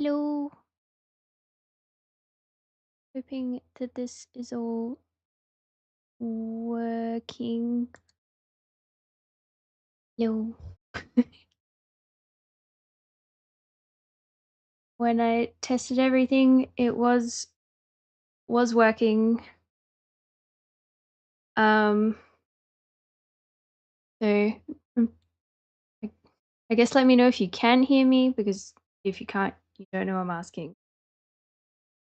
Hello. Hoping that this is all working. Hello. When I tested everything, it was working. Um, so mm, I, I guess let me know if you can hear me, because if you can't, you don't know I'm asking.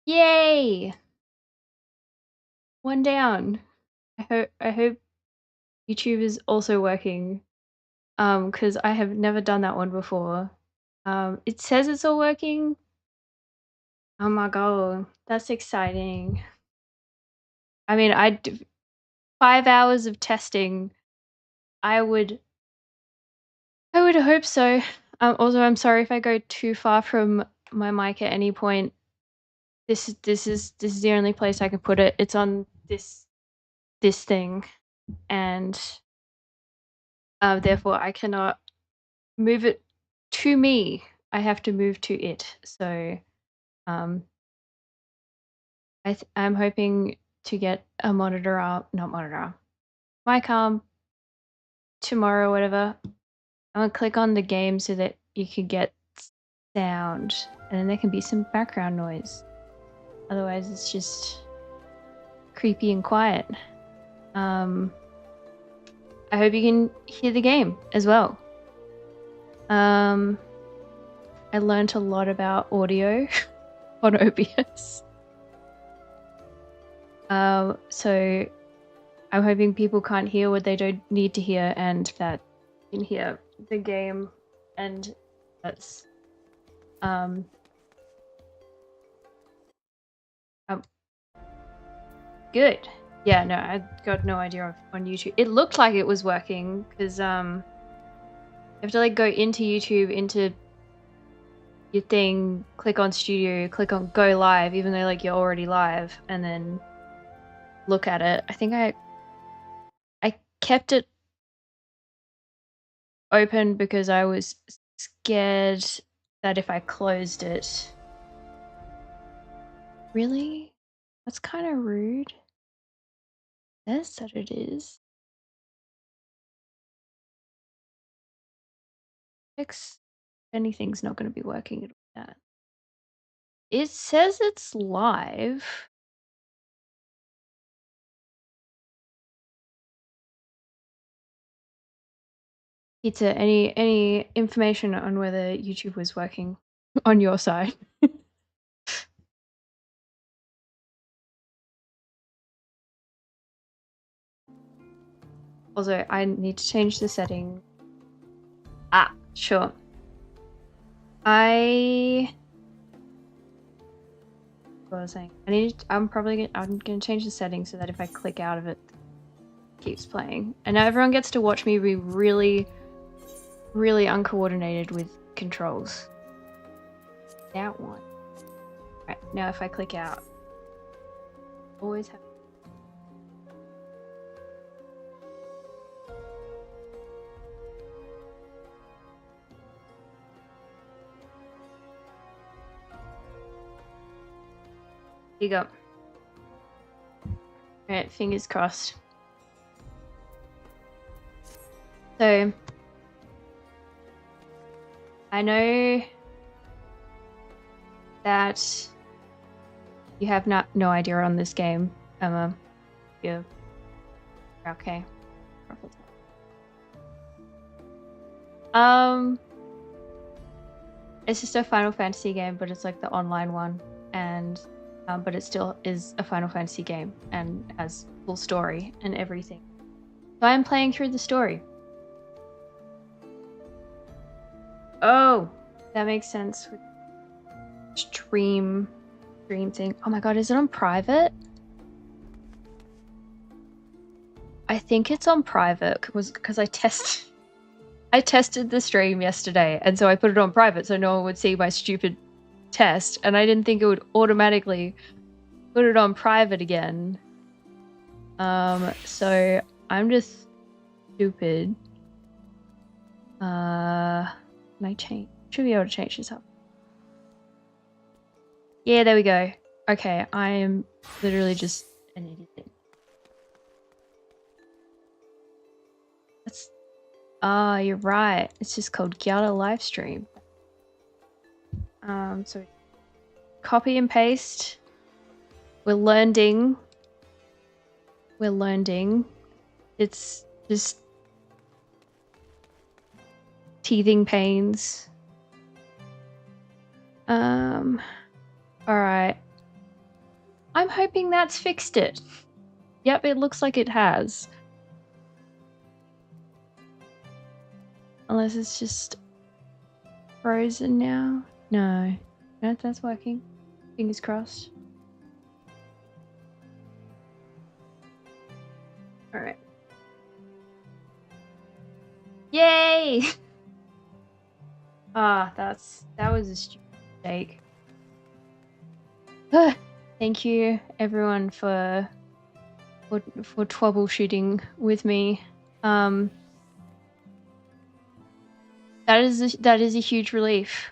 Yay! One down. I hope YouTube is also working. Because I have never done that one before. It says it's all working. Oh my god, that's exciting. I mean, 5 hours of testing. I would hope so. Also, I'm sorry if I go too far from my mic at any point. This is the only place I can put it. It's on this thing, and therefore I cannot move it to me. I have to move to it. So, I'm hoping to get a monitor arm, not monitor arm, mic arm tomorrow, whatever. I'm gonna click on the game so that you can get sound, and then there can be some background noise. Otherwise, it's just creepy and quiet. I hope you can hear the game as well. I learned a lot about audio on OBS. So I'm hoping people can't hear what they don't need to hear, and that you can hear the game, and that's good. Yeah, no, I got no idea on YouTube. It looked like it was working because you have to like go into YouTube, into your thing, click on studio, click on go live, even though like you're already live, and then look at it. I think I kept it open because I was scared that if I closed it. Really? That's kind of rude. It says that it is. Anything's not going to be working at all. It says it's live. Pizza, any information on whether YouTube was working on your side? Also, I need to change the setting. Ah, sure. What was I saying? I'm gonna change the setting so that if I click out of it, it keeps playing. And now everyone gets to watch me be really, really uncoordinated with controls. That one. Right, now if I click out, always have. Here you go. Alright, fingers crossed. So, I know that you have no idea on this game, Emma. Yeah. Okay. It's just a Final Fantasy game, but it's like the online one, and but it still is a Final Fantasy game and has full story and everything. So I'm playing through the story. Oh, that makes sense. Stream thing. Oh my god, is it on private? I think it's on private because I tested the stream yesterday, and so I put it on private so no one would see my stupid test, and I didn't think it would automatically put it on private again. So I'm just stupid. Can I change? Should be able to change this up. Yeah, there we go. Okay, I am literally just an idiot. That's you're right. It's just called Gyata Livestream. So copy and paste. We're learning. It's just teething pains. Alright. I'm hoping that's fixed it. Yep, it looks like it has. Unless it's just frozen now. No, that's working. Fingers crossed. Alright. Yay! That was a stupid mistake. Thank you everyone for troubleshooting with me. That is a huge relief.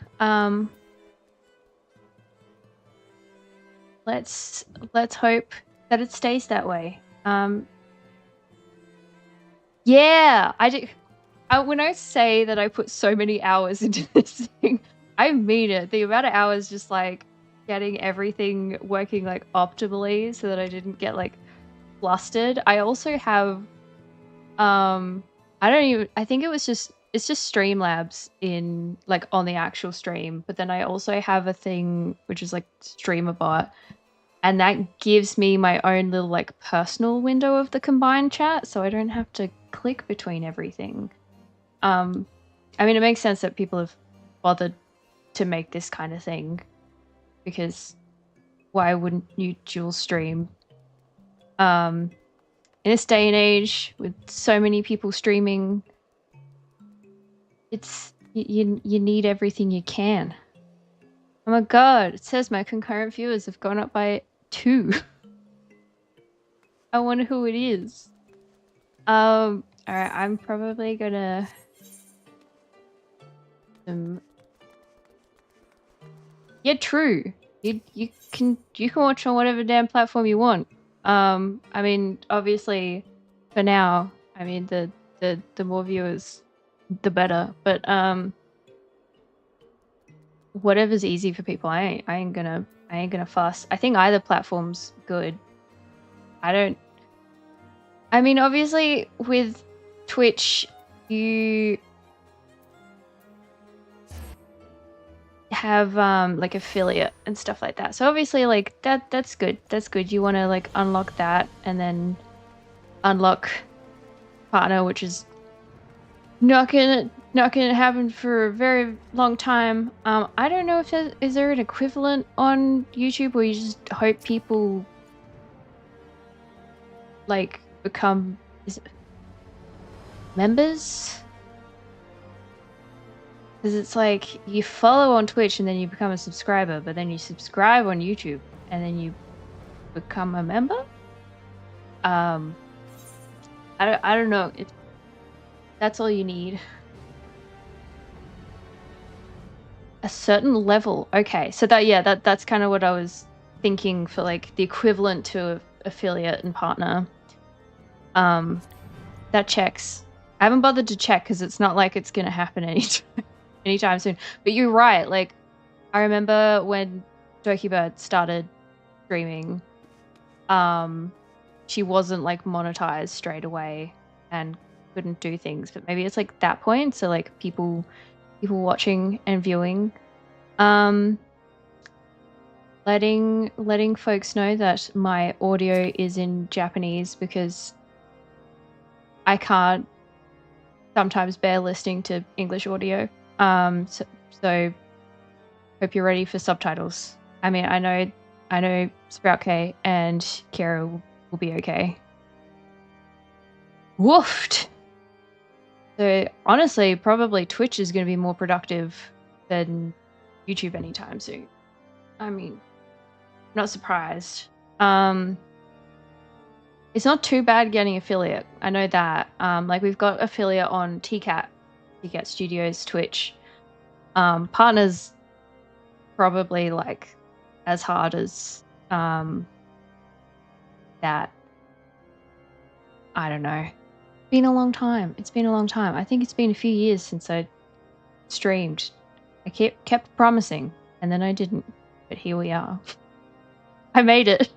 Let's hope that it stays that way. Yeah, when I say that I put so many hours into this thing, I mean it. The amount of hours just like getting everything working like optimally so that I didn't get like flustered. I also have I think it's just Streamlabs in like on the actual stream, but then I also have a thing which is like StreamerBot, and that gives me my own little like personal window of the combined chat, so I don't have to click between everything. I mean, it makes sense that people have bothered to make this kind of thing, because why wouldn't you dual stream? In this day and age, with so many people streaming, it's you need everything you can. Oh my god, it says my concurrent viewers have gone up by 2. I wonder who it is. Alright, I'm probably gonna yeah, true. You can watch on whatever damn platform you want. I mean, obviously, for now, I mean the more viewers, the better. But whatever's easy for people, I ain't gonna fuss. I think either platform's good. I mean, obviously with Twitch, you have like affiliate and stuff like that, so obviously like that's good. You want to like unlock that and then unlock partner, which is not gonna happen for a very long time. I don't know if is there an equivalent on YouTube where you just hope people like become members. Because it's like you follow on Twitch and then you become a subscriber, but then you subscribe on YouTube and then you become a member. I don't know. That's all you need. A certain level. Okay, so that's kind of what I was thinking for like the equivalent to affiliate and partner. That checks. I haven't bothered to check because it's not like it's gonna happen anytime soon. But you're right. Like, I remember when Dokibird started streaming, she wasn't like monetized straight away and couldn't do things. But maybe it's like that point. So like people watching and viewing, letting folks know that my audio is in Japanese because I can't sometimes bear listening to English audio. So hope you're ready for subtitles. I mean, I know Sprout K and Kira will be okay. Woofed! So honestly, probably Twitch is going to be more productive than YouTube anytime soon. I mean, not surprised. It's not too bad getting affiliate. I know that. Like we've got affiliate on TCAT Studios Twitch. Partners probably like as hard as that. I don't know. It's been a long time. It's been a long time. I think it's been a few years since I streamed. I kept promising, and then I didn't. But here we are. I made it.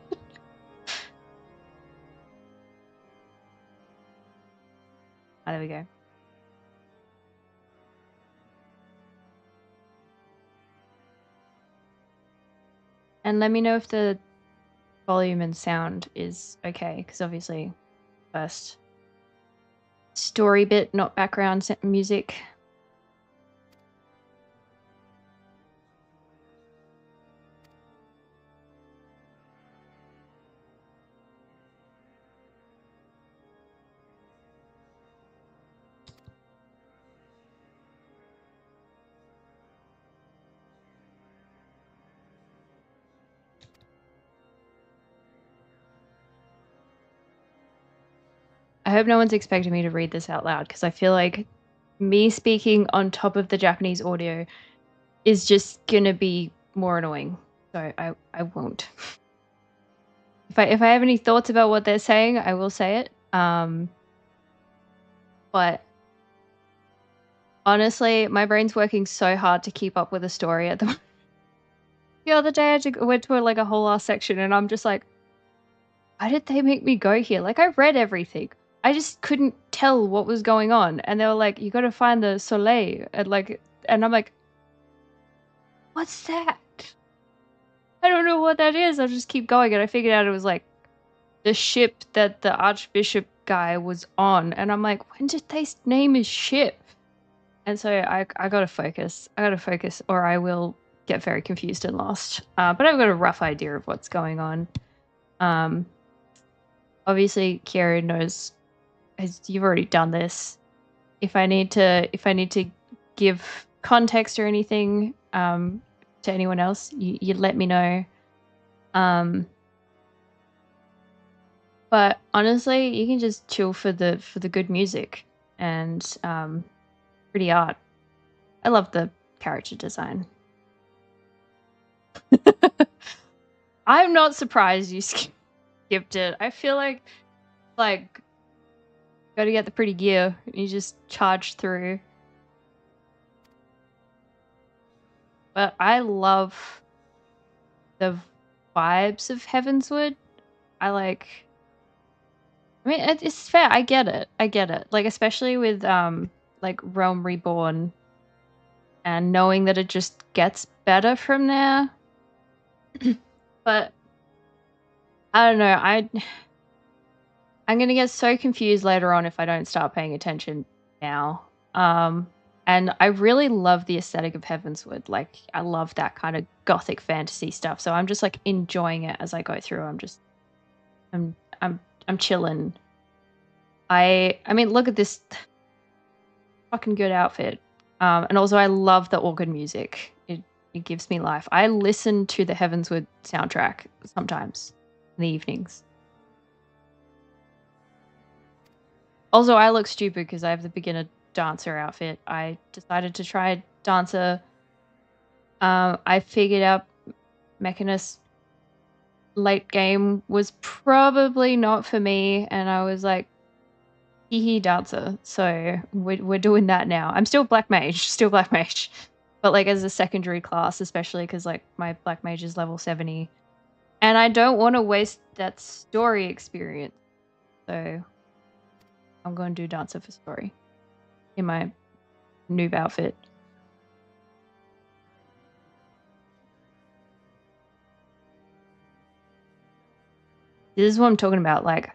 Oh, there we go. And let me know if the volume and sound is okay, because obviously first story bit, not background music. I hope no one's expecting me to read this out loud, because I feel like me speaking on top of the Japanese audio is just gonna be more annoying. So I won't. If I have any thoughts about what they're saying, I will say it. But honestly, my brain's working so hard to keep up with the story at the moment. The other day I went to like a whole ass section and I'm just like, why did they make me go here? Like, I read everything. I just couldn't tell what was going on. And they were like, you gotta find the Soleil. And I'm like, what's that? I don't know what that is. I'll just keep going. And I figured out it was like the ship that the Archbishop guy was on. And I'm like, when did they name his ship? And so I gotta focus. I gotta focus or I will get very confused and lost. But I've got a rough idea of what's going on. Obviously, Kiera knows, you've already done this. If I need to give context or anything to anyone else, you let me know. But honestly, you can just chill for the good music and pretty art. I love the character design. I'm not surprised you skipped it. I feel like gotta get the pretty gear. You just charge through. But I love the vibes of Heavensward. I mean, it's fair. I get it. I get it. Like, especially with like Realm Reborn, and knowing that it just gets better from there. But I don't know. I'm gonna get so confused later on if I don't start paying attention now. And I really love the aesthetic of Heavensward. Like, I love that kind of gothic fantasy stuff. So I'm just like enjoying it as I go through. I'm chilling. I mean, look at this fucking good outfit. And also I love the organ music. It gives me life. I listen to the Heavensward soundtrack sometimes in the evenings. Also, I look stupid because I have the beginner dancer outfit. I decided to try dancer. I figured out Mechanist late game was probably not for me, and I was like, hee dancer. So we're doing that now. I'm still black mage, but like as a secondary class, especially because like my black mage is level 70, and I don't want to waste that story experience. So I'm going to do dancer for story in my noob outfit. This is what I'm talking about. Like,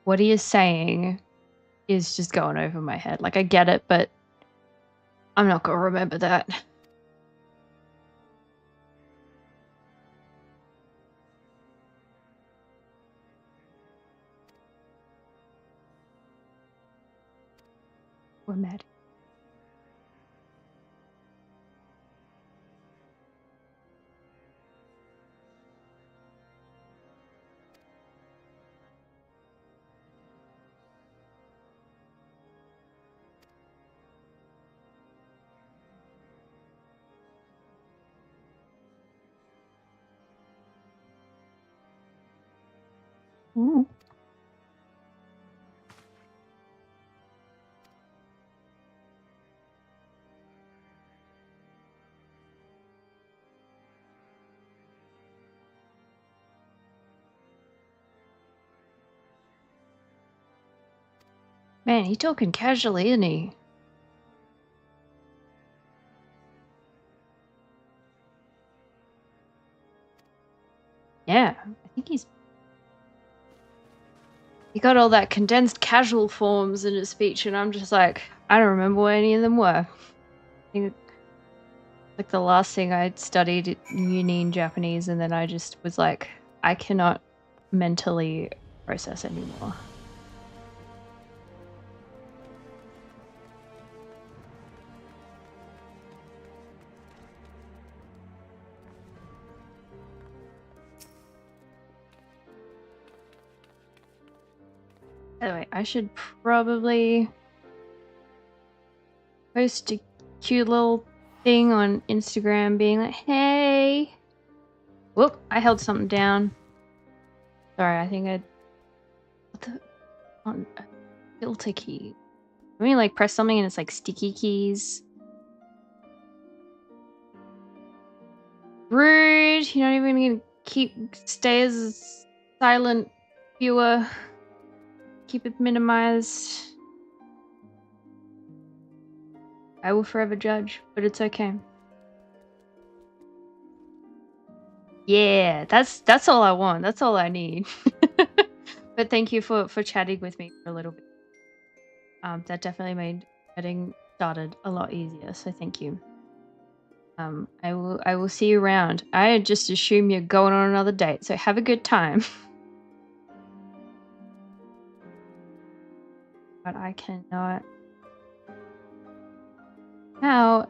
what he is saying is just going over my head. Like, I get it, but I'm not going to remember that. We're mad. Ooh. Man, he's talking casually, isn't he? Yeah, I think he got all that condensed casual forms in his speech, and I'm just like, I don't remember what any of them were. I think like the last thing I studied at uni in Japanese, and then I just was like, I cannot mentally process anymore. Anyway, I should probably post a cute little thing on Instagram being like, hey. Whoop, I held something down. Sorry, I think what the on a filter key. Let me like press something and it's like sticky keys. Rude, you're not even gonna stay as a silent viewer. Keep it minimized. I will forever judge, but it's okay. Yeah, that's all I want. That's all I need. But thank you for chatting with me for a little bit. That definitely made getting started a lot easier. So thank you. I will see you around. I just assume you're going on another date, so have a good time. But I cannot. How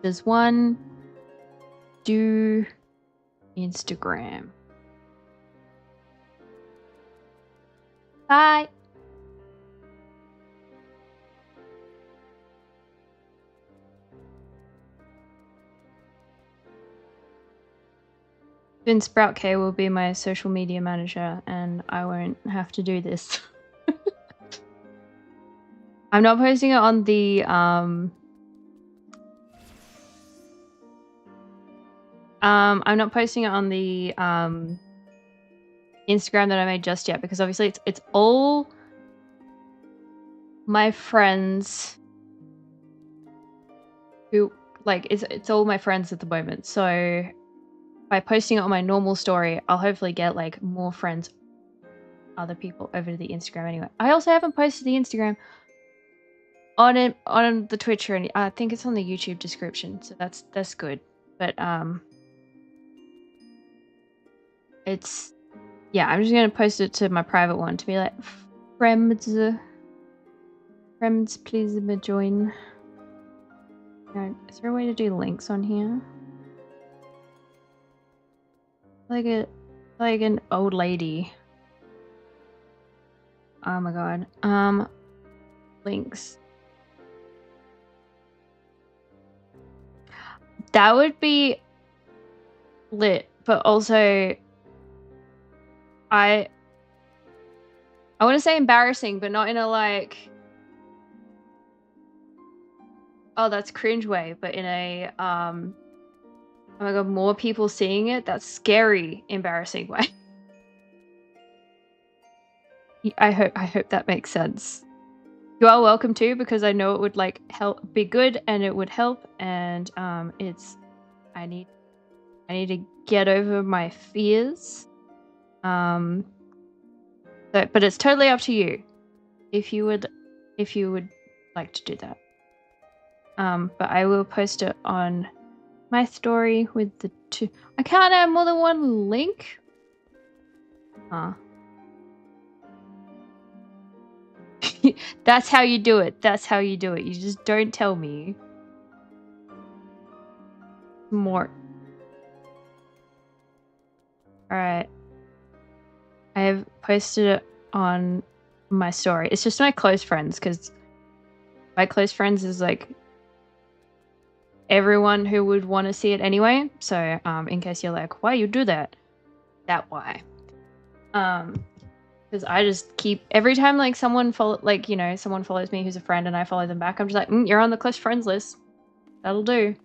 does one do Instagram? Bye. Soon Sprout K will be my social media manager, and I won't have to do this. I'm not posting it on the I'm not posting it on the Instagram that I made just yet, because obviously it's all my friends who like it's all my friends at the moment. So by posting it on my normal story, I'll hopefully get like more friends, other people over to the Instagram anyway. I also haven't posted the Instagram on the Twitch or I think it's on the YouTube description, so that's good. But it's yeah, I'm just gonna post it to my private one to be like, friends, please join. Is there a way to do links on here? Like an old lady. Oh my god. Links. That would be lit, but also I want to say embarrassing, but not in a like, oh that's cringe way, but in a oh my god, more people seeing it, that's scary embarrassing way. I hope that makes sense. You are welcome to, because I know it would like help, be good, and it would help, and it's I need to get over my fears. But it's totally up to you if you would like to do that. But I will post it on my story with the two. I can't have more than one link. Huh. That's how you do it. That's how you do it. You just don't tell me. More. Alright. I have posted it on my story. It's just my close friends, because my close friends is like everyone who would want to see it anyway. So in case you're like, why you do that? That why. Because I just keep every time like someone someone follows me who's a friend and I follow them back, I'm just like, you're on the close friends list. That'll do.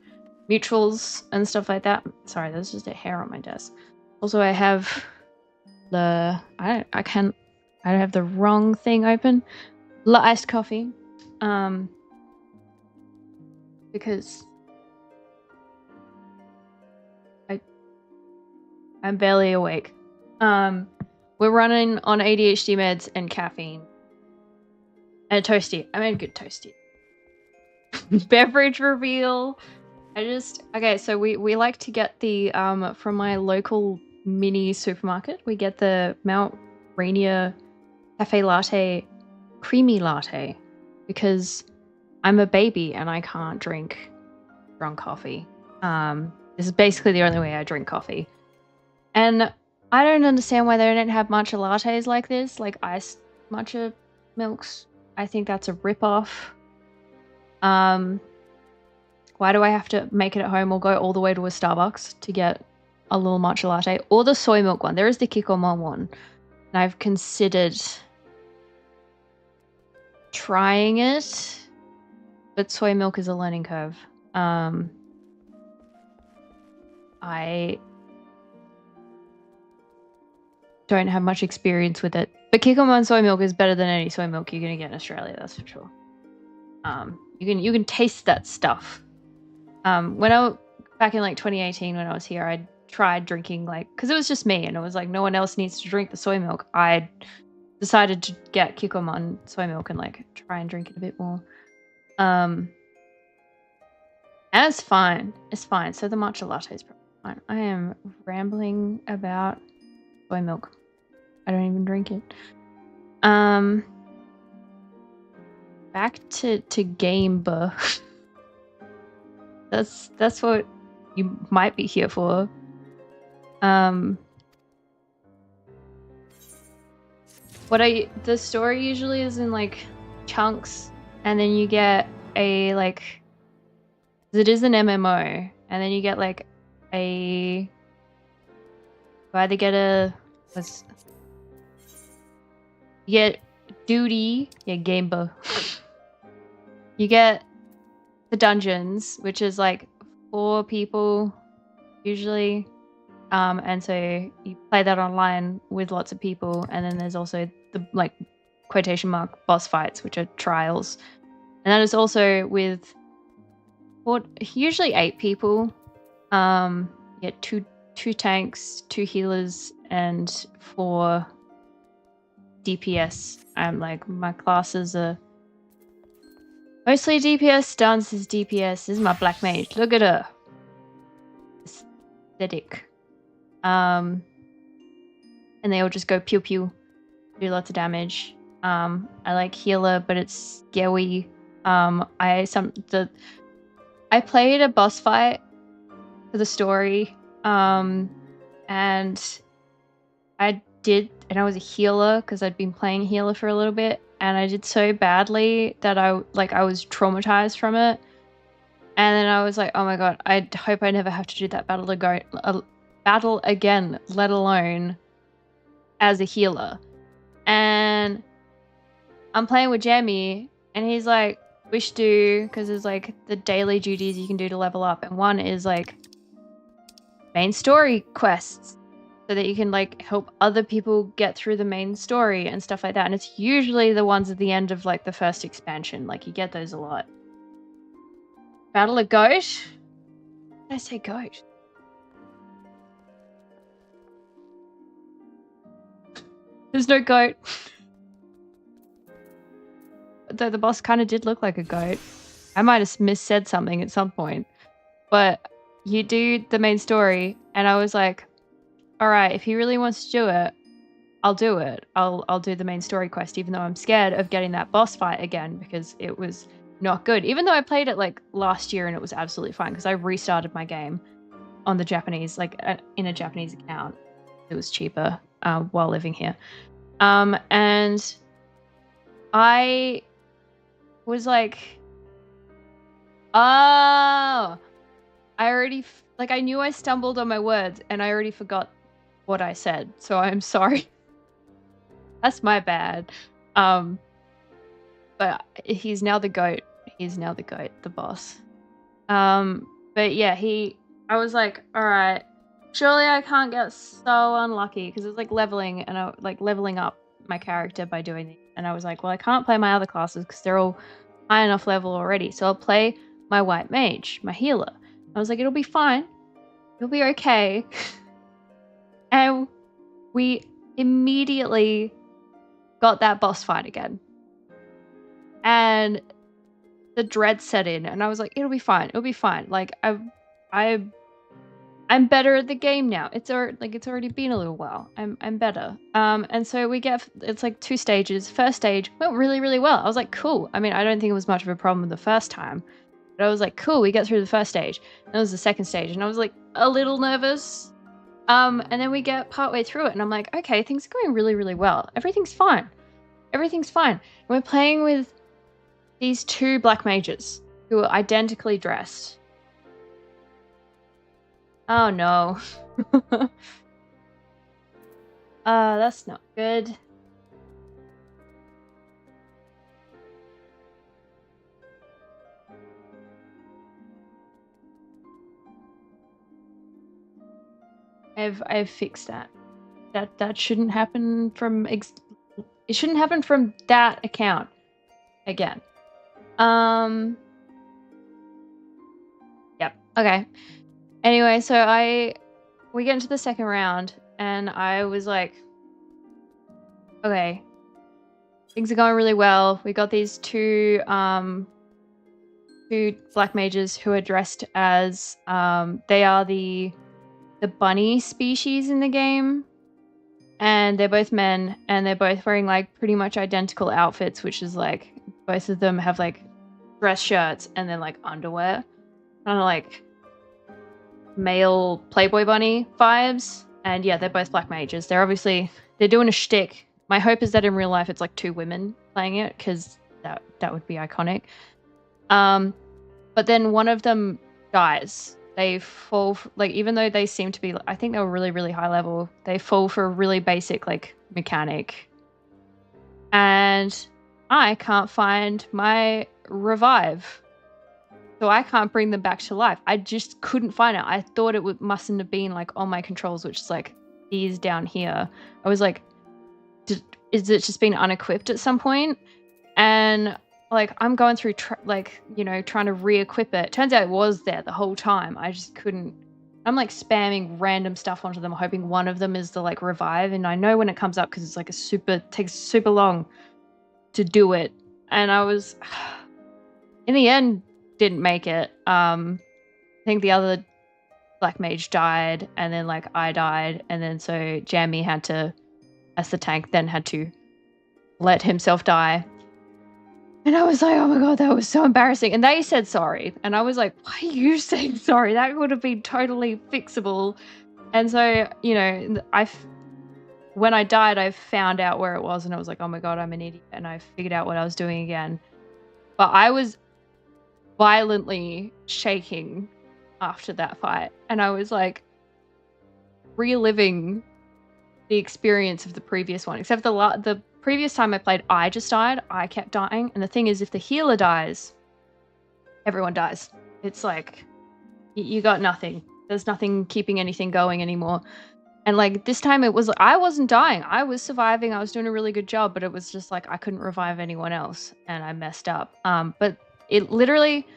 Mutuals and stuff like that. Sorry, there's just a hair on my desk. Also, I have the I have the wrong thing open. Iced coffee. Because I'm barely awake. We're running on ADHD meds and caffeine. And a toasty. I made a good toasty. Beverage reveal. Okay, so we like to get the from my local mini supermarket, we get the Mount Rainier Cafe Latte creamy latte because I'm a baby and I can't drink strong coffee. This is basically the only way I drink coffee. And I don't understand why they don't have matcha lattes like this, like iced matcha milks. I think that's a ripoff. Why do I have to make it at home or go all the way to a Starbucks to get a little matcha latte? Or the soy milk one. There is the Kikkoman one. And I've considered trying it, but soy milk is a learning curve. I don't have much experience with it. But Kikkoman soy milk is better than any soy milk you're gonna get in Australia, that's for sure. You can taste that stuff. Back in like 2018 when I was here, I tried drinking because it was just me and it was like no one else needs to drink the soy milk. I decided to get Kikkoman soy milk and try and drink it a bit more. And it's fine. It's fine. So the matcha latte is probably fine. I am rambling about soy milk. I don't even drink it. Back to game buff. That's what you might be here for. The story usually is in chunks, and then you get it is an MMO, and then you get you either get you get duty, game buff. You get the dungeons, which is 4 people usually, and so you play that online with lots of people, and then there's also the quotation mark boss fights, which are trials, and that is also with usually 8 people. You get two tanks, 2 healers, and 4 DPS. My classes are mostly DPS. Dance is DPS. This is my black mage. Look at her. Aesthetic. And they all just go pew pew, do lots of damage. I like healer, but it's scary. I played a boss fight for the story, and I was a healer because I'd been playing healer for a little bit, and I did so badly that I was traumatized from it. And then I was like, oh my god, I hope I never have to do that battle again, let alone as a healer. And I'm playing with Jamie, and he's like, wish do, because there's the daily duties you can do to level up, and one is main story quests, so that you can help other people get through the main story and stuff like that. And it's usually the ones at the end of the first expansion. You get those a lot. Battle a goat? Why did I say goat? There's no goat. Though the boss kind of did look like a goat. I might have missaid something at some point. But you do the main story, and I was like, all right, if he really wants to do it, I'll do it. I'll do the main story quest, even though I'm scared of getting that boss fight again because it was not good. Even though I played it last year and it was absolutely fine because I restarted my game on the Japanese, in a Japanese account. It was cheaper while living here. And I was like, oh, I already, I knew I stumbled on my words and I already forgot what I said. So I'm sorry. That's my bad. Um, but he's now the goat. He's now the goat, the boss. But yeah, I was like, all right, surely I can't get so unlucky because it's like leveling and like leveling up my character by doing it. And I was like, well, I can't play my other classes because they're all high enough level already. So I'll play my white mage, my healer. I was like, it'll be fine. It'll be okay. And we immediately got that boss fight again. And the dread set in, and I was like, it'll be fine. It'll be fine. Like I'm better at the game now. It's already been a little while. I'm better. And so it's like 2 stages. First stage went really, really well. I was like, cool. I mean, I don't think it was much of a problem the first time, but I was like, cool, we get through the first stage. And it was the second stage, and I was like a little nervous. And then we get partway through it, and I'm like, okay, things are going really, really well. Everything's fine. Everything's fine. And we're playing with these 2 black mages who are identically dressed. Oh no. That's not good. I've fixed that. That shouldn't happen from it shouldn't happen from that account again. Yep. Okay. Anyway, so we get into the second round, and I was like, okay, things are going really well. We got these 2 black mages who are dressed as they are the bunny species in the game, and they're both men, and they're both wearing like pretty much identical outfits, which is like both of them have like dress shirts and then like underwear, kind of like male Playboy bunny vibes. And yeah, they're both black mages. They're doing a shtick. My hope is that in real life it's like 2 women playing it, because that would be iconic. But then one of them dies. They fall, like, even though they seem to be, I think they were really, really high level, they fall for a really basic, like, mechanic. And I can't find my revive. So I can't bring them back to life. I just couldn't find it. I thought it mustn't have been, like, on my controls, which is, like, these down here. I was like, is it just been unequipped at some point? And like, I'm going through trying to re-equip it. Turns out it was there the whole time. I just couldn't. I'm like spamming random stuff onto them, hoping one of them is the like revive, and I know when it comes up because it's like takes super long to do it. And I was in the end didn't make it. I think the other black mage died, and then like I died, and then so Jamie had to, as the tank, then had to let himself die. And I was like, oh my God, that was so embarrassing. And they said sorry. And I was like, why are you saying sorry? That would have been totally fixable. And so, you know, when I died, I found out where it was, and I was like, oh my God, I'm an idiot. And I figured out what I was doing again. But I was violently shaking after that fight. And I was like reliving the experience of the previous one, except the previous time I played, I just died. I kept dying. And the thing is, if the healer dies, everyone dies. It's like, you got nothing. There's nothing keeping anything going anymore. And like this time I wasn't dying. I was surviving. I was doing a really good job, but it was just like, I couldn't revive anyone else, and I messed up. But it literally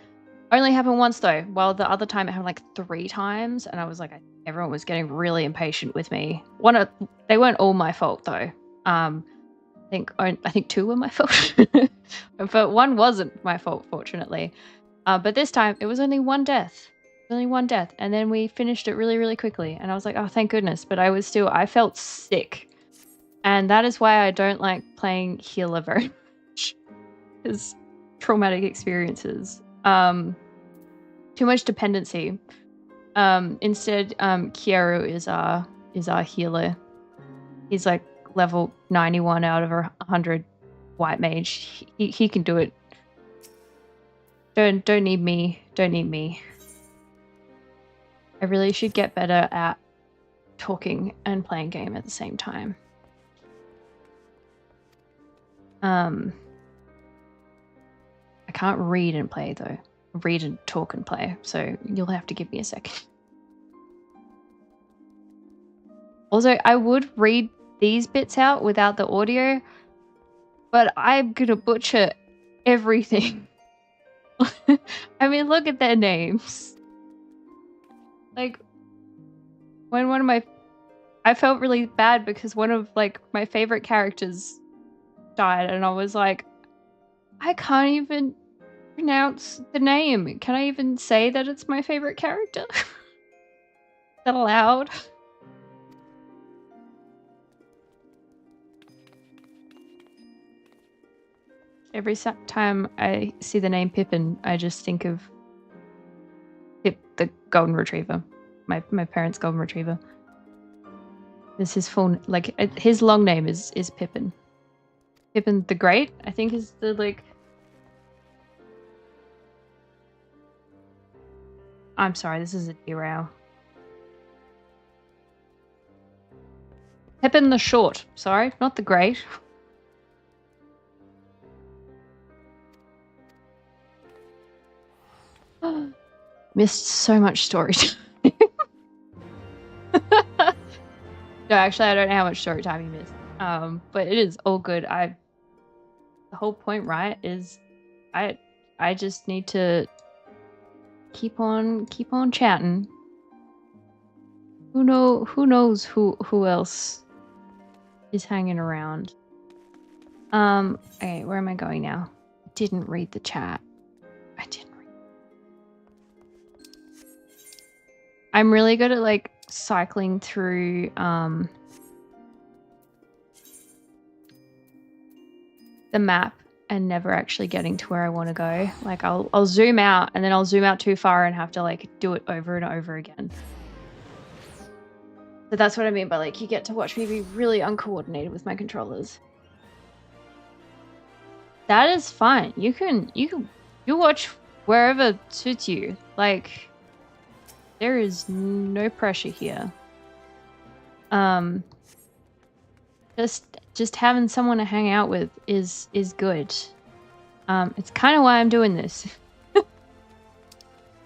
only happened once though, while the other time it happened like 3 times. And I was like, everyone was getting really impatient with me. They weren't all my fault though. I think 2 were my fault, but 1 wasn't my fault, fortunately. But this time it was only 1 death. Only 1 death, and then we finished it really, really quickly. And I was like, oh, thank goodness. But I felt sick, and that is why I don't like playing healer very much. Because traumatic experiences. Too much dependency. Instead, Kieru is our healer. He's like level 91 out of 100 white mage. He can do it. Don't need me. Don't need me. I really should get better at talking and playing game at the same time. I can't read and play though. Read and talk and play, so you'll have to give me a second. Also, I would read these bits out without the audio, but I'm gonna butcher everything. I mean, look at their names. Like, when one of my... I felt really bad because one of, like, my favorite characters died, and I was like, I can't even pronounce the name. Can I even say that it's my favorite character? Is that allowed? Every time I see the name Pippin, I just think of Pip the golden retriever. My parents' golden retriever. This is his full... like, his long name is Pippin. Pippin the Great, I think, is the, like... I'm sorry, this is a derail. Pippin the Short. Sorry, not the Great. Missed so much story time. No, actually, I don't know how much story time you missed. But it is all good. The whole point, right, is I just need to keep on chatting. Who knows who else is hanging around. Okay, where am I going now? I didn't read the chat. I didn't read. I'm really good at, like, cycling through the map and never actually getting to where I want to go. Like, I'll zoom out, and then I'll zoom out too far and have to, like, do it over and over again. So that's what I mean by, like, you get to watch me be really uncoordinated with my controllers. That is fine. You watch wherever suits you. Like, there is no pressure here. Just having someone to hang out with is good. It's kind of why I'm doing this.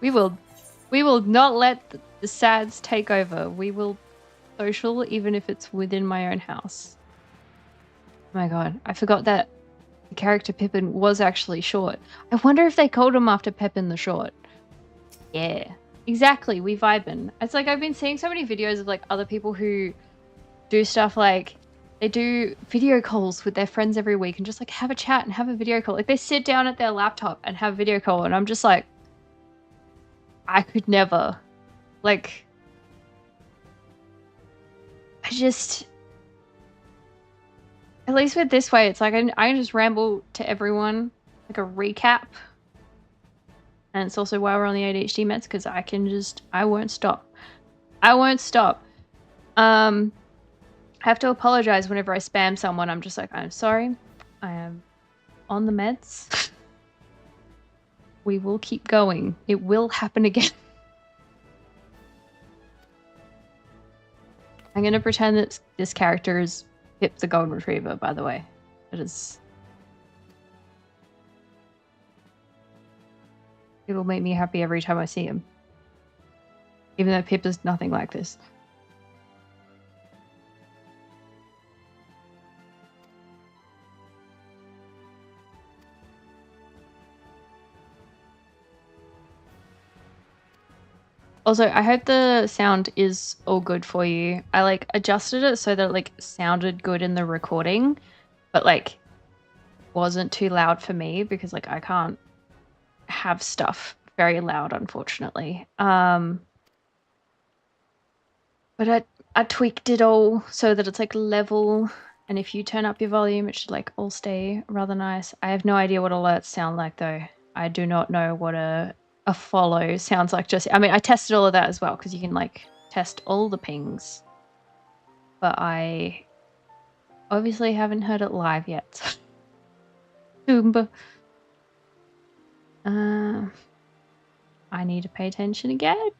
We will not let the sads take over. We will social, even if it's within my own house. Oh my god, I forgot that the character Pippin was actually short. I wonder if they called him after Pippin the Short. Yeah, exactly. We vibin'. It's like I've been seeing so many videos of, like, other people who do stuff like they do video calls with their friends every week and just, like, have a chat and have a video call. Like, they sit down at their laptop and have a video call, and I'm just like, I could never. Like, I just... At least with this way, it's like I can just ramble to everyone, like a recap. And it's also why we're on the ADHD meds, because I won't stop. I won't stop. I have to apologize whenever I spam someone. I'm just like, I'm sorry. I am on the meds. We will keep going. It will happen again. I'm going to pretend that this character is Pip the Golden Retriever, by the way. It is... It will make me happy every time I see him. Even though Pip is nothing like this. Also, I hope the sound is all good for you. I, like, adjusted it so that it, like, sounded good in the recording, but, like, wasn't too loud for me because, like, I can't have stuff very loud, unfortunately. But I tweaked it all so that it's, like, level, and if you turn up your volume, it should, like, all stay rather nice. I have no idea what alerts sound like, though. I do not know what a follow sounds like. Just, I mean, I tested all of that as well, because you can, like, test all the pings, but I obviously haven't heard it live yet. Boomba. I need to pay attention again.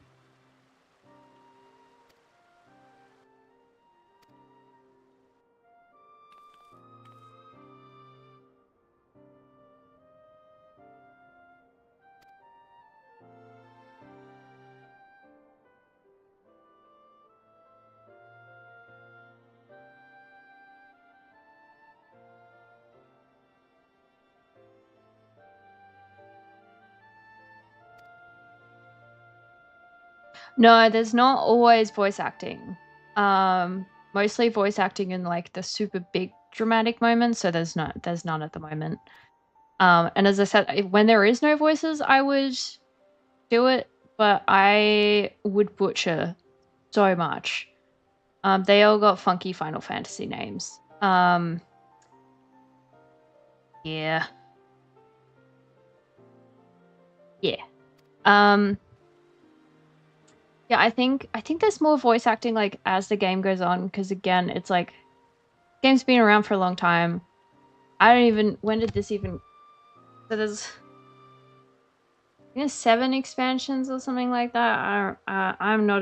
No, there's not always voice acting. Mostly voice acting in like the super big dramatic moments, so there's none at the moment. And as I said, when there is no voices, I would do it, but I would butcher so much. They all got funky Final Fantasy names. Yeah. Yeah. Yeah, I think there's more voice acting like as the game goes on, because again, it's like game's been around for a long time. I don't even when did this even so there's 7 expansions or something like that. I'm not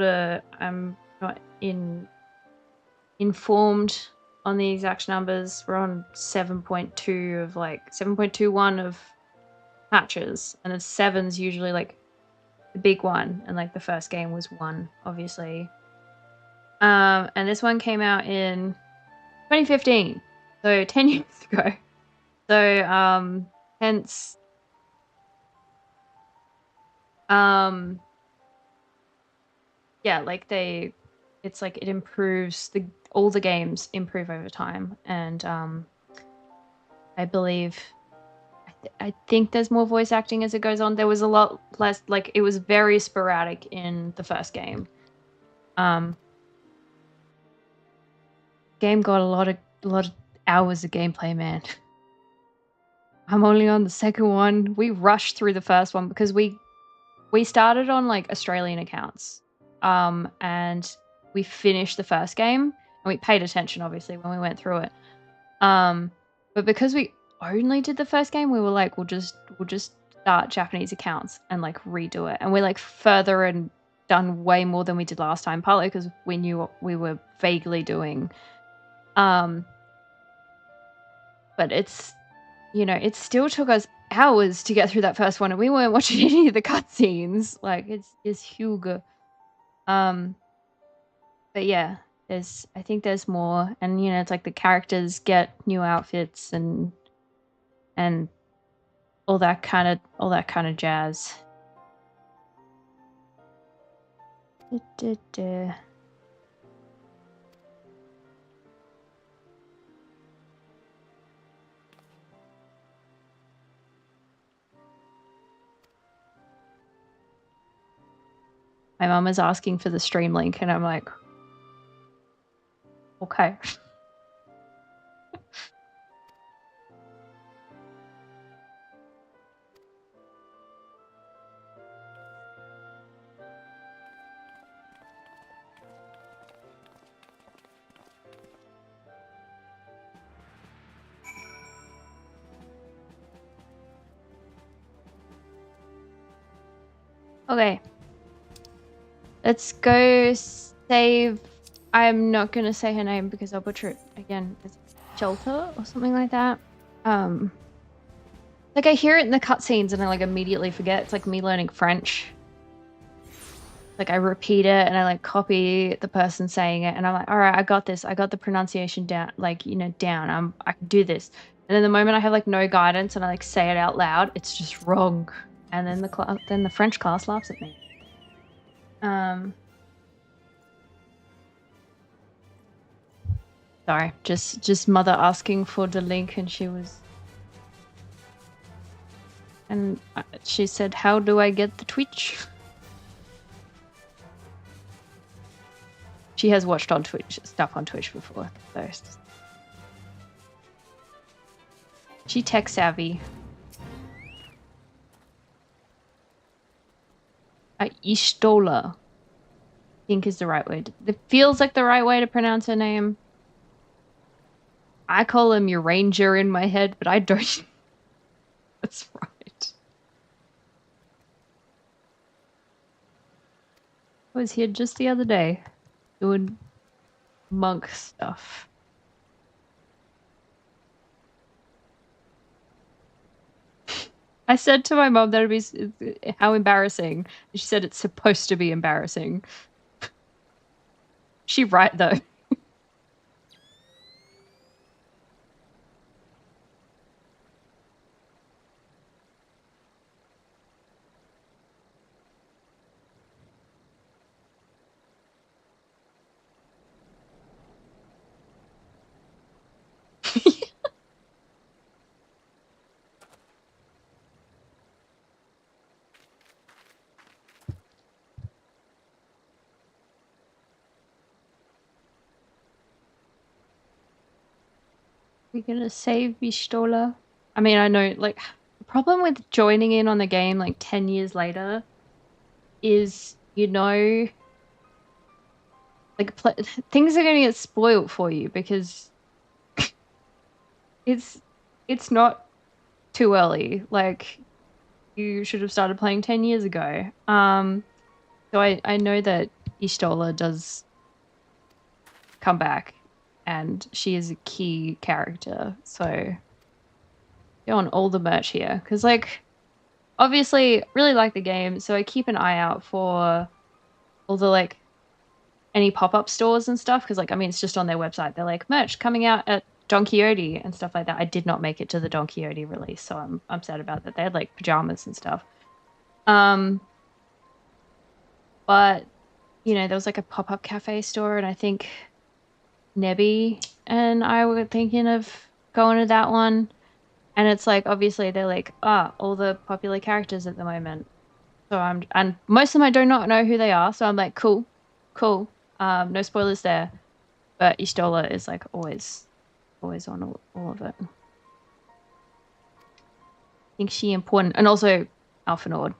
informed on the exact numbers. We're on 7.2 of like 7.21 of patches, and it's 7's usually like the big one, and like the first game was 1, obviously. And this one came out in 2015, so 10 years ago. So hence yeah, like it's like it improves all the games improve over time, and I believe I think there's more voice acting as it goes on. There was a lot less, like it was very sporadic in the first game. Game got a lot of hours of gameplay, man. I'm only on the second one. We rushed through the first one because we started on like Australian accounts. And we finished the first game, and we paid attention obviously when we went through it. But because we only did the first game, we were like, we'll just start Japanese accounts and like redo it. And we're like further and done way more than we did last time, partly because we knew what we were vaguely doing. But it's, it still took us hours to get through that first one, and we weren't watching any of the cutscenes. Like it's huge. But yeah, I think there's more, and it's like the characters get new outfits and all that kind of jazz. My mom is asking for the stream link, and I'm like, okay. Okay. Let's go save. I'm not gonna say her name because I'll butcher it again. It's Shelter or something like that. Like I hear it in the cutscenes and I like immediately forget. It's like me learning French. Like I repeat it and I like copy the person saying it, and I'm like, all right, I got this. I got the pronunciation down. Like down. I can do this. And then the moment I have like no guidance and I like say it out loud, it's just wrong. And then the French class laughs at me. Sorry, just mother asking for the link, and she said, how do I get the Twitch? She has watched on Twitch stuff on Twitch before, so she tech savvy. Ishtola, I think is the right way. It feels like the right way to pronounce her name. I call him your ranger in my head, but I don't. That's right. I was here just the other day doing monk stuff. I said to my mom that it'd be how embarrassing. She said it's supposed to be embarrassing. She right though. We're gonna save Pistola. I mean, I know, like, the problem with joining in on the game like 10 years later is, you know, like things are gonna get spoiled for you because it's it's not too early. Like, you should have started playing 10 years ago. So I know that Istola does come back and she is a key character. So you're on all the merch here. Because, like, obviously really like the game, so I keep an eye out for all the, like, any pop-up stores and stuff. Because, like, I mean, it's just on their website. They're like, merch coming out at Don Quixote and stuff like that. I did not make it to the Don Quixote release, so I'm sad about that. They had, like, pajamas and stuff. But, you know, there was, like, a pop-up cafe store, and I think Nebby and I were thinking of going to that one. And it's like, obviously they're like, all the popular characters at the moment. So and most of them I do not know who they are. So I'm like, cool. No spoilers there. But Istola is like always on all of it. I think she important. And also Alphanord.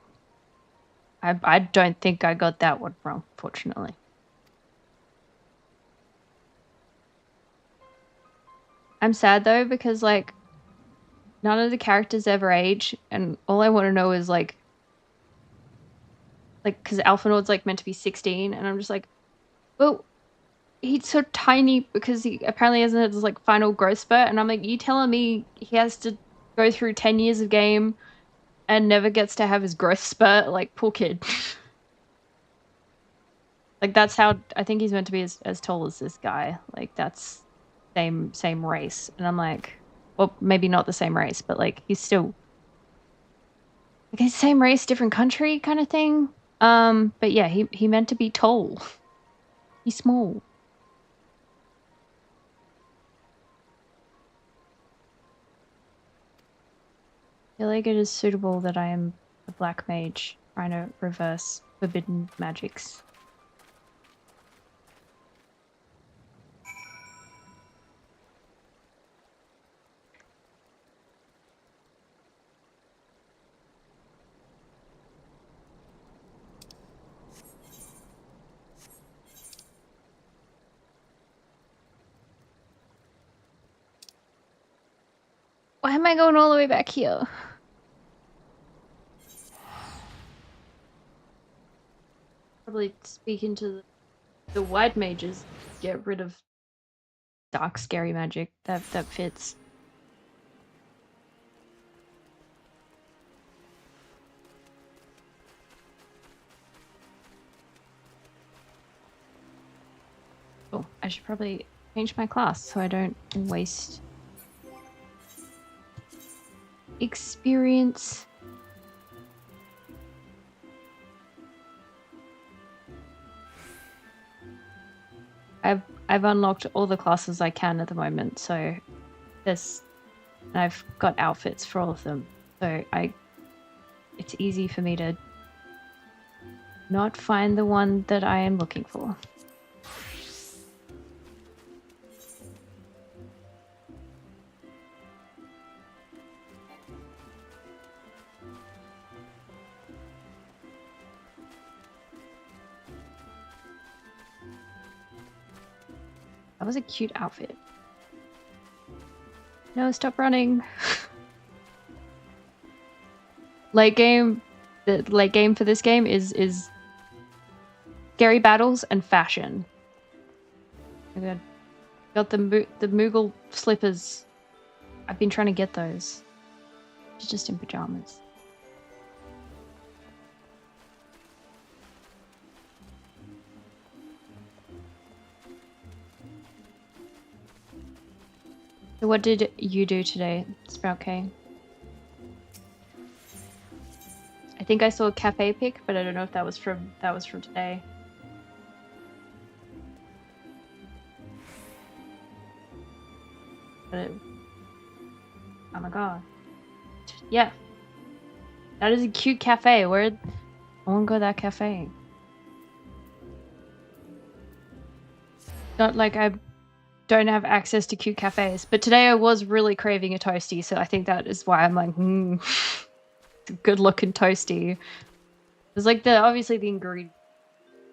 I don't think I got that one wrong, fortunately. I'm sad though, because, like, none of the characters ever age, and all I want to know is like, because Alphanord's like meant to be 16, and I'm just like, well, he's so tiny because he apparently hasn't had his, like, final growth spurt, and I'm like, you telling me he has to go through 10 years of game and never gets to have his growth spurt? Like, poor kid. Like, that's how I think he's meant to be as tall as this guy. Like, that's same race, and I'm like, well, maybe not the same race, but like he's still like he's same race, different country kind of thing. But yeah, he meant to be tall. He's small. I feel like it is suitable that I am a black mage trying to reverse forbidden magics. Why am I going all the way back here? Probably speaking to the white mages, get rid of dark, scary magic. That fits. Oh, I should probably change my class so I don't waste experience. I've unlocked all the classes I can at the moment, so I've got outfits for all of them. So it's easy for me to not find the one that I am looking for. That was a cute outfit. No, stop running. Late game, the late game for this game is scary battles and fashion. I got the Moogle slippers. I've been trying to get those. She's just in pajamas. So what did you do today, Sprout K? I think I saw a cafe pic, but I don't know if that was from today. But oh my god. Yeah. That is a cute cafe. I wanna go to that cafe. Not like I don't have access to cute cafes, but today I was really craving a toasty, so I think that is why I'm like, it's a good looking toasty. It's like obviously the ingredient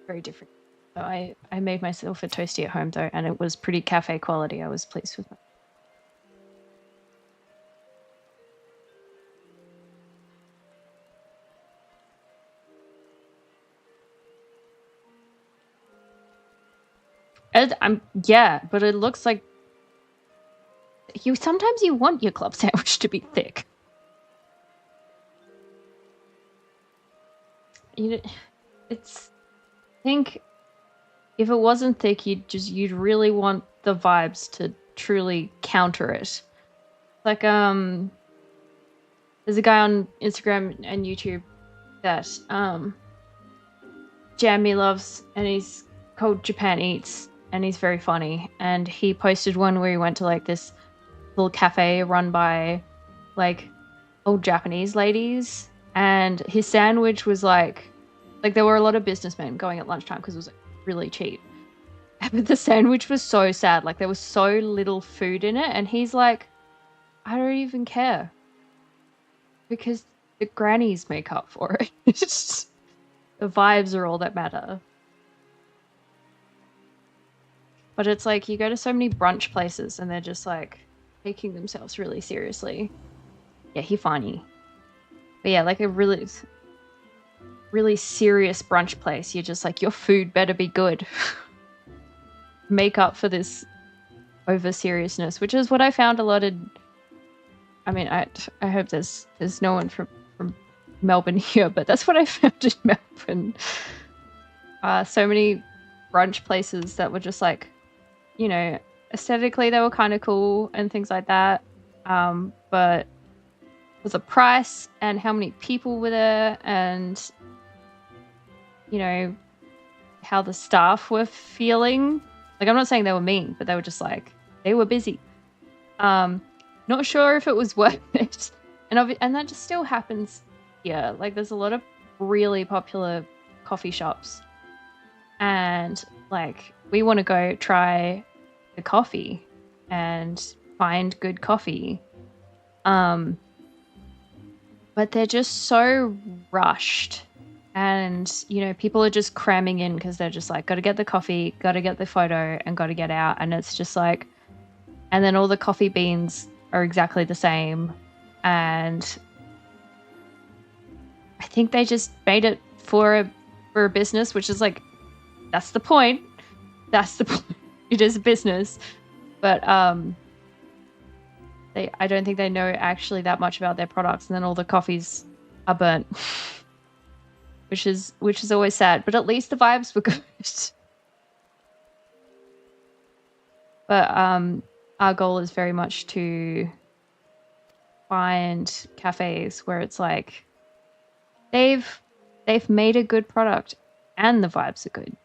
very different. So I made myself a toasty at home though, and it was pretty cafe quality. I was pleased with it. Yeah, but it looks like sometimes you want your club sandwich to be thick. I think if it wasn't thick, you'd really want the vibes to truly counter it. Like there's a guy on Instagram and YouTube that Jamie loves, and he's called Japan Eats, and he's very funny. And he posted one where he went to like this little cafe run by like old Japanese ladies, and his sandwich was like there were a lot of businessmen going at lunchtime because it was like, really cheap. But the sandwich was so sad. Like there was so little food in it, and he's like, I don't even care because the grannies make up for it. The vibes are all that matter. But it's like you go to so many brunch places and they're just like taking themselves really seriously. Yeah, he funny. But yeah, like a really serious brunch place, you're just like, your food better be good. Make up for this over seriousness, which is what I found a lot of. I mean, I hope there's no one from Melbourne here, but that's what I found in Melbourne. So many brunch places that were just like, you know, aesthetically they were kind of cool and things like that, but the price and how many people were there, and you know how the staff were feeling. Like, I'm not saying they were mean, but they were just like, they were busy. Not sure if it was worth it. And that just still happens here. Like, there's a lot of really popular coffee shops. And, like, we want to go try the coffee and find good coffee. But they're just so rushed. And, you know, people are just cramming in because they're just like, got to get the coffee, got to get the photo, and got to get out. And it's just like, and then all the coffee beans are exactly the same. And I think they just made it for a business, which is like, that's the point. That's the point. It is a business. But I don't think they know actually that much about their products. And then all the coffees are burnt. Which is always sad, but at least the vibes were good. But our goal is very much to find cafes where it's like they've made a good product and the vibes are good.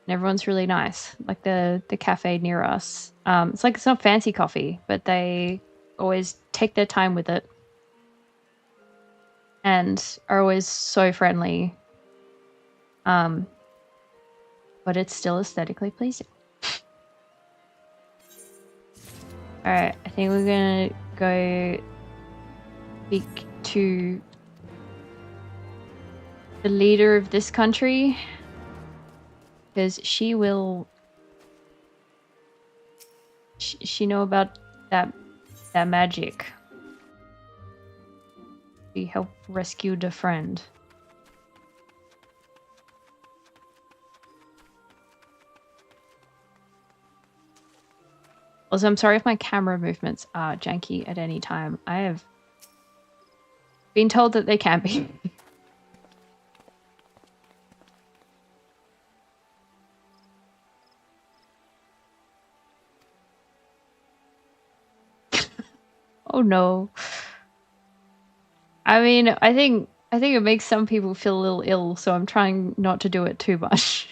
And everyone's really nice. Like the cafe near us. It's not fancy coffee, but they always take their time with it. And are always so friendly. But it's still aesthetically pleasing. Alright, I think we're gonna go speak to the leader of this country. Because she will... She know about that magic. She helped rescue a friend. Also, I'm sorry if my camera movements are janky at any time. I have been told that they can be. Oh no. I mean, I think it makes some people feel a little ill, so I'm trying not to do it too much.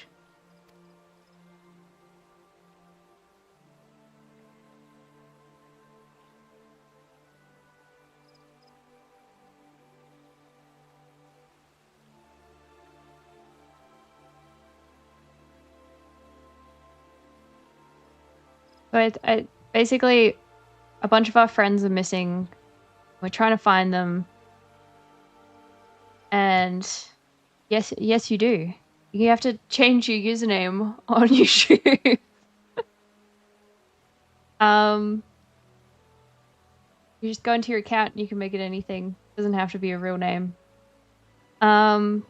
So basically, a bunch of our friends are missing. We're trying to find them. And yes, you do. You have to change your username on YouTube. You just go into your account and you can make it anything. It doesn't have to be a real name. Yeah,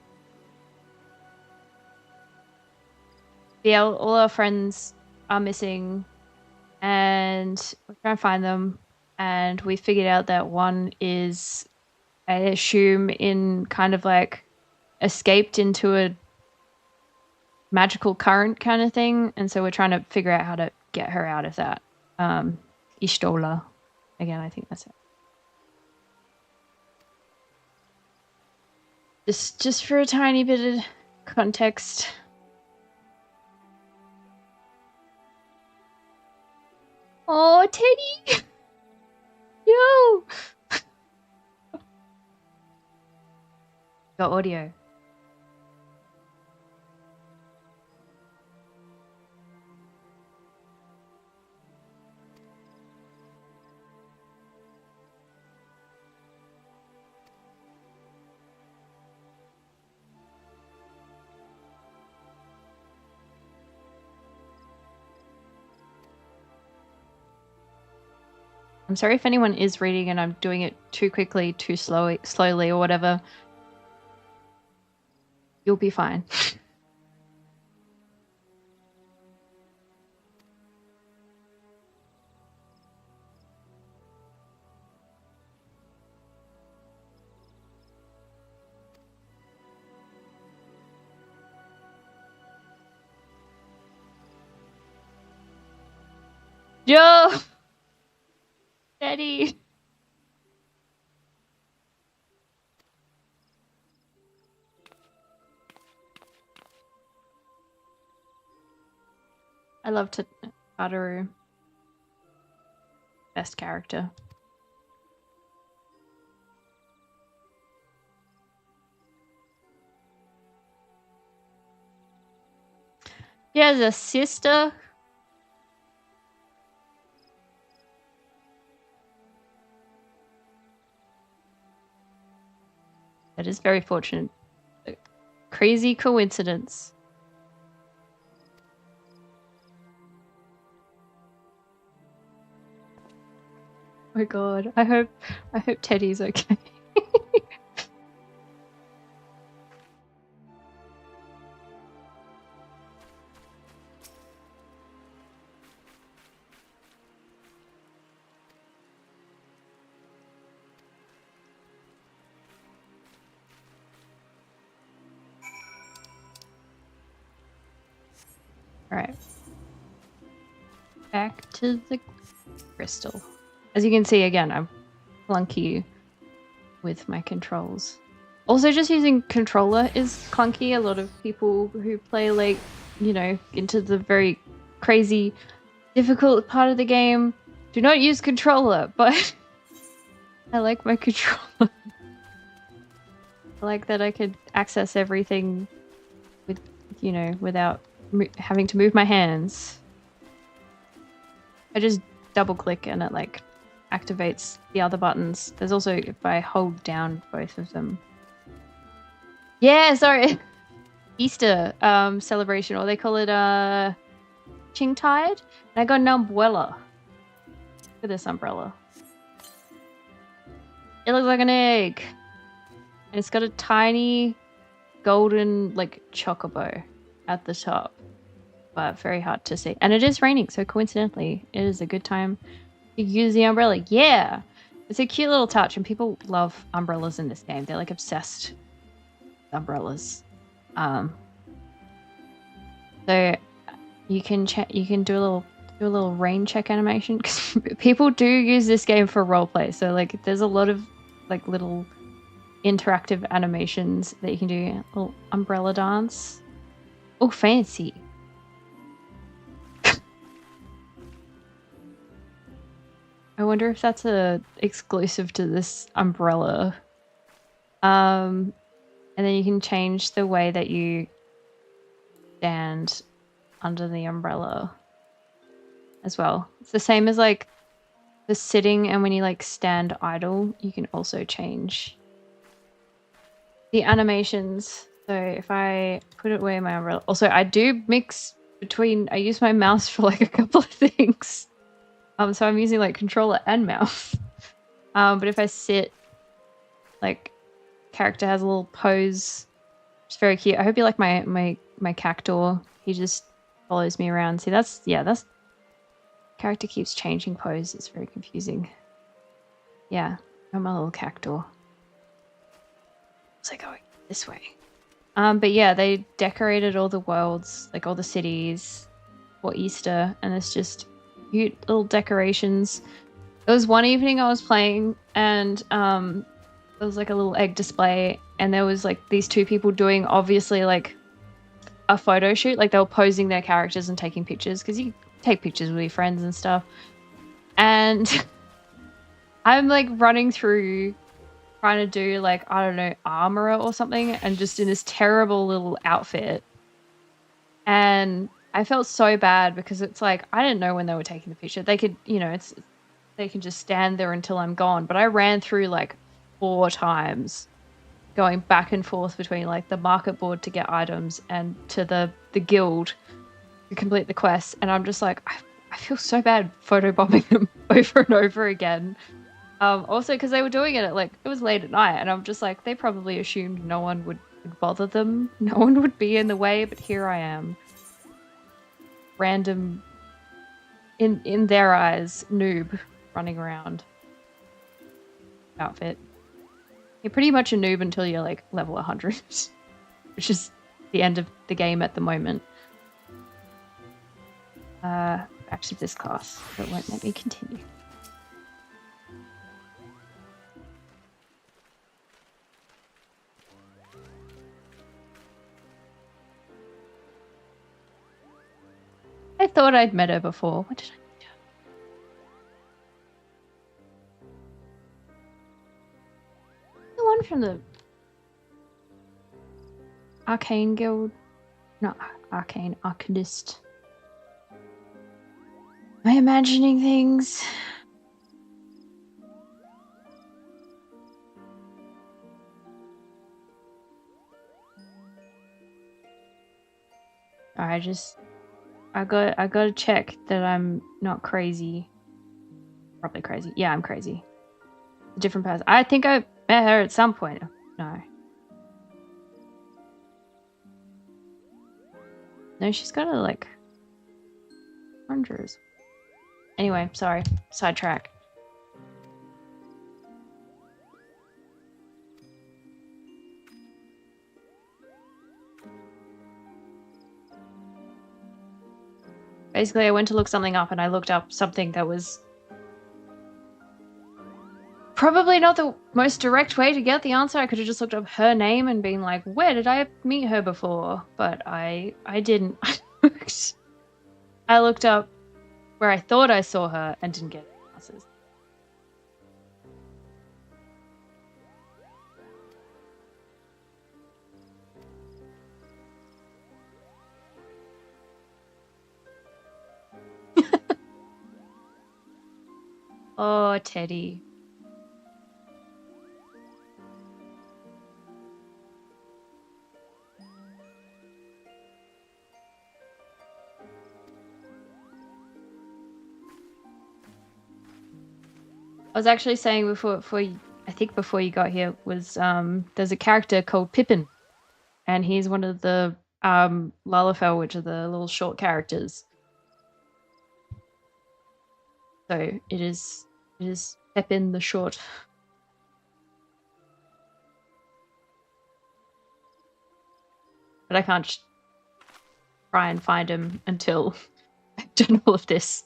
all our friends are missing and we're trying to find them. And we figured out that one is, I assume, in kind of like escaped into a magical current kind of thing. And so we're trying to figure out how to get her out of that. Ishtola. Again, I think that's it. Just for a tiny bit of context. Oh, Teddy! Yo! Got audio. I'm sorry if anyone is reading and I'm doing it too quickly, too slowly or whatever. You'll be fine. Yo! Daddy! I love Tataru. Best character. He has a sister. That is very fortunate. A crazy coincidence. Oh my god. I hope Teddy's okay. Alright. Back to the crystal. As you can see, again, I'm clunky with my controls. Also, just using controller is clunky. A lot of people who play, like, you know, into the very crazy, difficult part of the game do not use controller, but I like my controller. I like that I could access everything with, you know, without having to move my hands. I just double click and it like activates the other buttons. There's also if I hold down both of them. Yeah, sorry. Easter celebration, or they call it Qingtide. And I got an umbrella. Look at this umbrella. It looks like an egg. And it's got a tiny golden like chocobo at the top. But very hard to see. And it is raining, so coincidentally, it is a good time to use the umbrella. Yeah! It's a cute little touch, and people love umbrellas in this game. They're like obsessed with umbrellas. So you can do a little rain check animation, because people do use this game for roleplay. So like there's a lot of like little interactive animations that you can do. A little umbrella dance. Oh, fancy. I wonder if that's exclusive to this umbrella. And then you can change the way that you stand under the umbrella. as well. It's the same as like the sitting, and when you like stand idle, you can also change the animations. So if I put it away my umbrella, also I do mix between, I use my mouse for like a couple of things. So I'm using like controller and mouse. But if I sit, like character has a little pose. It's very cute. I hope you like my cactus. He just follows me around. See, that's character keeps changing pose. It's very confusing. Yeah, I'm a little cactus. It's like going this way. But yeah, they decorated all the worlds, like all the cities for Easter, and it's just cute little decorations. There was one evening I was playing, and there was like a little egg display, and there was like these two people doing obviously like a photo shoot. Like they were posing their characters and taking pictures, because you take pictures with your friends and stuff. And I'm like running through trying to do like, I don't know, armorer or something, and just in this terrible little outfit. And I felt so bad because it's like, I didn't know when they were taking the picture. They could, you know, they can just stand there until I'm gone. But I ran through like 4 times, going back and forth between like the market board to get items and to the guild to complete the quest. And I'm just like, I feel so bad photobombing them over and over again. Also because they were doing it at like, it was late at night, and I'm just like, they probably assumed no one would bother them. No one would be in the way, but here I am. Random, in their eyes, noob running around. Outfit. You're pretty much a noob until you're like level 100, which is the end of the game at the moment. Back to this class, but it won't let me continue. I thought I'd met her before. What did I meet her? The one from the Arcane Guild? Not Arcane, Arcanist. Am I imagining things? I gotta check that I'm not crazy. Probably crazy. Yeah, I'm crazy. A different person. I think I met her at some point. No. No, she's got a like hundreds. Anyway, sorry. Sidetrack. Basically, I went to look something up, and I looked up something that was probably not the most direct way to get the answer. I could have just looked up her name and been like, where did I meet her before? But I didn't. I looked up where I thought I saw her and didn't get answers. Oh, Teddy. I was actually saying before you got here was there's a character called Pippin, and he's one of the Lalafell, which are the little short characters. So it is Pippin the short. But I can't try and find him until I've done all of this.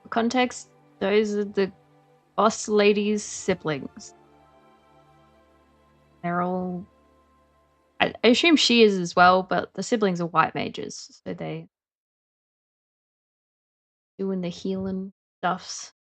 For context, those are the boss lady's siblings. They're all... I assume she is as well, but the siblings are white mages, so they doing the healing stuffs.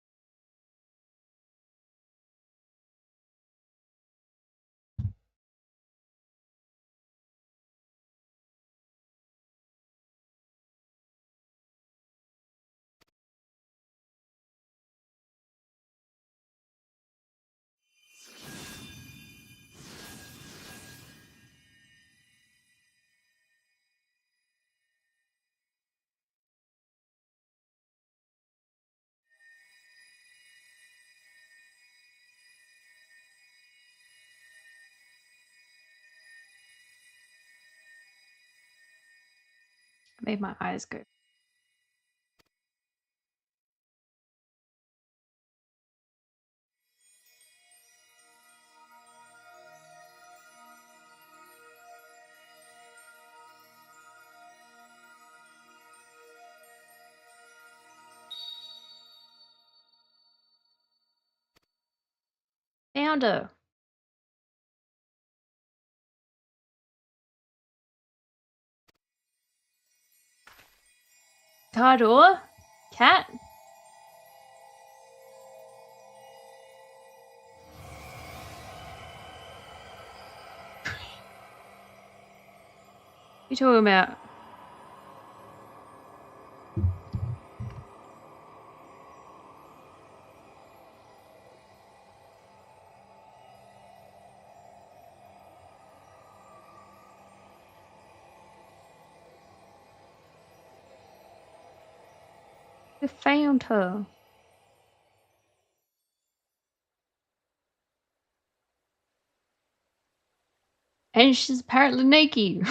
Made my eyes go. Found her. Car door? Cat? What are you talking about? We found her. And she's apparently naked.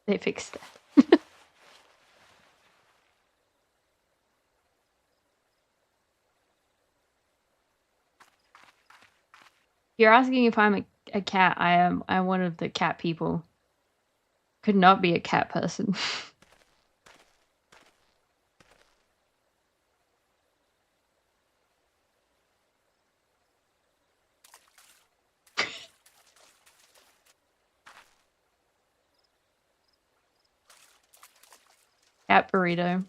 They fixed it. You're asking if I'm a cat. I'm one of the cat people. Could not be a cat person. Cat burrito.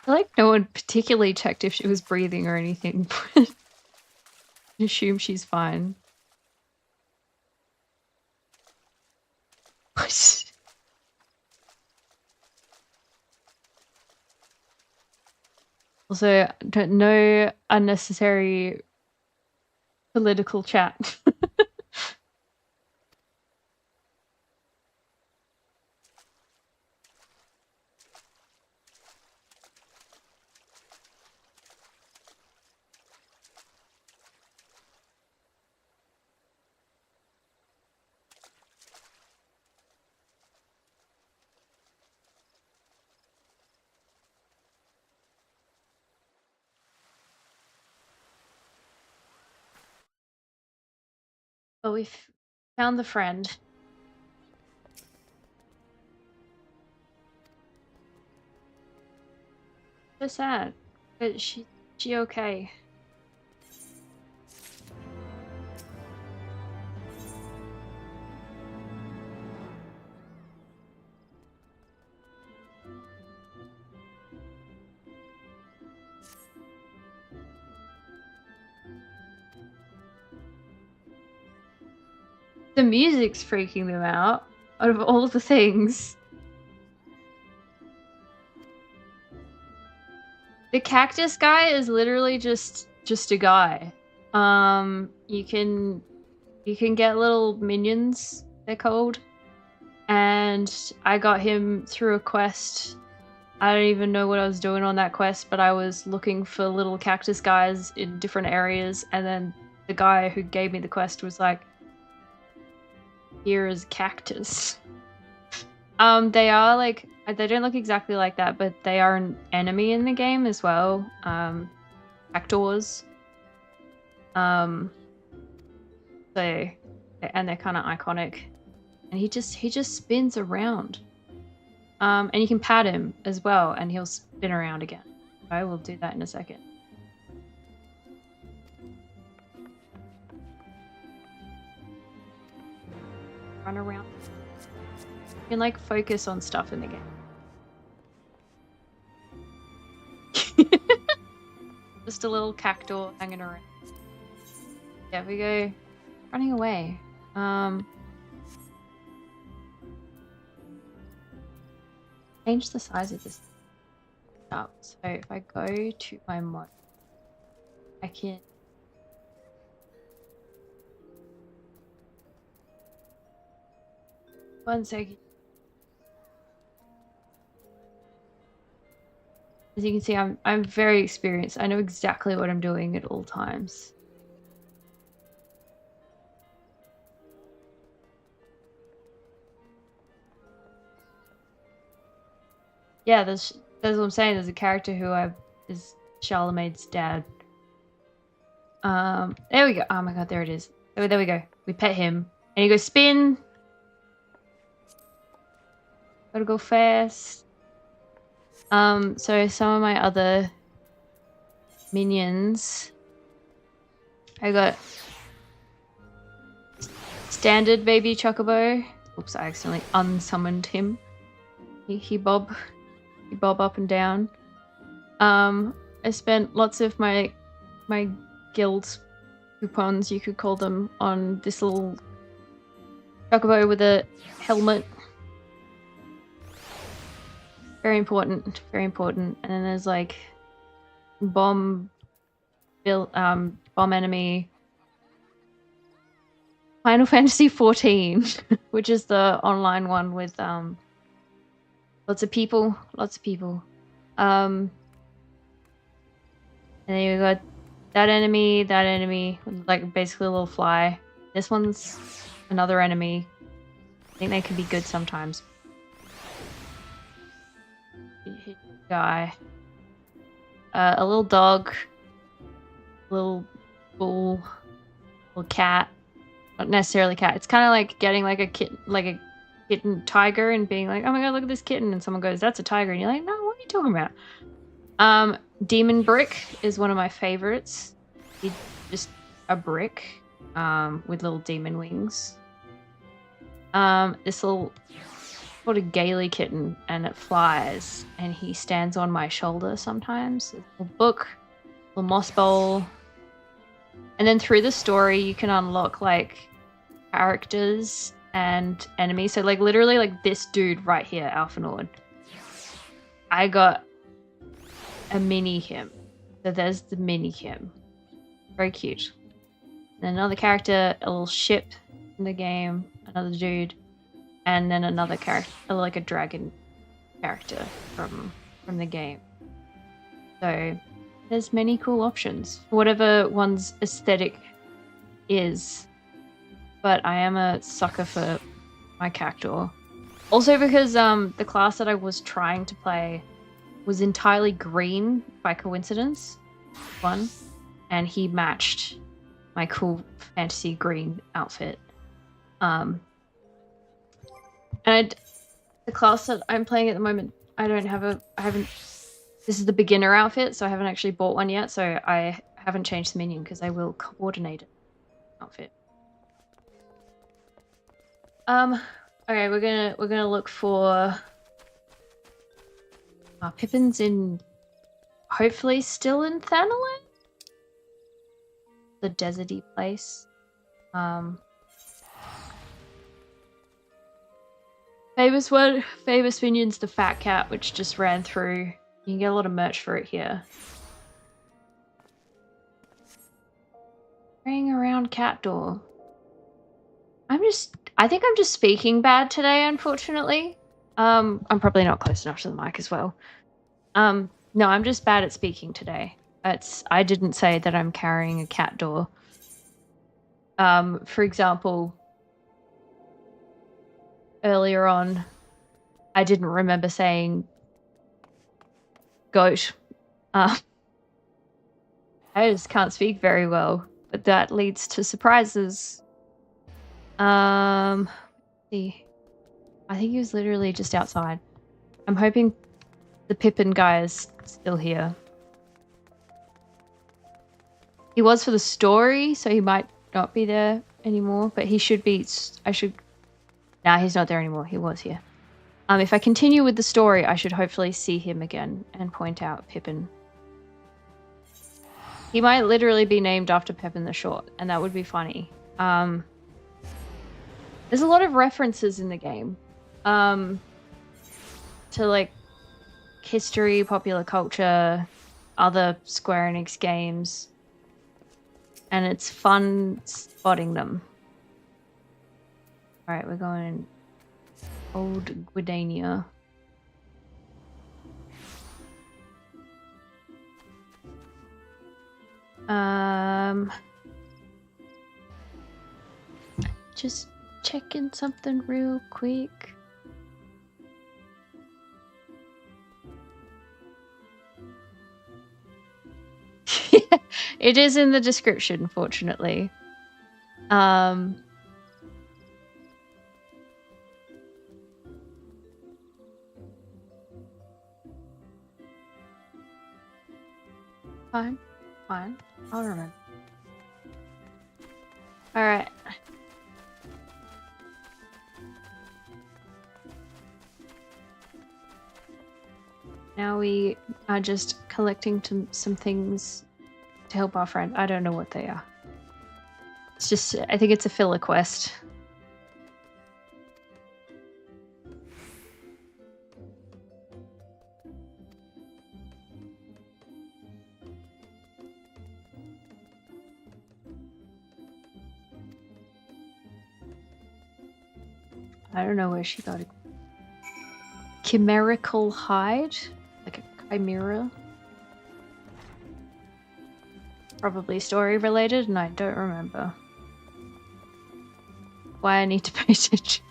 I feel like no one particularly checked if she was breathing or anything, but I assume she's fine. Also, no unnecessary political chat. But we've found the friend. So sad. But she okay. The music's freaking them out of all the things. The cactus guy is literally just a guy. You can get little minions, they're called. And I got him through a quest. I don't even know what I was doing on that quest, but I was looking for little cactus guys in different areas, and then the guy who gave me the quest was like, here is cactus. They are like, They don't look exactly like that, but they are an enemy in the game as well. Actors. So, and they're kind of iconic. And he just spins around. And you can pat him as well, and he'll spin around again. I will do that in a second. Run around. You can like focus on stuff in the game. Just a little cactus hanging around. There we go. Running away. Change the size of this up. So if I go to my mod, I can. One second. As you can see, I'm very experienced. I know exactly what I'm doing at all times. Yeah, that's what I'm saying. There's a character who is Charlemagne's dad. There we go. Oh my god, there it is. There we go. We pet him, and he goes spin. Gotta go fast. So some of my other minions, I got standard baby chocobo. Oops, I accidentally unsummoned him. He bob up and down. I spent lots of my guild coupons, you could call them, on this little chocobo with a helmet. Very important, very important. And then there's like bomb enemy. Final Fantasy 14, which is the online one with lots of people. And then you got that enemy, like basically a little fly. This one's another enemy. I think they can be good sometimes. Guy. A little dog. Little bull. Little cat. Not necessarily cat. It's kind of like getting like a kitten tiger and being like, oh my god, look at this kitten, and someone goes, that's a tiger, and you're like, no, what are you talking about? Demon brick is one of my favorites. It's just a brick with little demon wings. This little sort of gaily kitten, and it flies, and he stands on my shoulder sometimes. A book, a moss bowl, and then through the story you can unlock like characters and enemies. So like literally like this dude right here, Alpha Nord, I got a mini him. So there's the mini him. Very cute. And then another character, a little ship in the game, another dude, and then another character, like a dragon character from the game. So there's many cool options, whatever one's aesthetic is. But I am a sucker for my cactus. Also because the class that I was trying to play was entirely green by coincidence, and he matched my cool fantasy green outfit. And the class that I'm playing at the moment, I haven't. This is the beginner outfit, so I haven't actually bought one yet. So I haven't changed the minion because I will coordinate it. Outfit. Okay, we're gonna look for Pippin's in, hopefully still in Thanalan, the deserty place. Famous minion's the fat cat, which just ran through. You can get a lot of merch for it here. Ring around cat door. I think I'm just speaking bad today, unfortunately. I'm probably not close enough to the mic as well. No, I'm just bad at speaking today. I didn't say that I'm carrying a cat door. For example, earlier on, I didn't remember saying goat. I just can't speak very well, but that leads to surprises. Let's see. I think he was literally just outside. I'm hoping the Pippin guy is still here. He was for the story, so he might not be there anymore, but he should be. Nah, he's not there anymore. He was here. If I continue with the story, I should hopefully see him again and point out Pippin. He might literally be named after Pippin the Short, and that would be funny. There's a lot of references in the game. To like history, popular culture, other Square Enix games. And it's fun spotting them. Alright, we're going Old Gwyddania. Just checking something real quick. It is in the description, fortunately. Fine, fine. I'll remember. Alright. Now we are just collecting some things to help our friend. I don't know what they are. It's just, I think it's a filler quest. I don't know where she got it. Chimerical hide? Like a chimera? Probably story related, and I don't remember. Why I need to pay attention.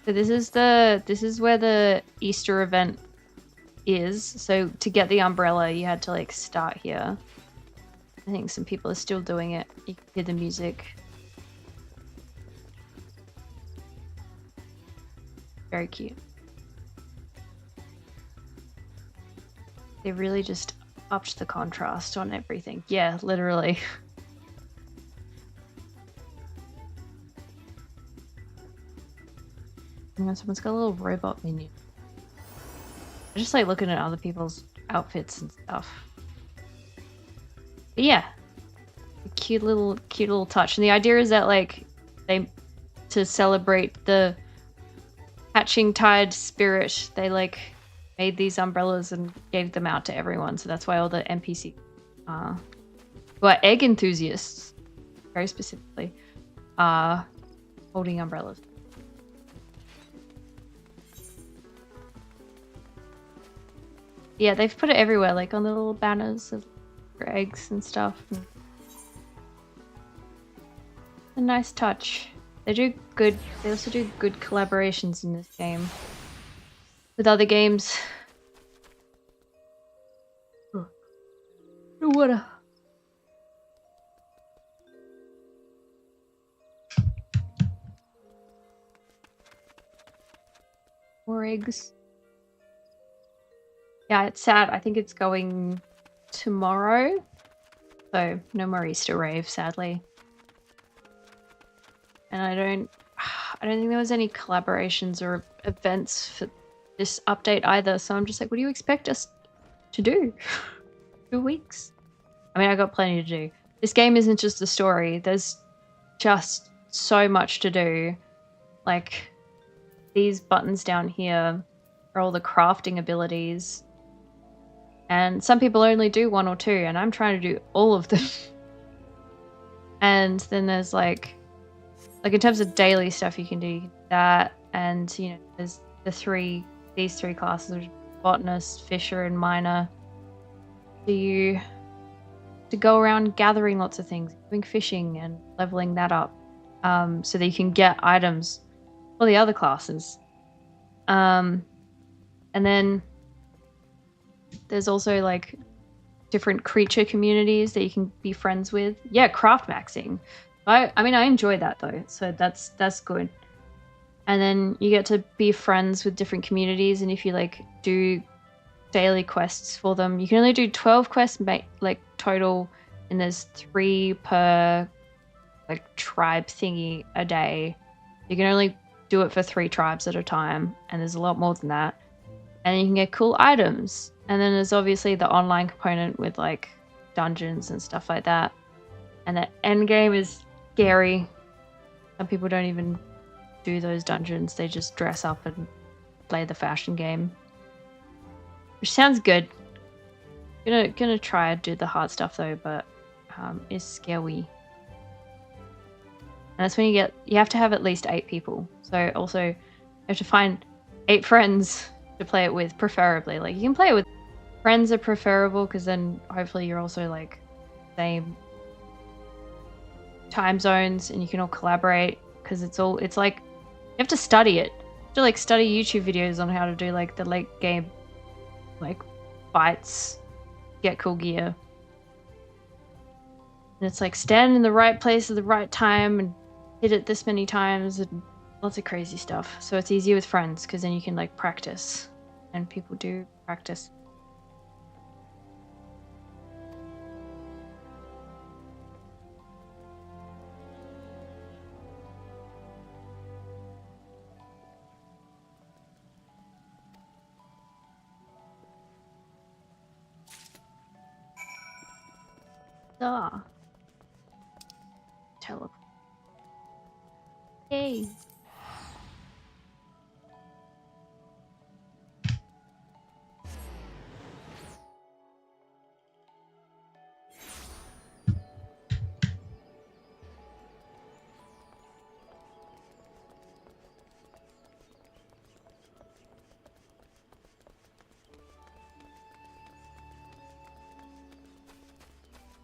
So this is where the Easter event is. So to get the umbrella, you had to like start here. I think some people are still doing it. You can hear the music. Very cute. They really just upped the contrast on everything. Yeah, literally. Someone's got a little robot minion. I just like looking at other people's outfits and stuff. But yeah, a cute little touch. And the idea is that like to celebrate the Hatching Tide spirit, they like made these umbrellas and gave them out to everyone. So that's why all the NPC who are egg enthusiasts, very specifically, are holding umbrellas. Yeah, they've put it everywhere, like on the little banners for eggs and stuff. A nice touch. They do good. They also do good collaborations in this game with other games. Water. More eggs. Yeah, it's sad. I think it's going tomorrow. So no more Easter rave, sadly. And I don't think there was any collaborations or events for this update either. So I'm just like, what do you expect us to do? 2 weeks? I mean, I got plenty to do. This game isn't just a story. There's just so much to do. Like, these buttons down here are all the crafting abilities. And some people only do 1 or 2, and I'm trying to do all of them. And then there's like in terms of daily stuff, you can do that. And, you know, there's these 3 classes, which are botanist, fisher, and miner. So you to go around gathering lots of things, doing fishing and leveling that up, so that you can get items for the other classes. And then there's also like different creature communities that you can be friends with. Yeah, craft maxing. I mean I enjoy that though, so that's good. And then you get to be friends with different communities, and if you like do daily quests for them, you can only do 12 quests like total, and there's 3 per like tribe thingy a day. You can only do it for 3 tribes at a time, and there's a lot more than that. And you can get cool items. And then there's obviously the online component with like dungeons and stuff like that. And the end game is scary. Some people don't even do those dungeons. They just dress up and play the fashion game. Which sounds good. Gonna try and do the hard stuff though, but it's scary. And that's when you have to have at least 8 people. So also you have to find 8 friends to play it with, preferably. Like you can play it with friends are preferable because then hopefully you're also like same time zones and you can all collaborate, because it's like you have to study it. You have to like study YouTube videos on how to do like the late game like fights, get cool gear. And it's like stand in the right place at the right time and hit it this many times and lots of crazy stuff. So it's easier with friends because then you can like practice, and people do practice. Ah, teleport. Yay.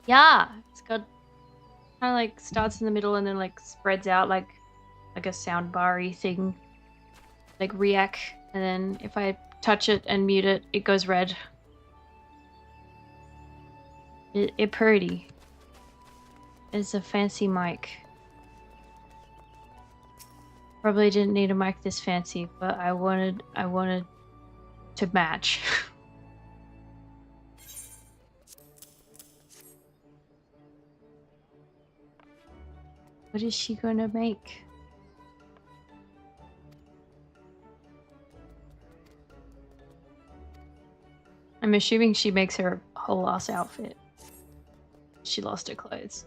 Yeah, it's got kind of like starts in the middle and then like spreads out like a soundbar-y thing, like react. And then if I touch it and mute it, it goes red. It pretty. It's a fancy mic. Probably didn't need a mic this fancy, but I wanted to match. What is she gonna make? I'm assuming she makes her whole ass outfit. She lost her clothes.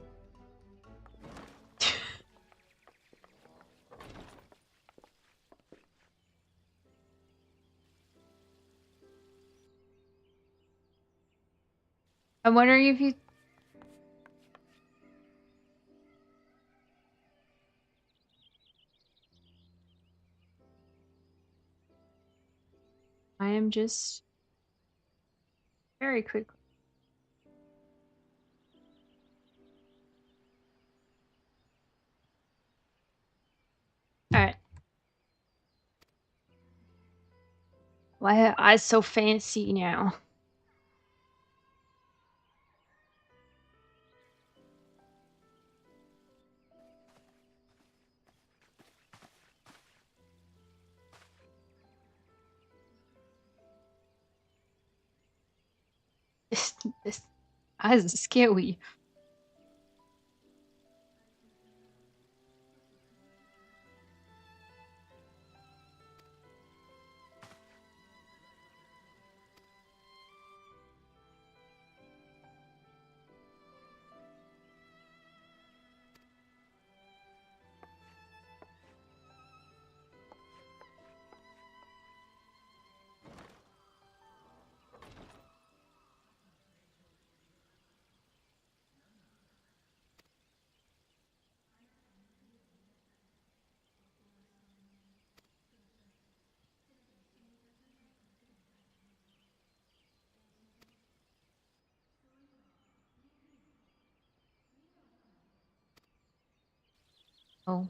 I'm wondering if you... I am just very quick. Alright. Why are eyes so fancy now? This eyes are scary. Oh.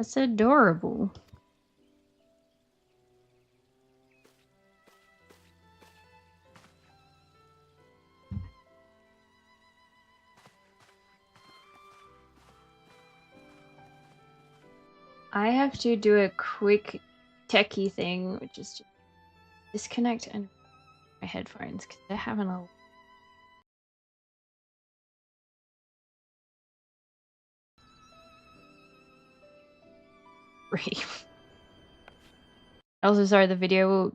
That's adorable. I have to do a quick techie thing, which is just disconnect and my headphones because they're having a brief. Also, sorry, the video will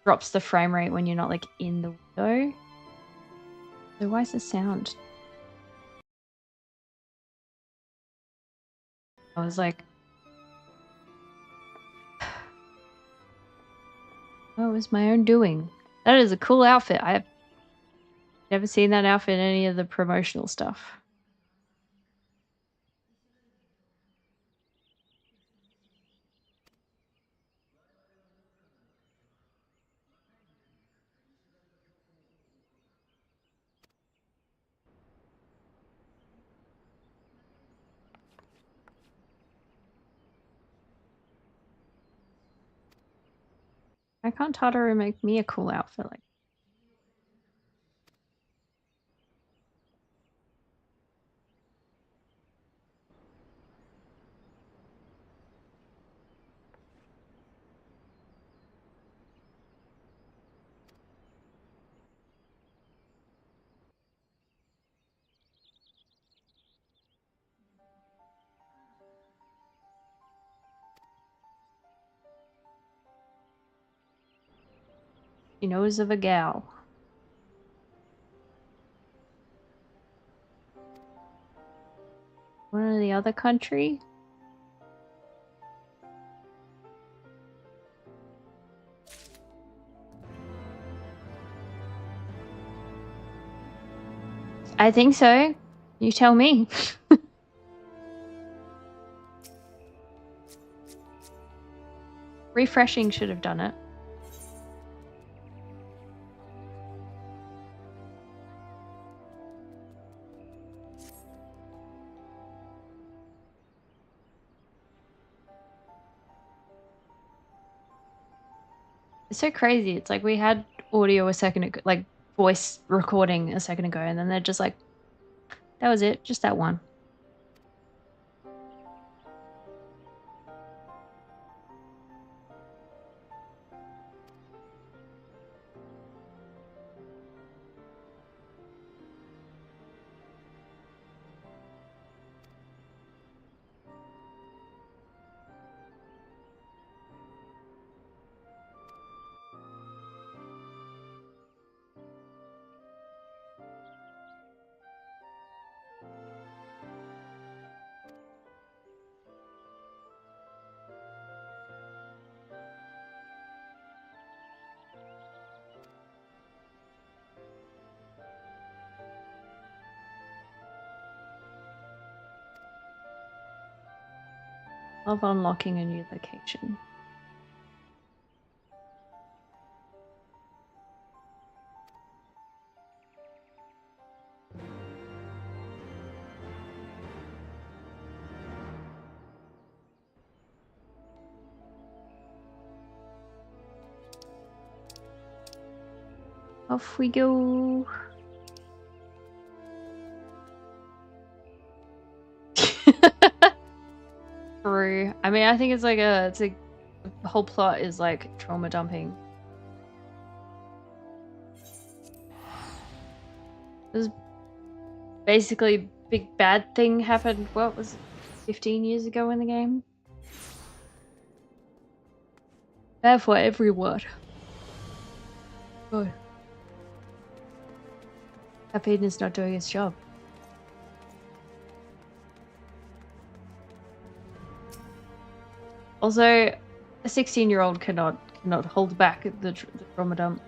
drops the frame rate when you're not like in the window. So why is the sound? I was like, oh, it was my own doing. That is a cool outfit. I've never seen that outfit in any of the promotional stuff. I can't Totoro make me a cool outfit like. She knows of a gal. One of the other country? I think so. You tell me. Refreshing should have done it. It's so crazy. It's like we had audio a second ago, like voice recording a second ago, and then they're just like, that was it, just that one. Love unlocking a new location. Off we go. True. I mean, I think it's like the whole plot is like trauma dumping. This basically big bad thing happened. What was it, 15 years ago in the game? Bad for everyone. Good. Caffeine is not doing its job. Also, a 16-year-old cannot hold back the trauma dump.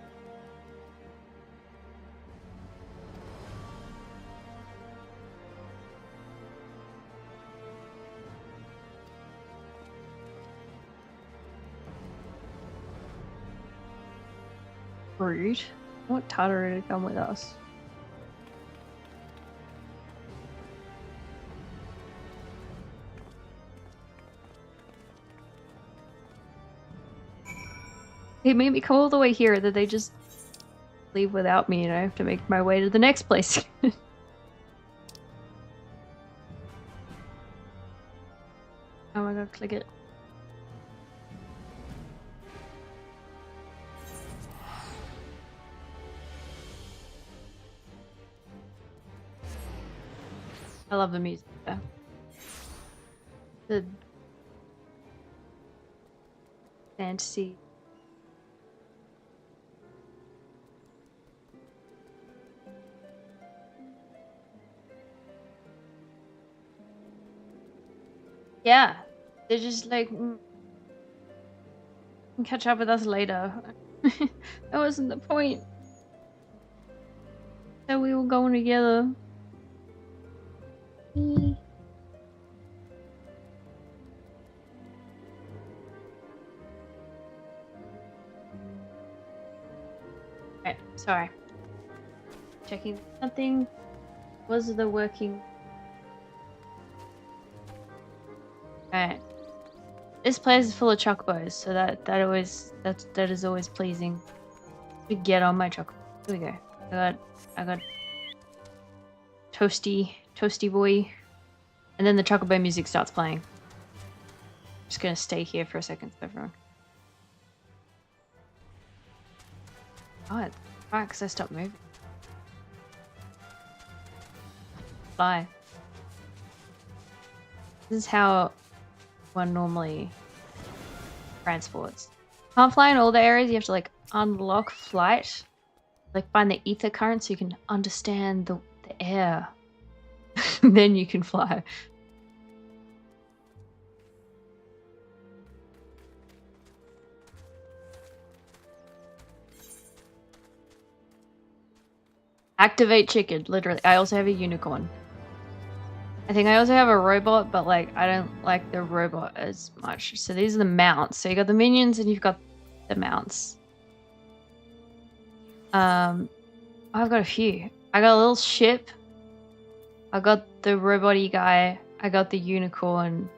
Rude. I want Tartaru to come with us. They made me come all the way here, that they just leave without me, and I have to make my way to the next place. Oh my god, click it. I love the music though. The fantasy. Yeah, they're just like, catch up with us later. That wasn't the point. So we were going together. Right, sorry. Checking something. Was the working? Alright. This place is full of chocobos, so that is always pleasing. To get on my chocobo. Here we go. I got toasty boy. And then the chocobo music starts playing. I'm just gonna stay here for a second, everyone. Oh, it's right, because I stopped moving. Bye. This is how one normally transports. Can't fly in all the areas, you have to like unlock flight. Like find the ether current so you can understand the air. Then you can fly. Activate chicken, literally. I also have a unicorn. I think I also have a robot, but like I don't like the robot as much. So these are the mounts. So you got the minions and you've got the mounts. I've got a few. I got a little ship. I got the robot-y guy. I got the unicorn.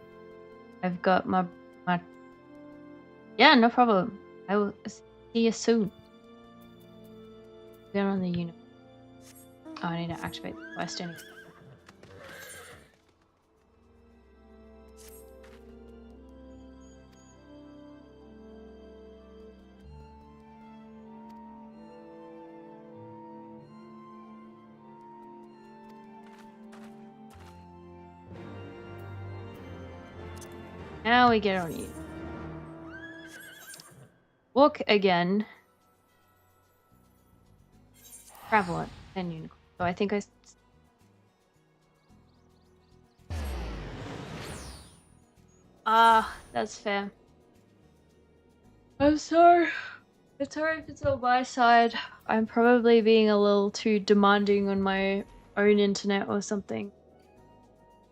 I've got my... Yeah, no problem. I will see you soon. Get on the unicorn. Oh, I need to activate the quest anyway. Now we get on you. Walk again. Traveler and unicorn. So I think I... that's fair. I'm sorry. It's alright if it's on my side. I'm probably being a little too demanding on my own internet or something.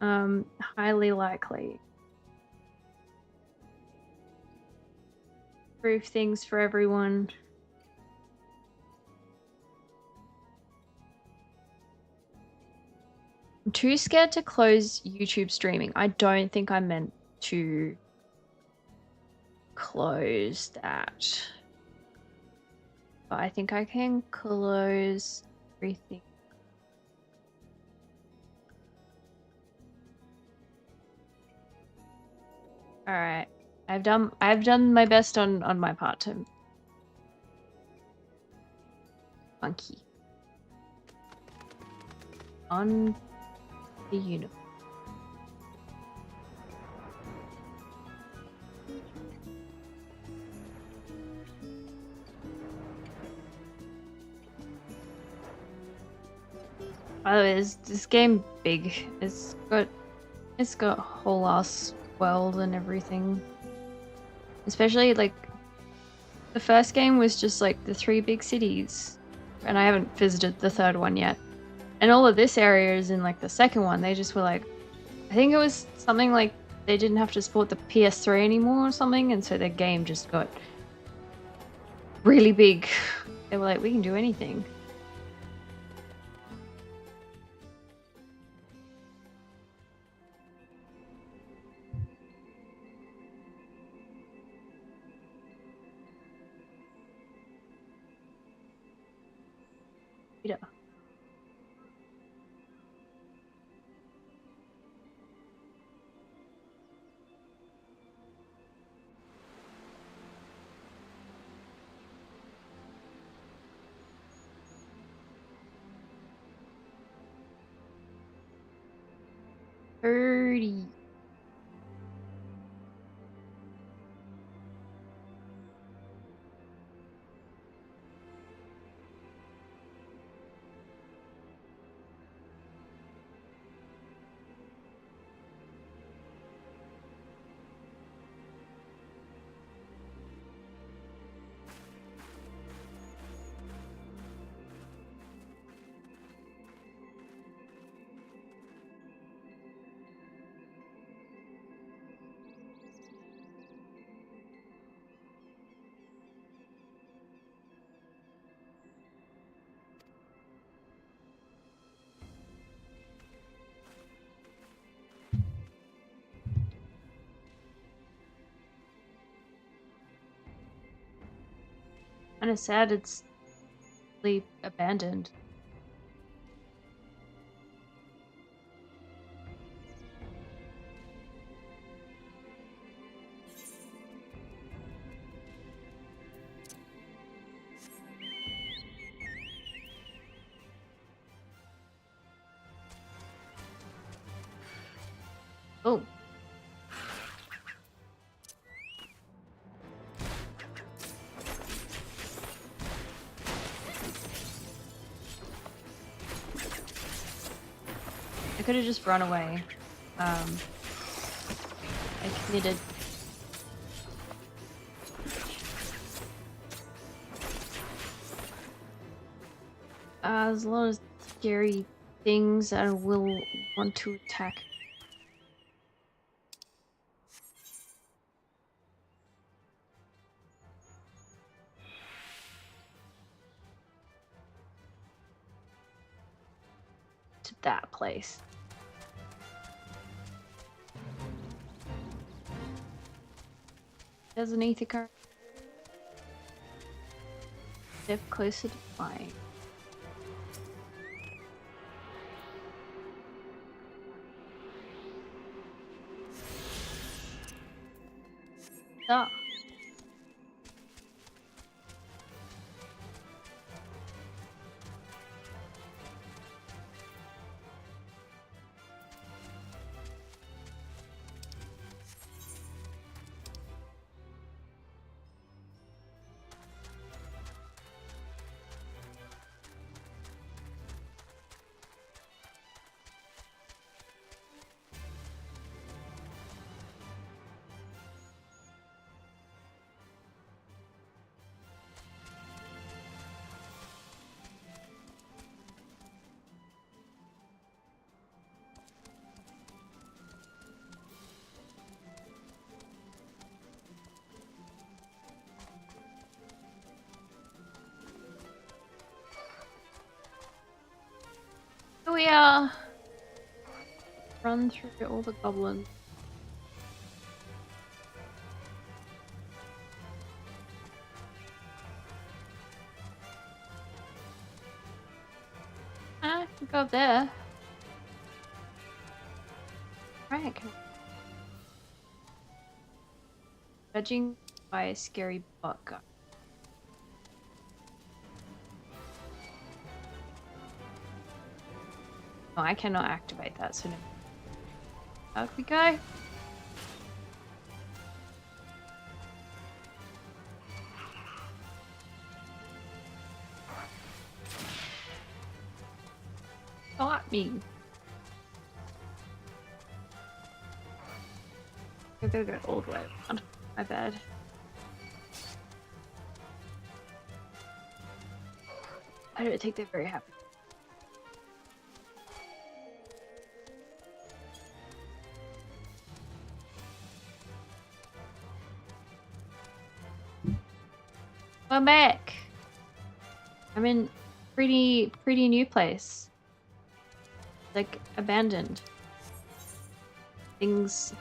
Highly likely. Prove things for everyone. I'm too scared to close YouTube streaming. I don't think I meant to close that. but I think I can close everything. All right. I've done my best on my part to monkey on the universe. By the way, is this game big? It's got a whole ass world and everything. Especially like the first game was just like the 3 big cities, and I haven't visited the 3rd one yet. And all of this area is in like the 2nd one. They just were like, I think it was something like they didn't have to support the PS3 anymore or something, and so their game just got really big. They were like, we can do anything. Yeah. Birdie. Kinda sad it's really abandoned. Oh. I could have just run away. I committed. There's a lot of scary things that I will want to attack. To that place. There's an ether car. Step closer to flying. Ah. Here we are. Run through all the goblins. Go up there. Right. Judging by a scary bug. No, I cannot activate that, so no. Out we go. Got me. I gotta go all the way around. My bad. I don't think they're very happy. I'm back. I'm in pretty new place. Like abandoned. Things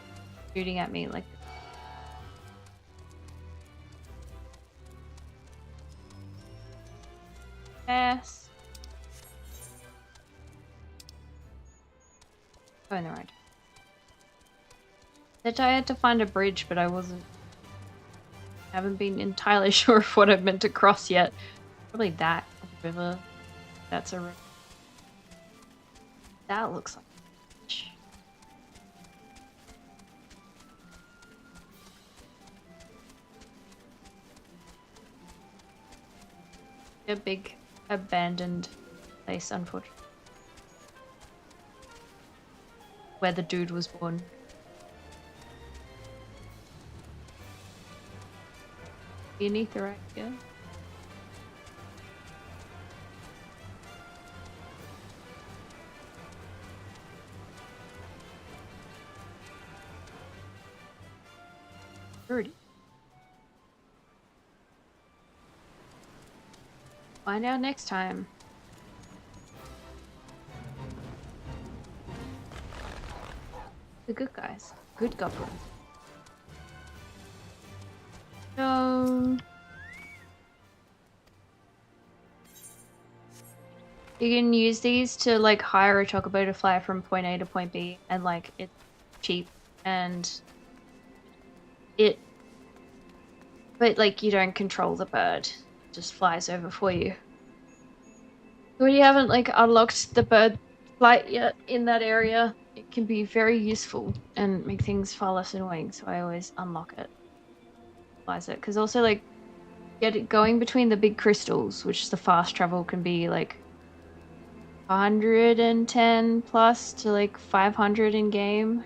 shooting at me like yes. Going the right. That I had to find a bridge, but I haven't been entirely sure of what I've meant to cross yet. Probably that river. That's a river. That looks like a bridge. A big abandoned place, unfortunately. Where the dude was born. Beneath the right here. Rudy. Find out next time. The good guys. Good goblins. So you can use these to like hire a chocobo to fly from point A to point B, and like it's cheap and but like you don't control the bird. It just flies over for you. When you haven't like unlocked the bird flight yet in that area, it can be very useful and make things far less annoying, so I always unlock it. Flies it. Because also like get it going between the big crystals, which the fast travel can be like 110 plus to like 500 in game.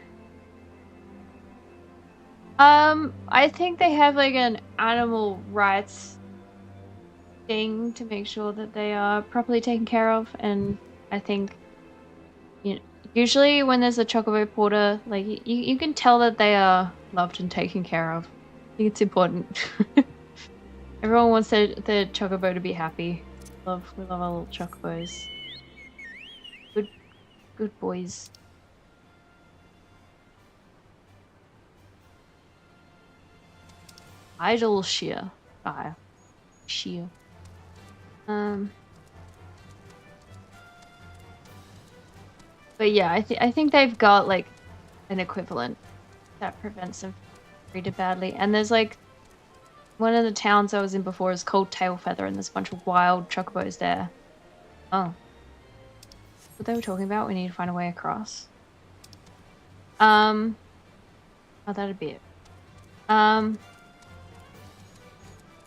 I think they have like an animal rights thing to make sure that they are properly taken care of, and I think usually when there's a chocobo porter, like you can tell that they are loved and taken care of. I think it's important. Everyone wants their chocobo to be happy. We love our little chocobos. Good boys. Idle shear. Shear. But yeah, I think they've got like an equivalent that prevents them from treated badly. And there's like one of the towns I was in before is called Tailfeather, and there's a bunch of wild chocobos there. Oh. What they were talking about? We need to find a way across. Oh, that'd be it.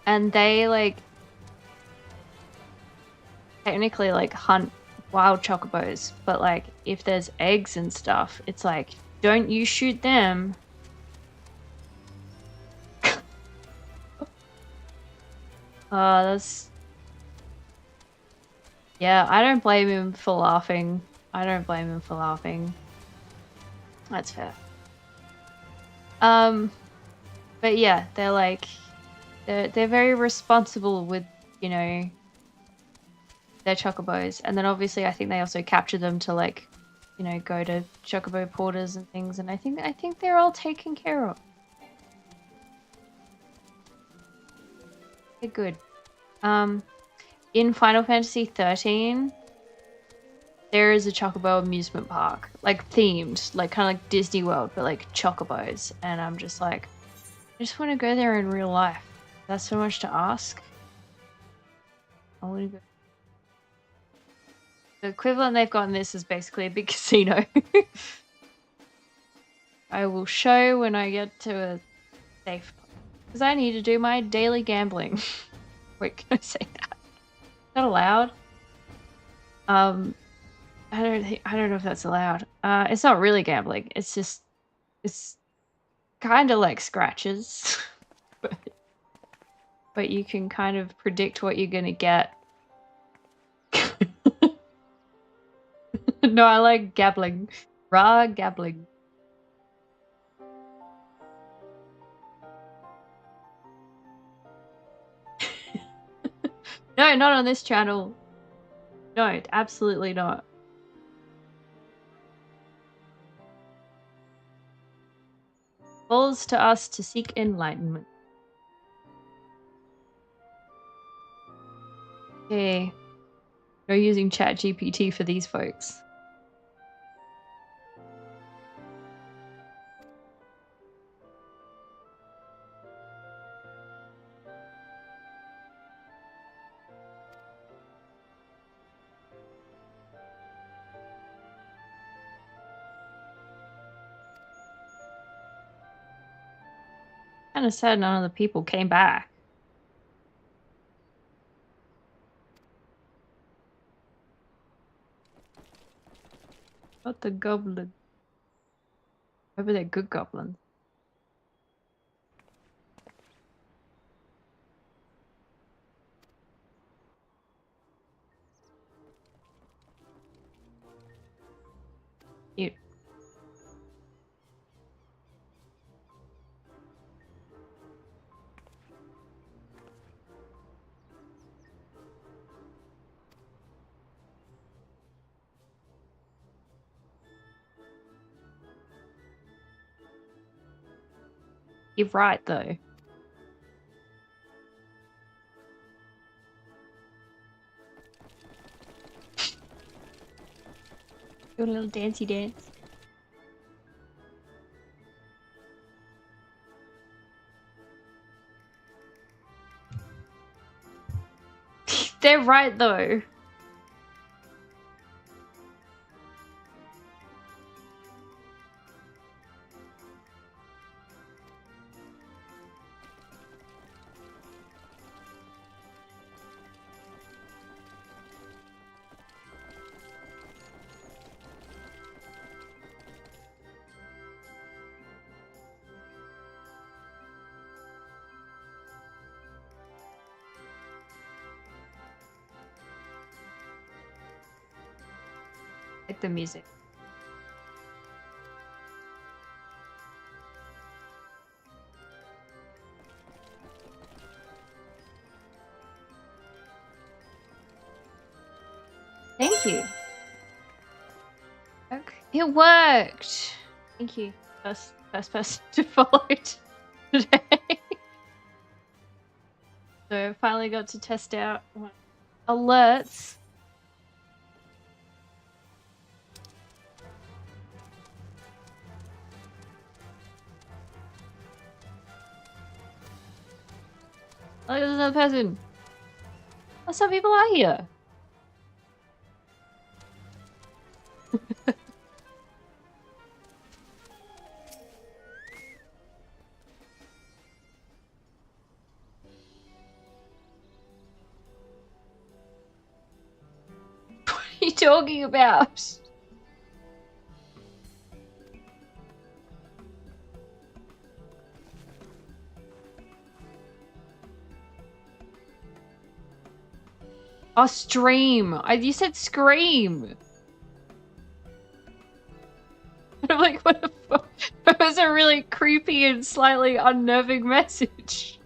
And they like technically like hunt wild chocobos, but like if there's eggs and stuff, it's like don't you shoot them. That's yeah, I don't blame him for laughing. That's fair. But yeah, they're like they're very responsible with, you know, their chocobos, and then obviously I think they also capture them to like, you know, go to chocobo porters and things, and I think they're all taken care of. They're good. In Final Fantasy 13, there is a chocobo amusement park, like themed, like kind of like Disney World, but like chocobos. And I'm just like, I just want to go there in real life. That's so much to ask. I want to go. The equivalent they've got in this is basically a big casino. I will show when I get to a safe place. Because I need to do my daily gambling. Wait, can I say that? Is that allowed? I don't know if that's allowed. It's not really gambling. It's just, it's kind of like scratches. But you can kind of predict what you're gonna get. No, I like gabbling. Raw gabbling. No, not on this channel. No, absolutely not. Falls to us to seek enlightenment. Okay. No using ChatGPT for these folks. Kind of sad none of the people came back. What the goblin? Maybe they're good goblins. Cute. You're right, though. Do a little dancey dance. They're right, though. Like the music. Thank you. Okay. It worked. Thank you. First person to follow today. So I finally got to test out alerts. Oh, there's another person. Oh, some people are here. What are you talking about? Oh, stream. You said scream. I'm like, what the fuck? That was a really creepy and slightly unnerving message.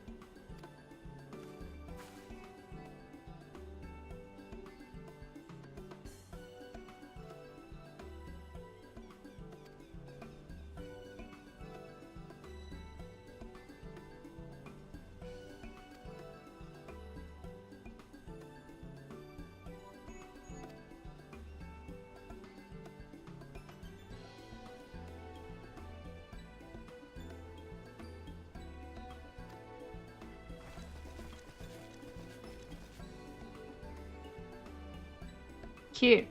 cute.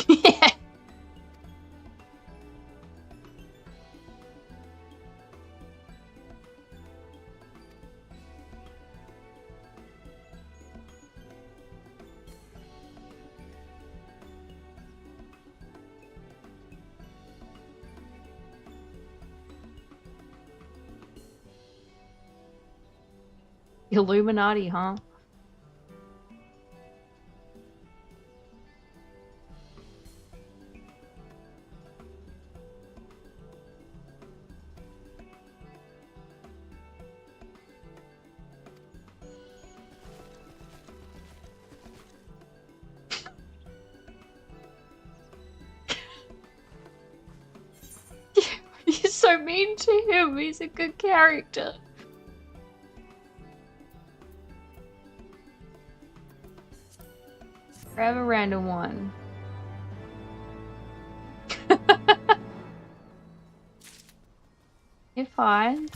Yeah. Illuminati, huh? You're so mean to him. He's a good character. Grab a random one. You're fine.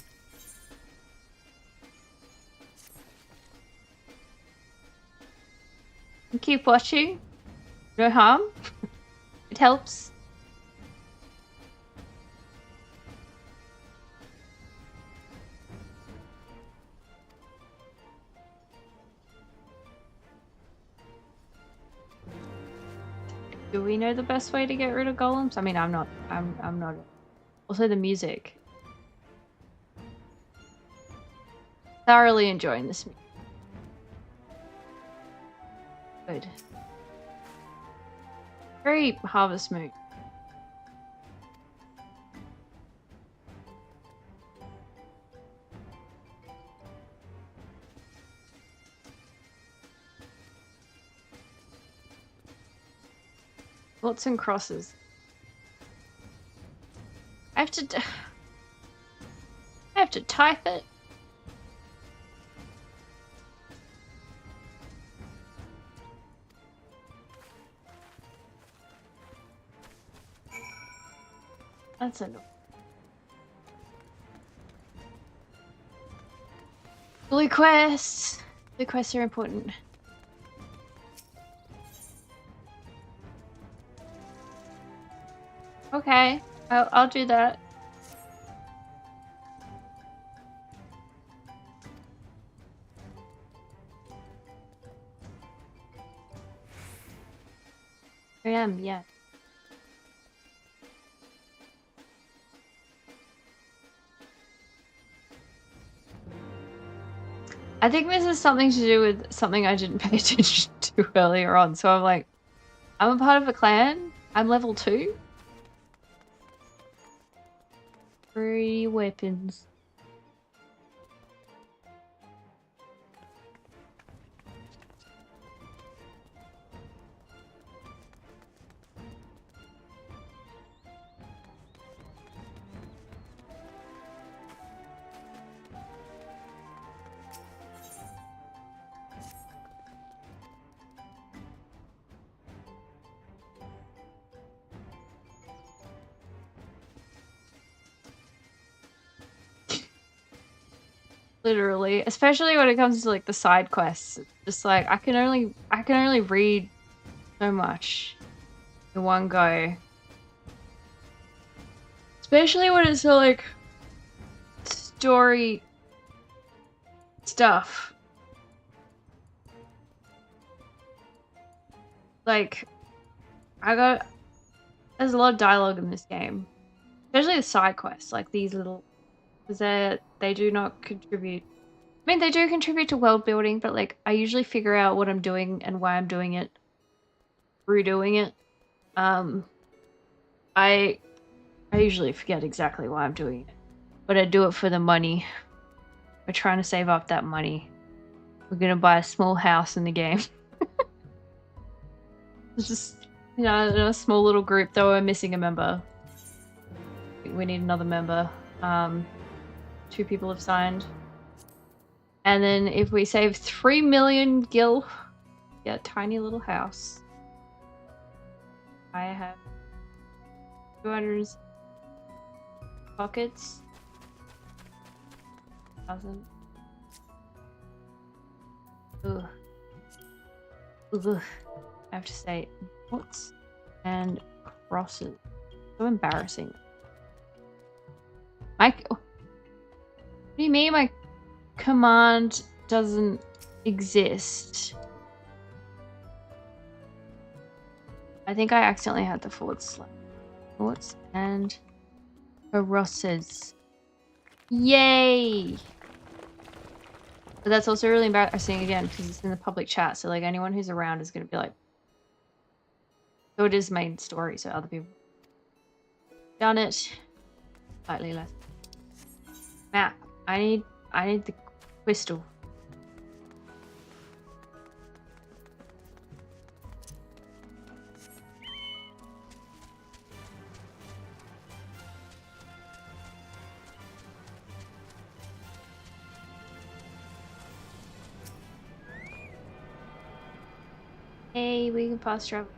And keep watching. No harm. It helps. Do we know the best way to get rid of golems? I mean, I'm not. Also, the music. Thoroughly enjoying this music. Good. Very Harvest Moon. Lots and crosses. I have to type it. That's enough. Blue quests. Blue quests are important. Okay, I'll do that. I am, yeah. I think this is something to do with something I didn't pay attention to earlier on. So I'm like, I'm a part of a clan. I'm level 2. 3 weapons. Literally, especially when it comes to like the side quests. It's just like I can only read so much in one go. Especially when it's like story stuff. Like there's a lot of dialogue in this game. Especially the side quests, like these little, because they do not contribute. I mean, they do contribute to world building, but like I usually figure out what I'm doing and why I'm doing it through doing it. I usually forget exactly why I'm doing it, but I do it for the money. We're trying to save up that money. We're gonna buy a small house in the game. It's just, you know, in a small little group, though we're missing a member. We need another member. 2 people have signed. And then if we save 3 million gil, get a tiny little house. I have 200 pockets. 1,000. Ugh. Ugh. I have to say noughts and crosses. So embarrassing. What do you mean my command doesn't exist? I think I accidentally had the / noughts and crosses. Yay! But that's also really embarrassing again because it's in the public chat. So like anyone who's around is going to be like, so it is main story. So other people done it. Slightly less. Map. I need the crystal. Hey, we can fast travel.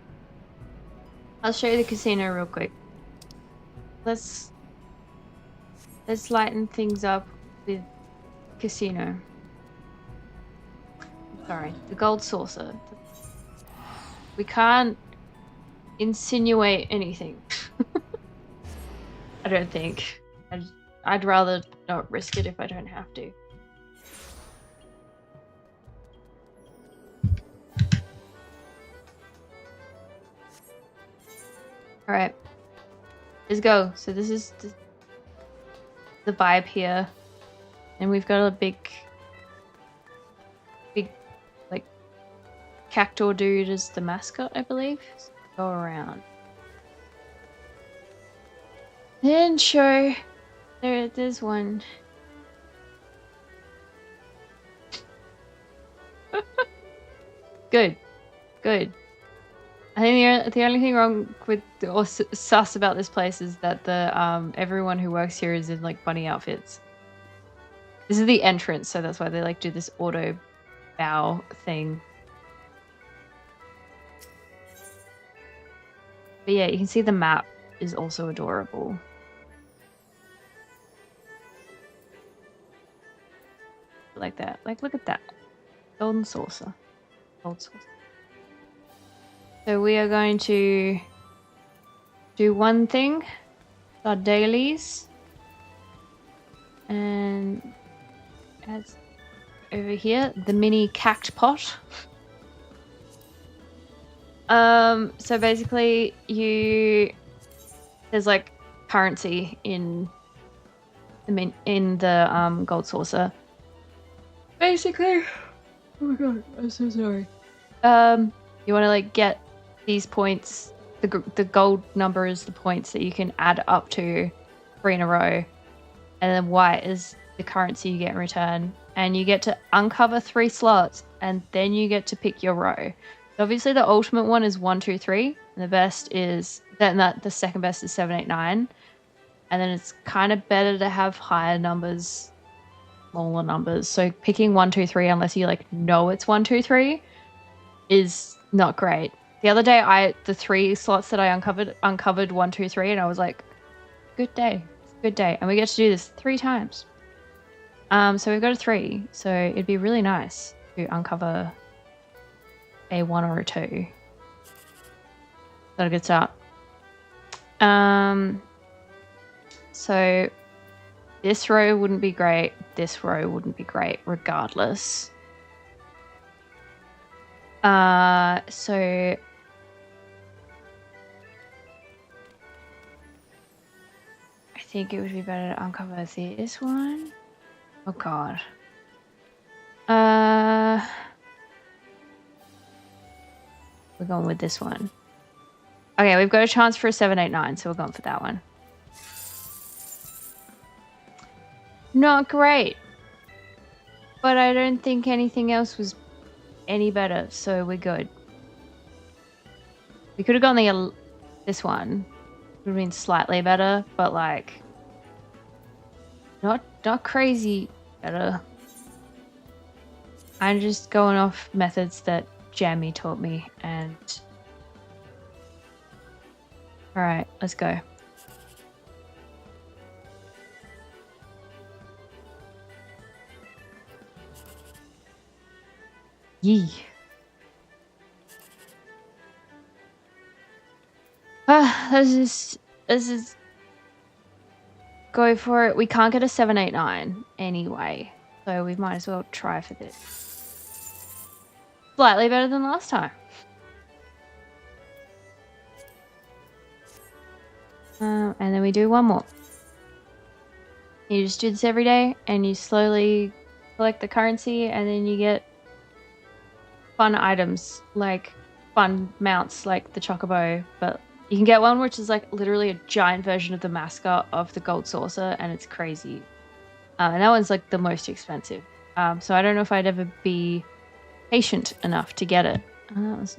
I'll show you the casino real quick. Let's lighten things up with casino. Sorry, the gold saucer. We can't insinuate anything. I don't think. I'd rather not risk it if I don't have to. Alright. Let's go. So this is the vibe here. And we've got a big like cactus dude as the mascot, I believe. So go around. Then show there's one. Good. I think the only thing wrong with or sus about this place is that the everyone who works here is in like bunny outfits. This is the entrance, so that's why they like do this auto bow thing. But yeah, you can see the map is also adorable. Like that. Like, look at that. Golden saucer. Gold saucer. So we are going to do one thing. Our dailies. And as over here, the mini cact pot. So basically there's like currency in the gold saucer. Basically, oh my god, I'm so sorry. You want to like get these points. The gold number is the points that you can add up to 3 in a row, and then white is the currency you get in return. And you get to uncover 3 slots, and then you get to pick your row. So obviously, the ultimate one is 1, 2, 3, and the best is the second best is 7, 8, 9, and then it's kind of better to have higher numbers, smaller numbers. So picking 1, 2, 3, unless you like know it's 1, 2, 3, is not great. The other day, the 3 slots that I uncovered 1, 2, 3, and I was like, good day, and we get to do this 3 times. So we've got a 3, so it'd be really nice to uncover a 1 or a 2. That's a good start. So this row wouldn't be great. This row wouldn't be great, regardless. So I think it would be better to uncover this one. Oh god. We're going with this one. Okay, we've got a chance for a 7, 8, 9, so we're going for that one. Not great. But I don't think anything else was any better, so we're good. We could have gone this one. Would have been slightly better, but like not crazy better. I'm just going off methods that Jamie taught me, and all right, let's go. Yee. let's just go for it. We can't get a 789 anyway, so we might as well try for this. Slightly better than last time. And then we do one more. You just do this every day, and you slowly collect the currency, and then you get fun items, like fun mounts like the Chocobo, but you can get one which is like literally a giant version of the mascot of the gold saucer, and it's crazy. And that one's like the most expensive. So I don't know if I'd ever be patient enough to get it. That was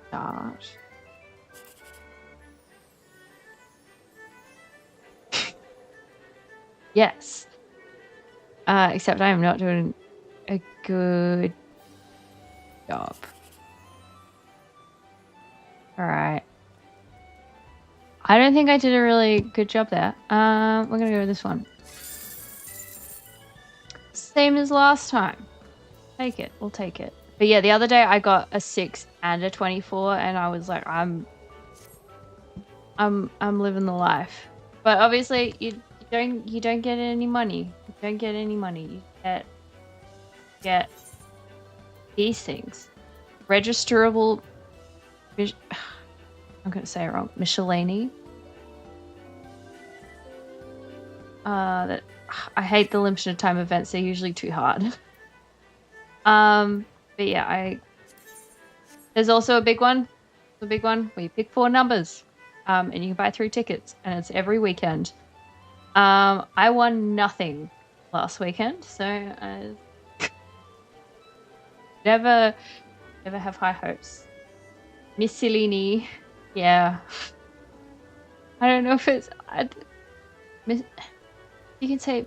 start. Yes. Except I am not doing a good job. Alright. I don't think I did a really good job there. We're gonna go with this one. Same as last time. Take it. We'll take it. But yeah, the other day I got a 6 and a 24, and I was like, I'm living the life. But obviously, you don't get any money. You don't get any money. You get these things. Registerable. I'm gonna say it wrong. Miscellany. That I hate the limited time events. They're usually too hard. But yeah, there's also a big one. The big one where you pick 4 numbers. And you can buy 3 tickets, and it's every weekend. I won nothing last weekend, so never have high hopes. Miscellany, yeah. I don't know if it's. You can say.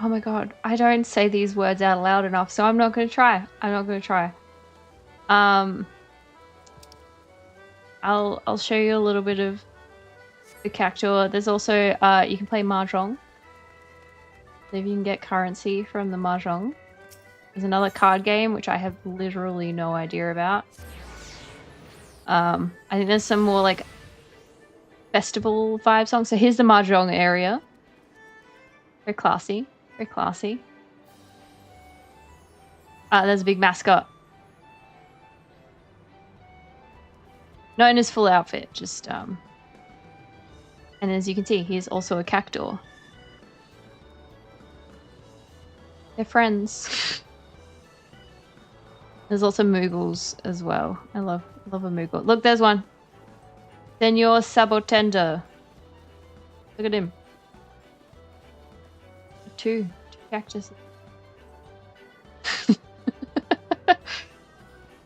Oh my god, I don't say these words out loud enough, so I'm not gonna try. I'll show you a little bit of the cactuar. There's also you can play mahjong. So if you can get currency from the mahjong. There's another card game which I have literally no idea about. I think there's some more like festival vibe songs. So here's the mahjong area. Very classy. Very classy. There's a big mascot. Not in his full outfit, just and as you can see, he's also a cactuar. They're friends. There's also Moogles as well. I love a Moogle. Look, there's one. Senor Sabotender. Look at him. Two cactuses.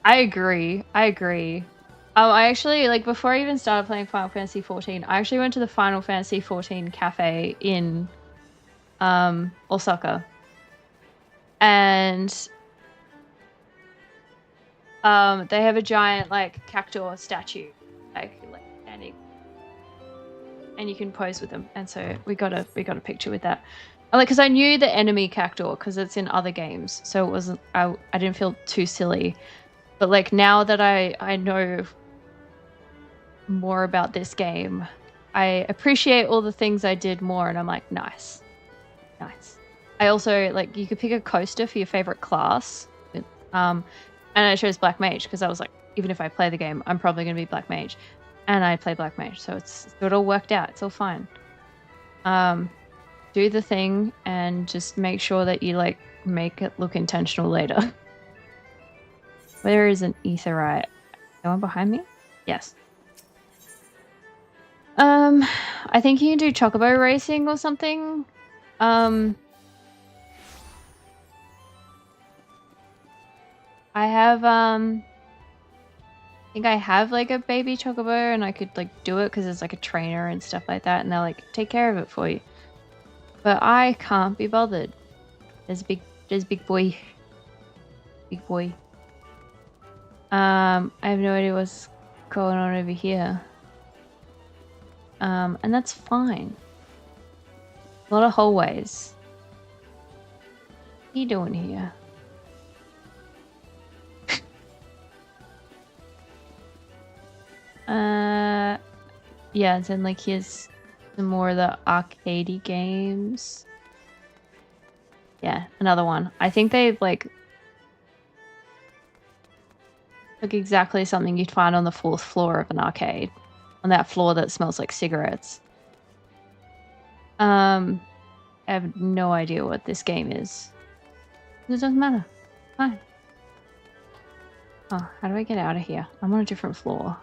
I agree. I actually, like, before I even started playing Final Fantasy XIV, I actually went to the Final Fantasy XIV cafe in Osaka. And they have a giant, like, cactuar statue, like standing. And you can pose with them. And so we got a picture with that. Like, because I knew the enemy cactuar because it's in other games, so it wasn't. I didn't feel too silly. But like now that I know more about this game, I appreciate all the things I did more, and I'm like, nice. I also like you could pick a coaster for your favorite class, and I chose Black Mage because I was like, even if I play the game, I'm probably gonna be Black Mage, and I play Black Mage, so it all worked out. It's all fine. Do the thing and just make sure that you like make it look intentional later. Where is an etherite? No one behind me? Yes. I think you can do chocobo racing or something. I have I think I have like a baby chocobo, and I could like do it because it's like a trainer and stuff like that, and they'll like take care of it for you. But I can't be bothered. There's big boy. Big boy. I have no idea what's going on over here. And that's fine. A lot of hallways. What are you doing here? yeah, and then like here's some more of the arcadey games. Yeah, another one. I think they like look exactly something you'd find on the 4th floor of an arcade. On that floor that smells like cigarettes. I have no idea what this game is. It doesn't matter. Fine. Oh, how do I get out of here? I'm on a different floor.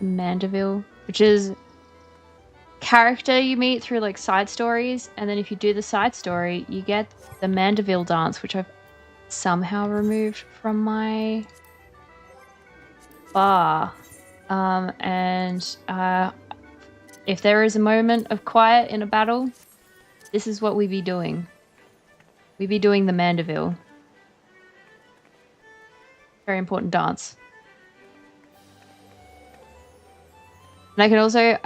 Mandeville, which is character you meet through like side stories, and then if you do the side story, you get the Mandeville dance, which I've somehow removed from my bar. If there is a moment of quiet in a battle, this is what we be doing. We be doing the Mandeville. Very important dance. And I can also,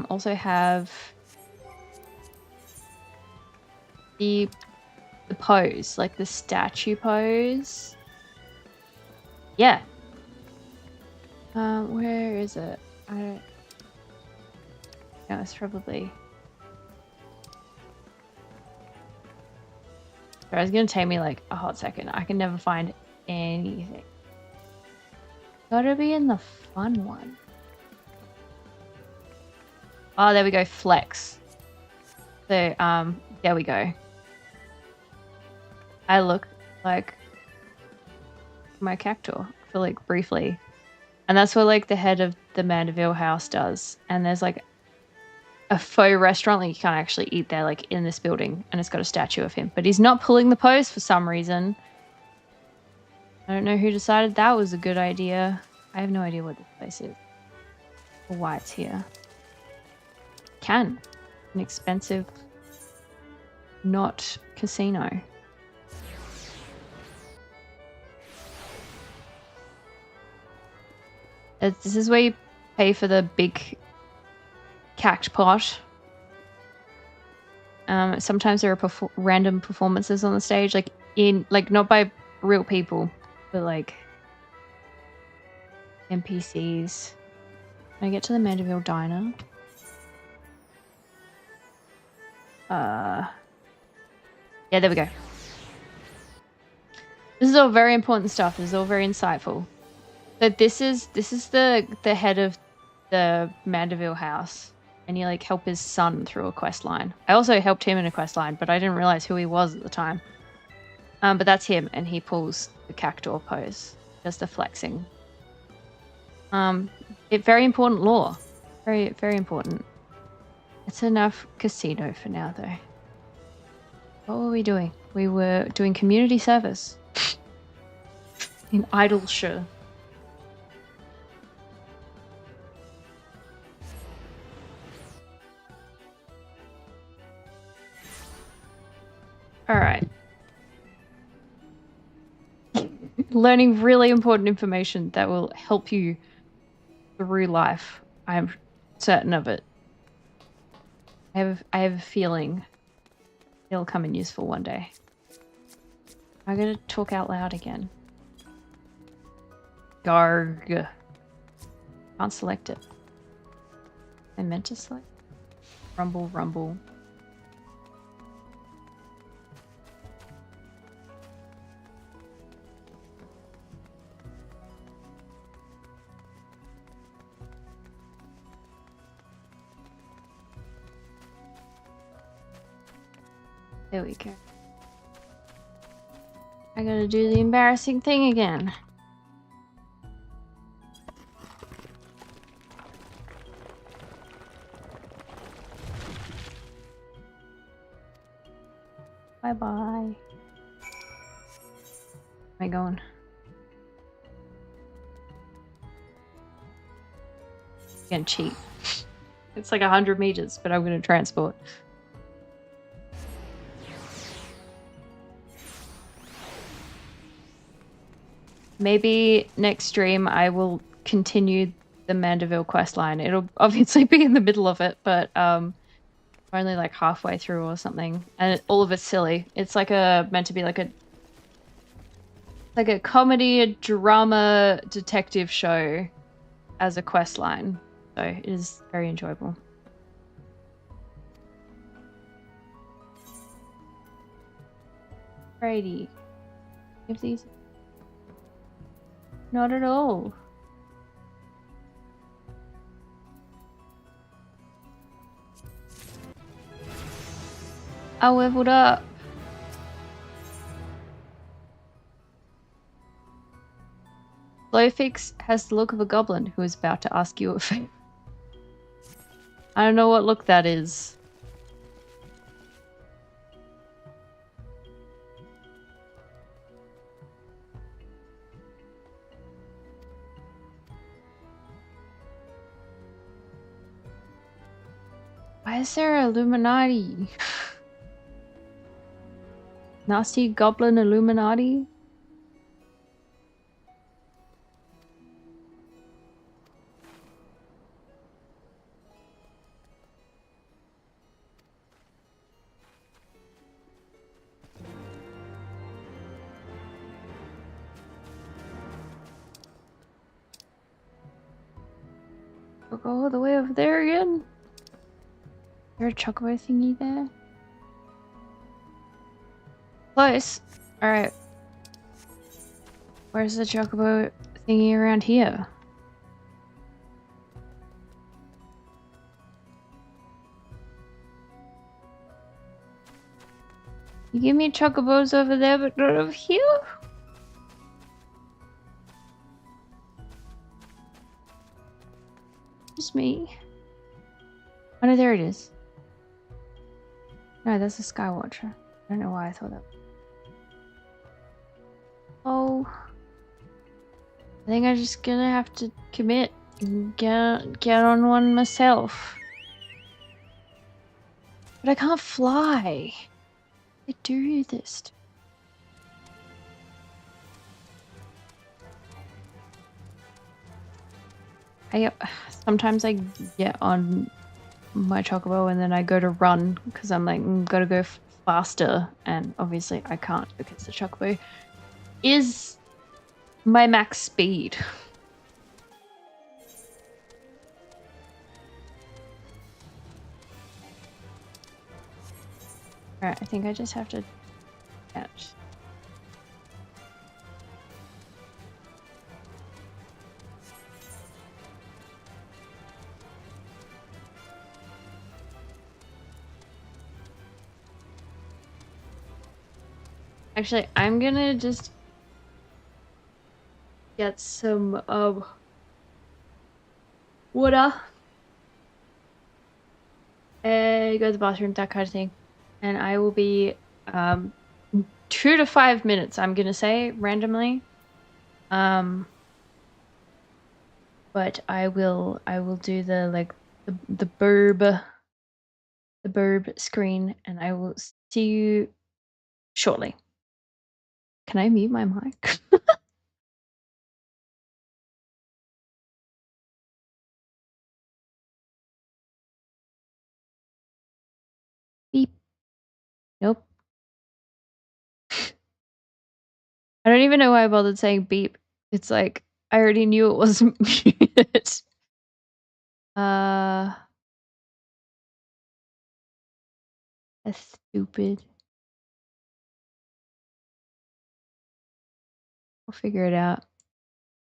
also have the pose, like the statue pose. Yeah. Where is it? I don't. No, it's probably. Sorry, it's gonna take me like a hot second. I can never find anything. Gotta be in the fun one. Oh, there we go. Flex. So, there we go. I look like my cactus for like briefly. And that's what like the head of the Mandeville house does. And there's like a faux restaurant that you can't actually eat there, like in this building. And it's got a statue of him. But he's not pulling the pose for some reason. I don't know who decided that was a good idea. I have no idea what this place is. Or why it's here. An expensive, not casino. This is where you pay for the big cact pot. Sometimes there are random performances on the stage, like not by real people, but like NPCs. Can I get to the Mandeville Diner? Yeah, there we go. This is all very important stuff. This is all very insightful. But this is the head of the Mandeville house, and you like help his son through a quest line. I also helped him in a quest line, but I didn't realize who he was at the time. But that's him, and he pulls the cactus pose, just the flexing. Very important lore, very very important. It's enough casino for now, though. What were we doing? We were doing community service in Idleshire. All right. Learning really important information that will help you through life. I'm certain of it. I have a feeling it'll come in useful one day. I'm gonna talk out loud again. Garg. Can't select it. I meant to select. Rumble, rumble. There we go. I gotta do the embarrassing thing again. Bye bye. Where am I going? I'm gonna cheat. It's like 100 meters, but I'm gonna transport. Maybe next stream I will continue the Mandeville questline. It'll obviously be in the middle of it, but we're only like halfway through or something. And all of it's silly. It's like meant to be like a like a comedy, a drama, detective show as a quest line. So it is very enjoyable. Alrighty. Give these. Not at all. I leveled up. Glowfix has the look of a goblin who is about to ask you a favor. I don't know what look that is. Why is there Illuminati? Nasty goblin Illuminati? We'll go all the way over there again. Is there a chocobo thingy there? Close. Alright. Where's the chocobo thingy around here? You give me chocobos over there, but not over here? Just me. Oh no, there it is. No, that's a Skywatcher. I don't know why I thought that. Oh. I think I'm just gonna have to commit and get on one myself. But I can't fly. I do this. Sometimes I get on my chocobo and then I go to run because I'm like, gotta go faster, and obviously I can't because the chocobo is my max speed. Alright, I think I just have to catch. Actually, I'm gonna just get some water and go to the bathroom, that kind of thing. And I will be 2 to 5 minutes, I'm gonna say randomly. But I will do the the burb screen, and I will see you shortly. Can I mute my mic? Beep. Nope. I don't even know why I bothered saying beep. It's like I already knew it wasn't muted. That's stupid. I'll figure it out.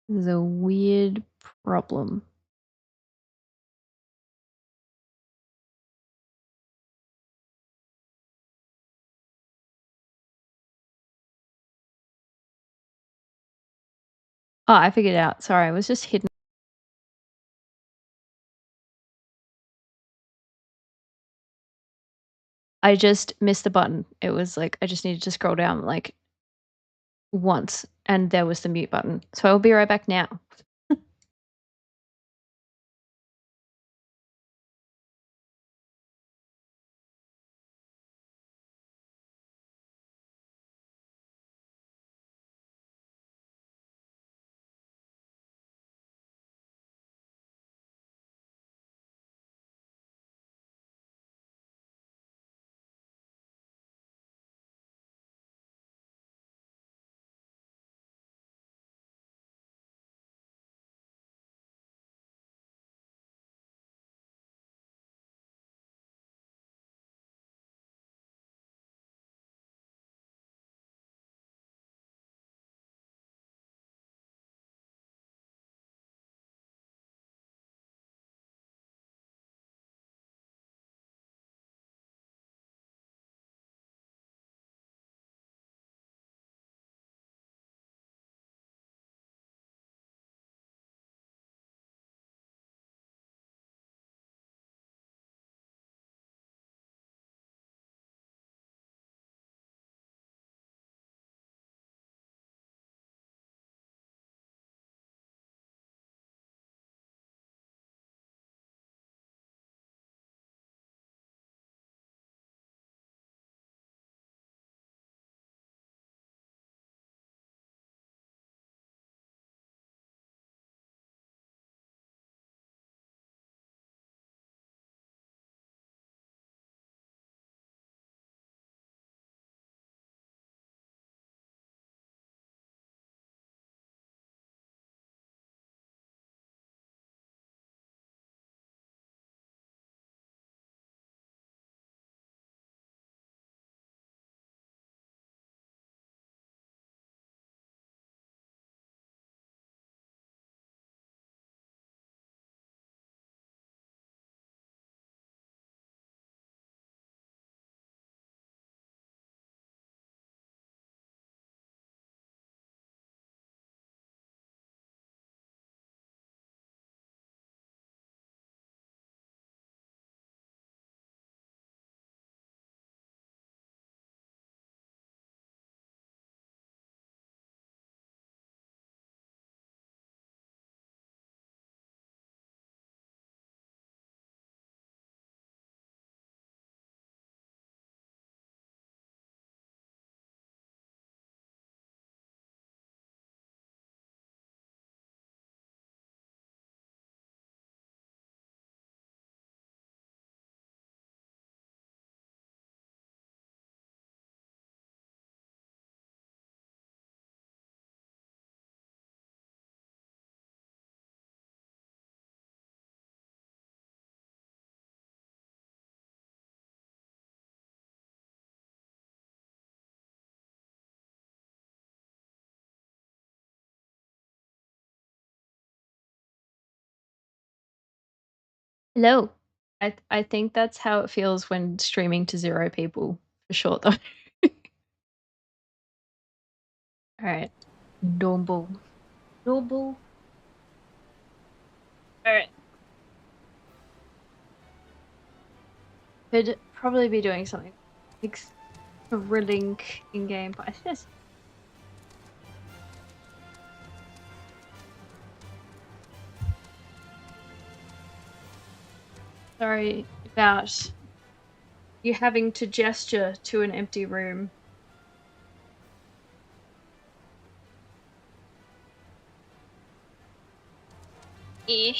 This is a weird problem. Oh, I figured it out. Sorry, I was just hidden. I just missed the button. It was like I just needed to scroll down like once, and there was the mute button. So I'll be right back now. Hello. I think that's how it feels when streaming to 0 people, for sure though. Alright. Double. Double. Alright. Could probably be doing something thrilling in-game, but I think that's... Sorry about you having to gesture to an empty room. Eh.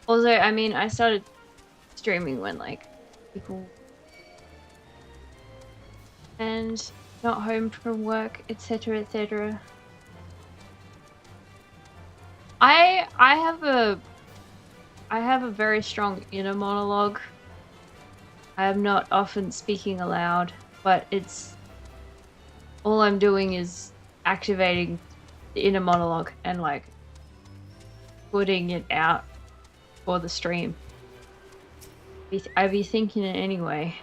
Also, I mean, I started streaming when, like, people... and not home from work, etc., etc. I have a very strong inner monologue. I am not often speaking aloud, but it's... all I'm doing is activating the inner monologue and, like, putting it out for the stream. I'd be thinking it anyway.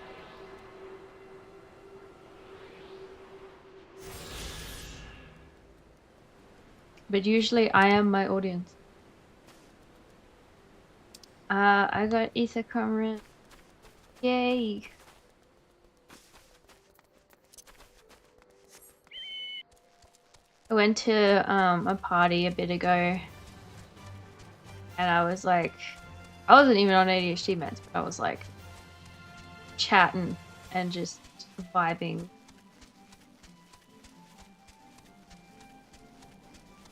But usually I am my audience. I got ether current. Yay! I went to a party a bit ago, and I was like, I wasn't even on ADHD meds, but I was like chatting and just vibing.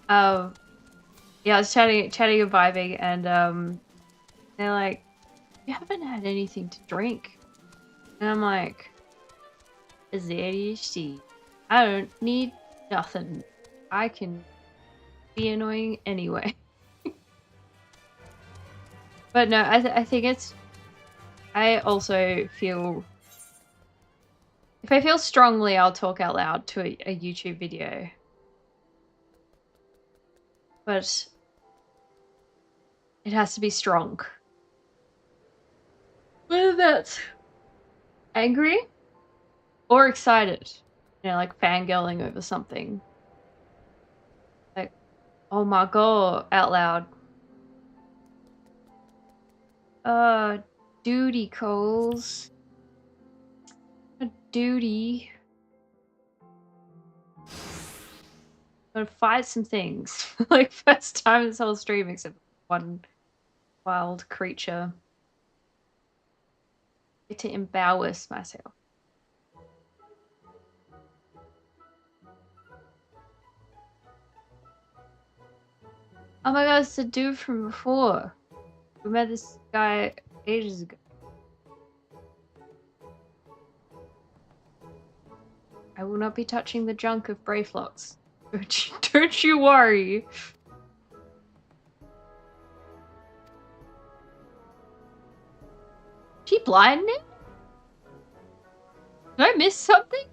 Yeah, I was chatting and vibing, and they're like, "You haven't had anything to drink," and I'm like, "It's the ADHD. I don't need nothing. I can be annoying anyway." But no, I think it's... I also feel... if I feel strongly, I'll talk out loud to a YouTube video. But it has to be strong. Whether that's angry or excited. You know, like fangirling over something. Like, oh my god, out loud. Duty calls. A duty. Gotta fight some things. Like, first time this whole stream, except one wild creature. Get to embarrass myself. Oh my god, it's the dude from before. We met this guy ages ago. I will not be touching the junk of Brayflox. Don't you worry. She blind now? Did I miss something?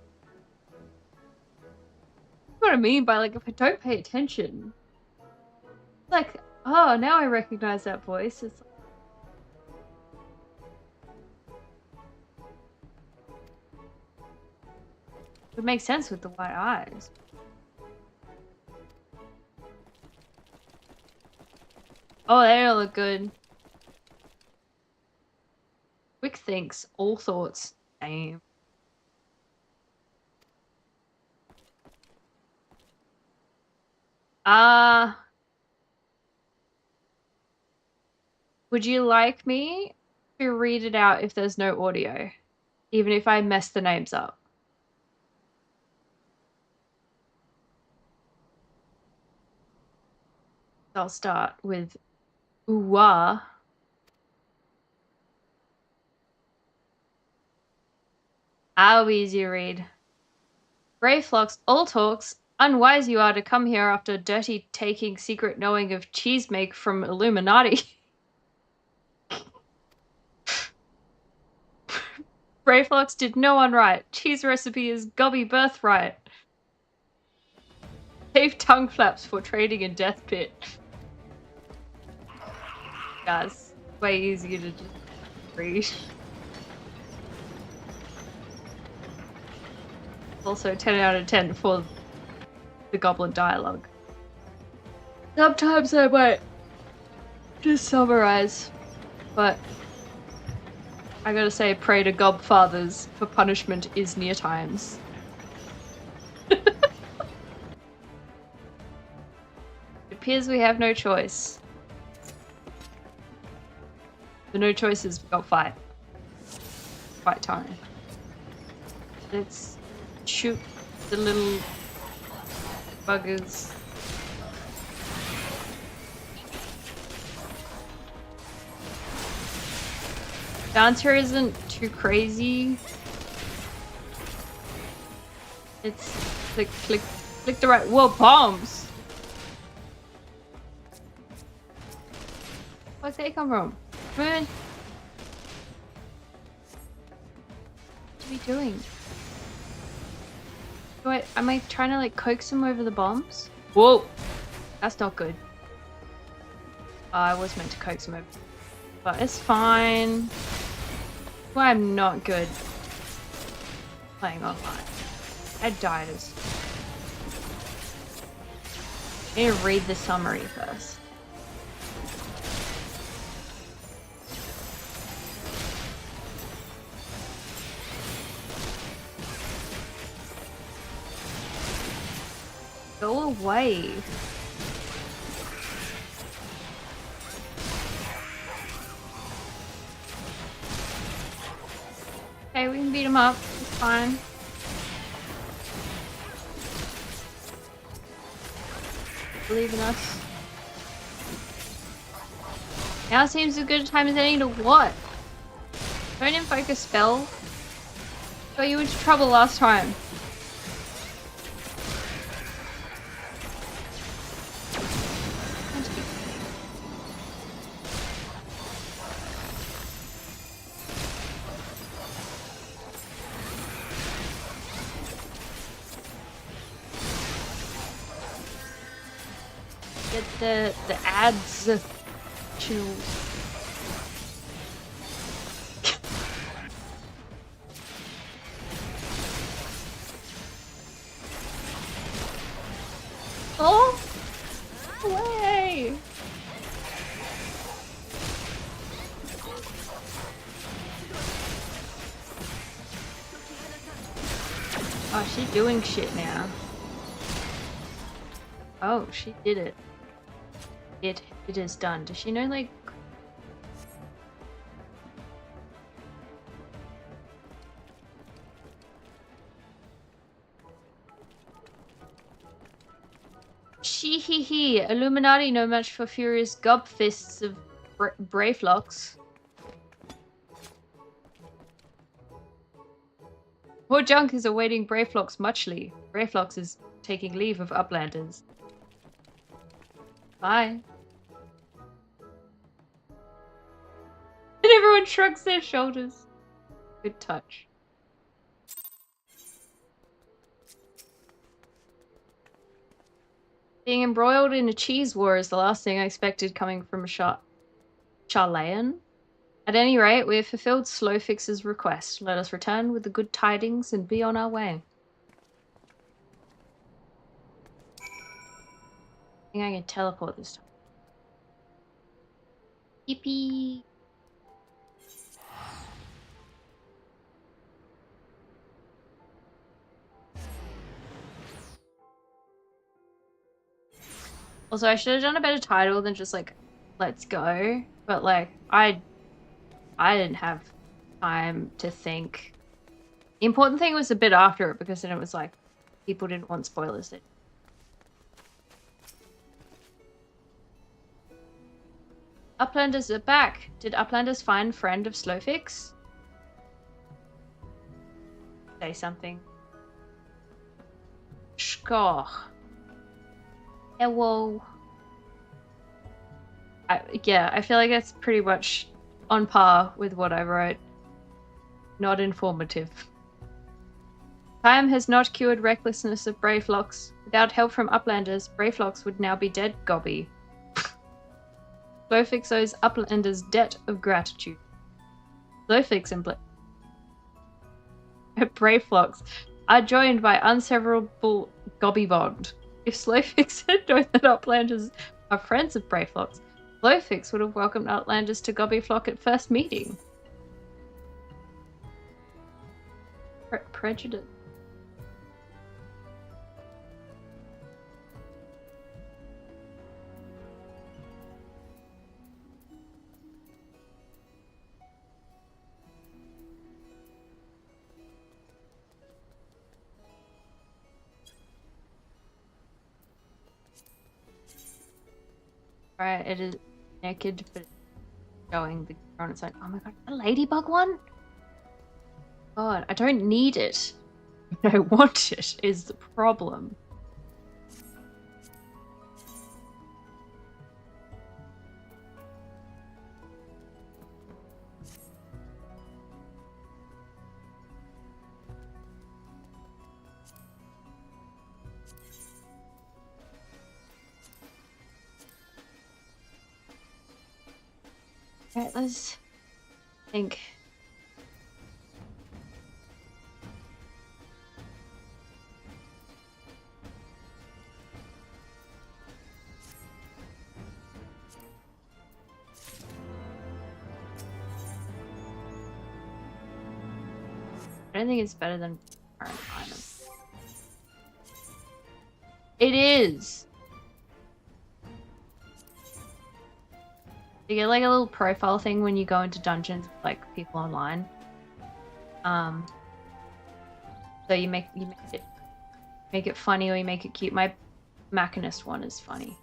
What I mean by, like, if I don't pay attention. Like, oh, now I recognize that voice. It's like... it makes sense with the white eyes. Oh, they don't look good. Quick thinks, all thoughts. Damn. Would you like me to read it out if there's no audio? Even if I mess the names up? I'll start with Uwa. I'll be easy to read. Brayflox, all talks. Unwise you are to come here after dirty taking secret knowing of cheese make from Illuminati. Brayflox did no one right. Cheese recipe is gobby birthright. Save tongue flaps for trading in death pit. Guys, way easier to just read. Also 10 out of 10 for the goblin dialogue. Sometimes I might just summarize, but I gotta say, pray to Godfathers, for punishment is near times. It appears we have no choice. The no choice is we got fight. Fight time. Let's shoot the little buggers. Dancer isn't too crazy. It's click, click, click the right. Whoa, bombs! Where'd they come from? Man, what are we doing? Wait, am I trying to like coax him over the bombs? Whoa, that's not good. I was meant to coax him over, but it's fine. Well, I'm not good playing online. I died as. I need to read the summary first. Go away. Okay, we can beat him up. It's fine. Believe in us. Now seems as good a time as any to what? Don't invoke a spell. Got you into trouble last time. Get the ads chills. Oh, away! Oh, she's doing shit now. Oh, she did it. It is done. Does she know, like... She Illuminati no match for furious gob fists of Brayflocks. More junk is awaiting Brayflocks muchly. Brayflocks is taking leave of Uplanders. Bye. And everyone shrugs their shoulders. Good touch. Being embroiled in a cheese war is the last thing I expected coming from a Charlayan. At any rate, we have fulfilled Slowfix's request. Let us return with the good tidings and be on our way. I think I can teleport this time. Yippee! Also, I should have done a better title than just like, let's go. But like, I didn't have time to think. The important thing was a bit after it, because then it was like, people didn't want spoilers. Uplanders are back. Did Uplanders find friend of Slowfix? Say something. Skor. Hello. Yeah, I feel like that's pretty much on par with what I wrote. Not informative. Time has not cured recklessness of Brayflocks. Without help from Uplanders, Brayflocks would now be dead, Gobby. Slowfix owes Uplanders debt of gratitude. Slowfix and Brave Flocks are joined by unseverable Gobby bond. If Slowfix had known that Uplanders are friends of Brave Flocks, Slowfix would have welcomed Outlanders to Gobby Flock at first meeting. Prejudice. Alright, it is naked, but showing the gear on its side. Oh my god, a ladybug one? God, I don't need it. I want it, is the problem. Alright, let's think. I don't think it's better than current item. It is! You get like a little profile thing when you go into dungeons with like people online. So you make it funny or you make it cute. My Machinist one is funny.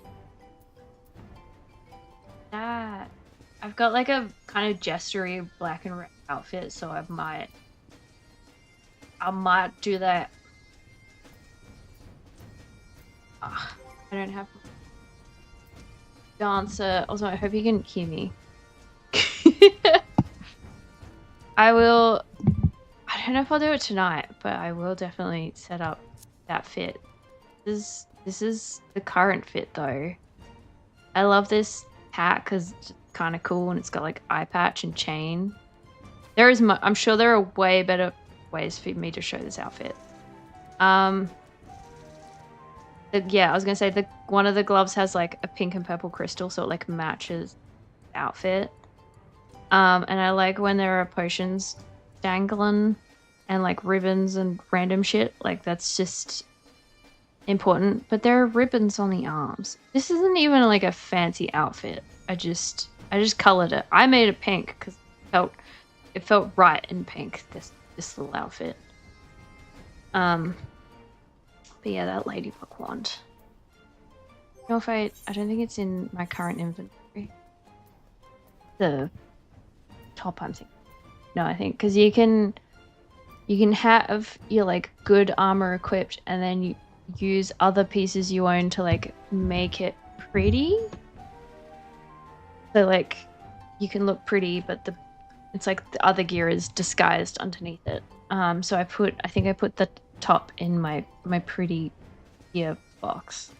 That I've got like a kind of gestury black and red outfit, so I might do that. I don't have dancer. Also, I hope you can hear me. I don't know if I'll do it tonight, but I will definitely set up that fit. This is the current fit though. I love this hat because it's kind of cool and it's got like eye patch and chain. I'm sure there are way better ways for me to show this outfit. Yeah, I was gonna say one of the gloves has like a pink and purple crystal, so it like matches the outfit. And I like when there are potions dangling and like ribbons and random shit. Like that's just important. But there are ribbons on the arms. This isn't even like a fancy outfit. I just colored it. I made it pink because it felt right in pink. This little outfit. But yeah, that ladybug wand. You know, if I don't think it's in my current inventory. The top I'm thinking. No, I think because you can have your like good armor equipped and then you use other pieces you own to like make it pretty. So like you can look pretty, but it's like the other gear is disguised underneath it. So I think I put the top in my pretty gear box.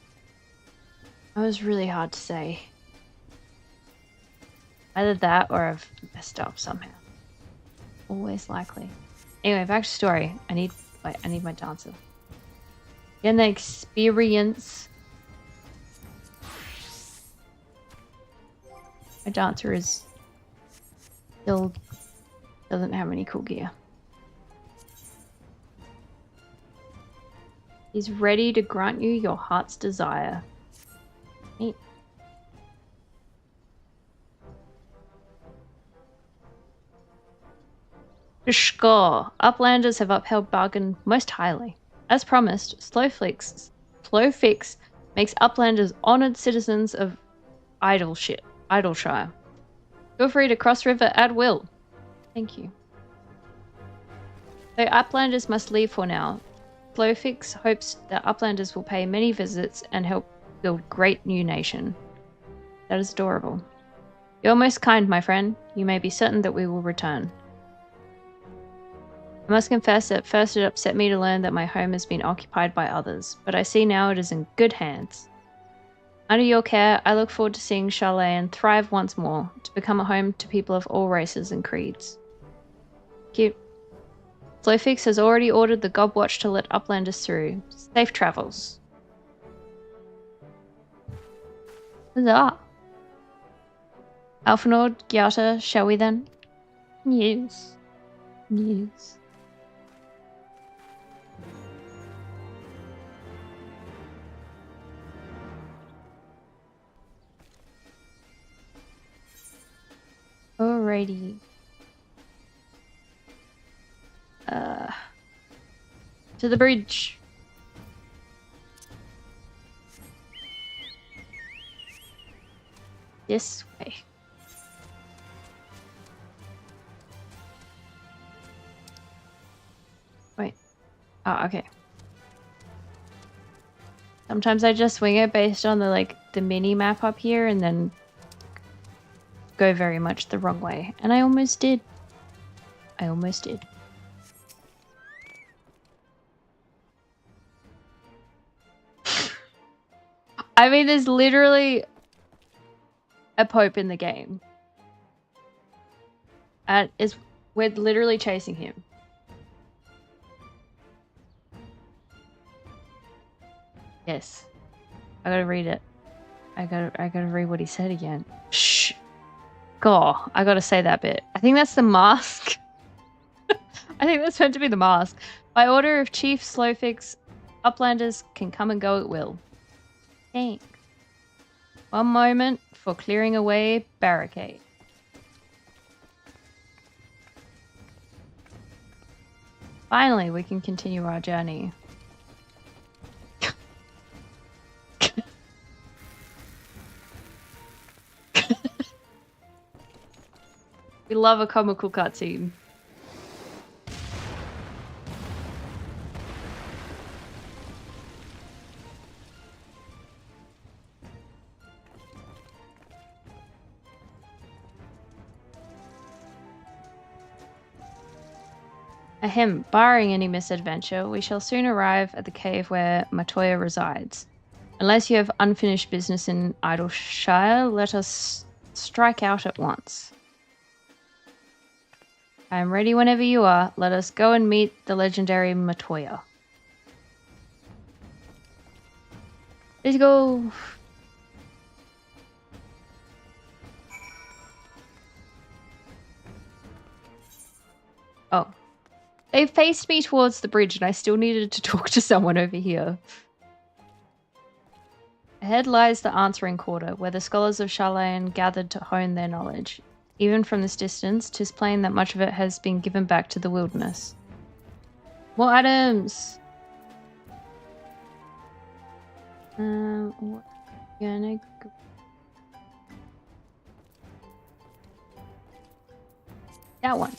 That was really hard to say. Either that or I've messed up somehow. Always likely. Anyway, back to story. I need my dancer. Getting the experience. My dancer still doesn't have any cool gear. He's ready to grant you your heart's desire. Neat. To score, Uplanders have upheld bargain most highly. As promised, Slowfix makes Uplanders honoured citizens of Idleshire. Feel free to cross river at will. Thank you. Though Uplanders must leave for now, Slowfix hopes that Uplanders will pay many visits and help build great new nation. That is adorable. You're most kind, my friend. You may be certain that we will return. I must confess that first it upset me to learn that my home has been occupied by others, but I see now it is in good hands. Under your care, I look forward to seeing Charlene thrive once more, to become a home to people of all races and creeds. Cute. Slowfix has already ordered the Gobwatch to let Uplanders through. Safe travels. Huzzah! Alphanord, Gyata, shall we then? Yes. Yes. Alrighty. To the bridge. This way. Wait. Oh, okay. Sometimes I just swing it based on the mini map up here and then go very much the wrong way. And I almost did. I almost did. I mean, there's literally a Pope in the game. And we're literally chasing him. Yes. I gotta read it. I gotta read what he said again. Shh. God, I gotta say that bit. I think that's the mask. I think that's meant to be the mask. By order of Chief Slowfix, Uplanders can come and go at will. Thanks. One moment for clearing away barricade. Finally, we can continue our journey. We love a comical cutscene. Ahem, barring any misadventure, we shall soon arrive at the cave where Matoya resides. Unless you have unfinished business in Idleshire, let us strike out at once. I am ready whenever you are. Let us go and meet the legendary Matoya. Let's go! Oh. They faced me towards the bridge and I still needed to talk to someone over here. Ahead lies the answering quarter, where the scholars of Charlene gathered to hone their knowledge. Even from this distance, 'tis plain that much of it has been given back to the wilderness. More items! Gonna go. That one.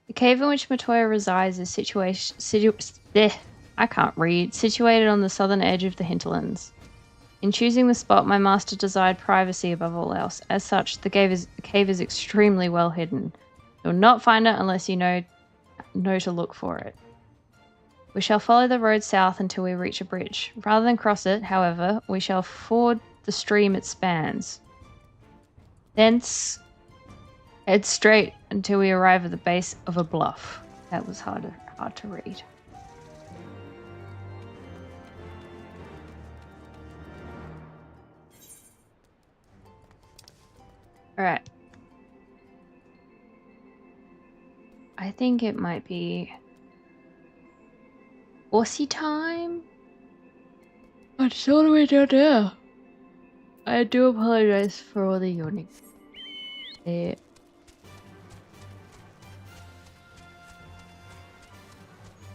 The cave in which Matoya resides is situated on the southern edge of the hinterlands. In choosing the spot, my master desired privacy above all else. As such, the cave is extremely well hidden. You will not find it unless you know to look for it. We shall follow the road south until we reach a bridge. Rather than cross it, however, we shall ford the stream it spans. Thence, head straight until we arrive at the base of a bluff. That was hard to read. Alright. I think it might be Aussie time? It's all the way down there. I do apologize for all the yawning.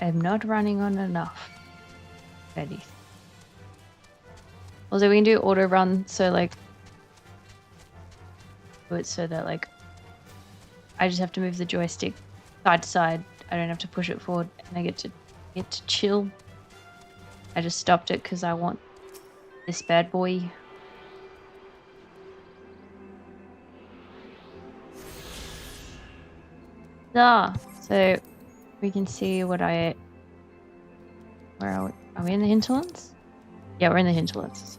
I'm not running on enough. Ready. Also, we can do auto run, so do it so that I just have to move the joystick side to side. I don't have to push it forward, and I get to chill. I just stopped it because I want this bad boy. So We can see what I... Where are we? Are we in the hinterlands? Yeah, we're in the hinterlands.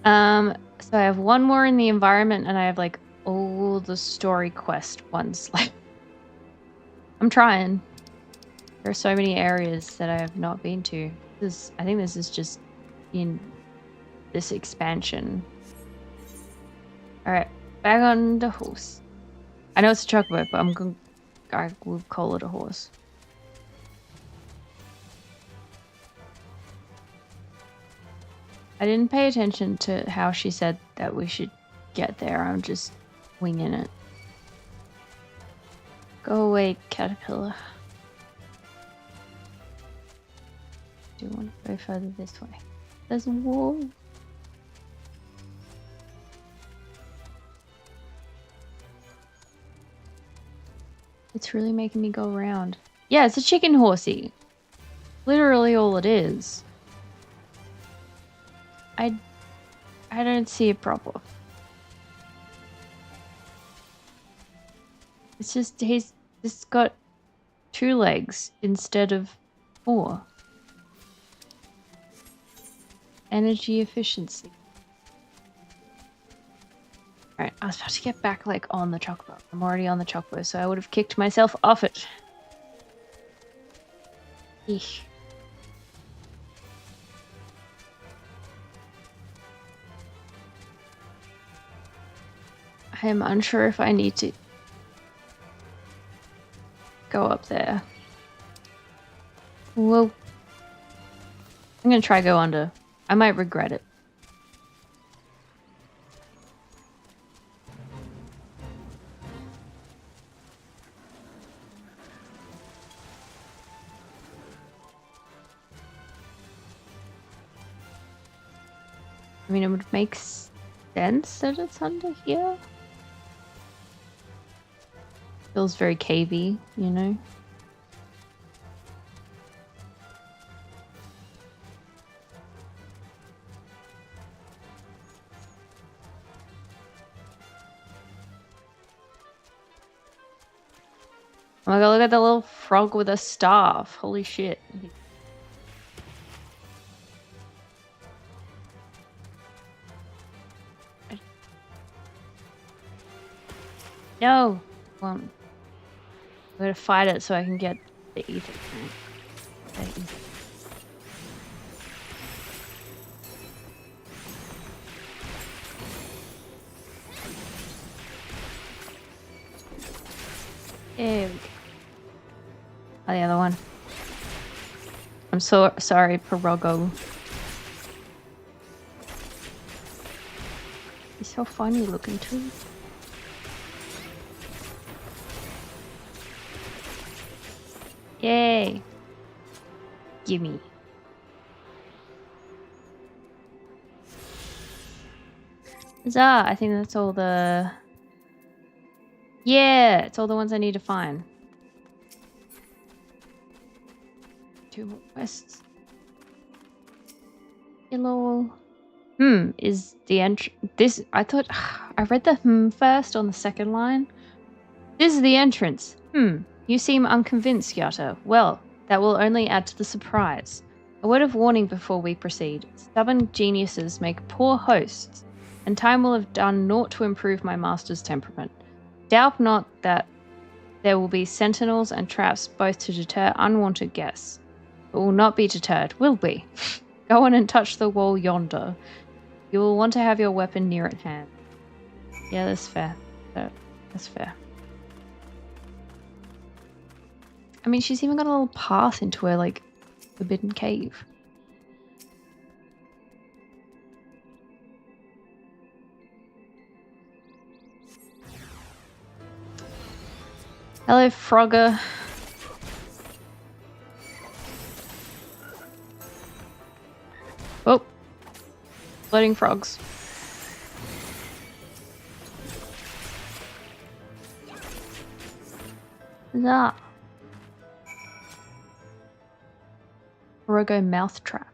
So I have one more in the environment, and I have like all the story quest ones left. I'm trying. There are so many areas that I have not been to. I think this is just in this expansion. Alright, back on the horse. I know it's a chocobo, but I will call it a horse. I didn't pay attention to how she said that we should get there. I'm just winging it. Go away, caterpillar. Do you want to go further this way? There's a wall. It's really making me go around. Yeah, it's a chicken horsey. Literally all it is. I don't see a problem. It's just he's got 2 legs instead of 4. Energy efficiency. Alright, I was about to get back like on the chocobo. I'm already on the chocobo, so I would have kicked myself off it. Eesh. I am unsure if I need to go up there. Whoa. I'm gonna try go under. I might regret it. I mean, it would make sense that it's under here. Feels very cavey, you know? Oh my god, look at the little frog with a staff. Holy shit. No! Well, I'm gonna fight it so I can get the ether. There we go. Oh, the other one. I'm so sorry, Pirogo. He's so funny looking too. Yay! Gimme. Huzzah! I think that's all the... Yeah! It's all the ones I need to find. 2 more quests. Hello. Is the this... I thought... I read the first on the second line. This is the entrance. You seem unconvinced, Yatta. Well, that will only add to the surprise. A word of warning before we proceed. Stubborn geniuses make poor hosts, and time will have done naught to improve my master's temperament. Doubt not that there will be sentinels and traps both to deter unwanted guests. But will not be deterred, will we? Go on and touch the wall yonder. You will want to have your weapon near at hand. Yeah, that's fair. That's fair. I mean, she's even got a little path into her, like, forbidden cave. Hello, Frogger. Oh. Floating frogs. What's that? Rogo mouthtrap.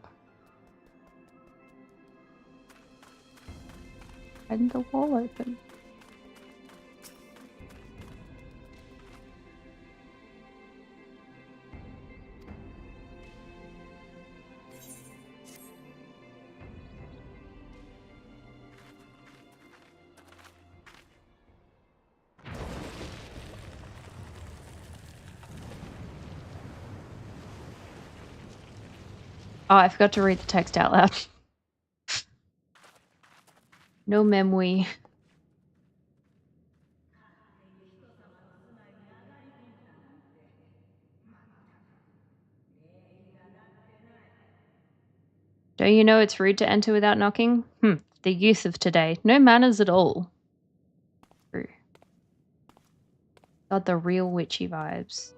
Why didn't the wall open? Oh, I forgot to read the text out loud. No memory. Don't you know it's rude to enter without knocking? The youth of today. No manners at all. True. Got the real witchy vibes.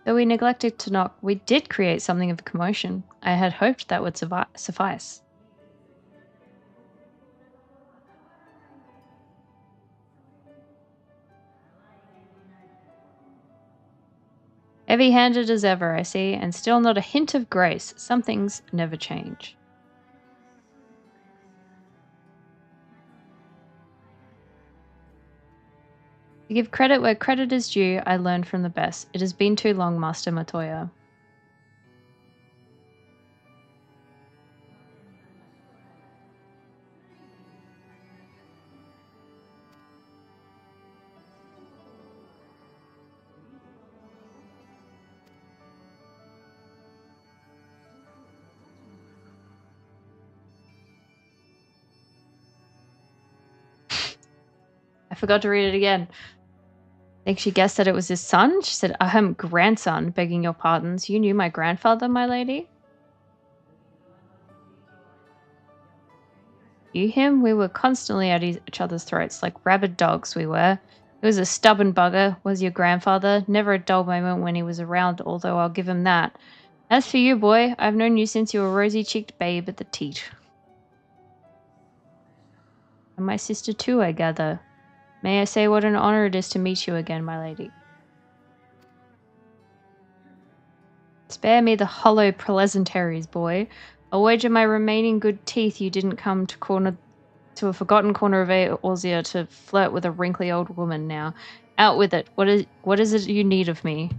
Though we neglected to knock, we did create something of a commotion. I had hoped that would suffice. Heavy-handed as ever, I see, and still not a hint of grace. Some things never change. To give credit where credit is due, I learned from the best. It has been too long, Master Matoya. I forgot to read it again. I think she guessed that it was his son. She said, ahem, grandson, begging your pardons. You knew my grandfather, my lady? You him? We were constantly at each other's throats, like rabid dogs we were. He was a stubborn bugger, was your grandfather. Never a dull moment when he was around, although I'll give him that. As for you, boy, I've known you since you were a rosy-cheeked babe at the teat. And my sister too, I gather. May I say what an honor it is to meet you again, my lady. Spare me the hollow pleasantries, boy. I'll wager my remaining good teeth you didn't come to a forgotten corner of Eorzea to flirt with a wrinkly old woman now. Out with it. What is it you need of me?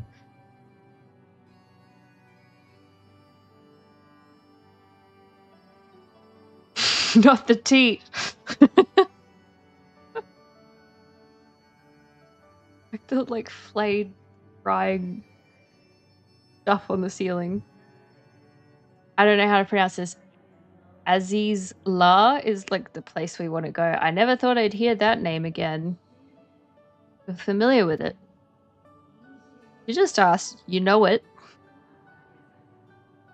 Not the teat. Like the flayed frying stuff on the ceiling. I don't know how to pronounce this. Aziz La is the place we want to go. I never thought I'd hear that name again. I'm familiar with it. You just asked. You know it.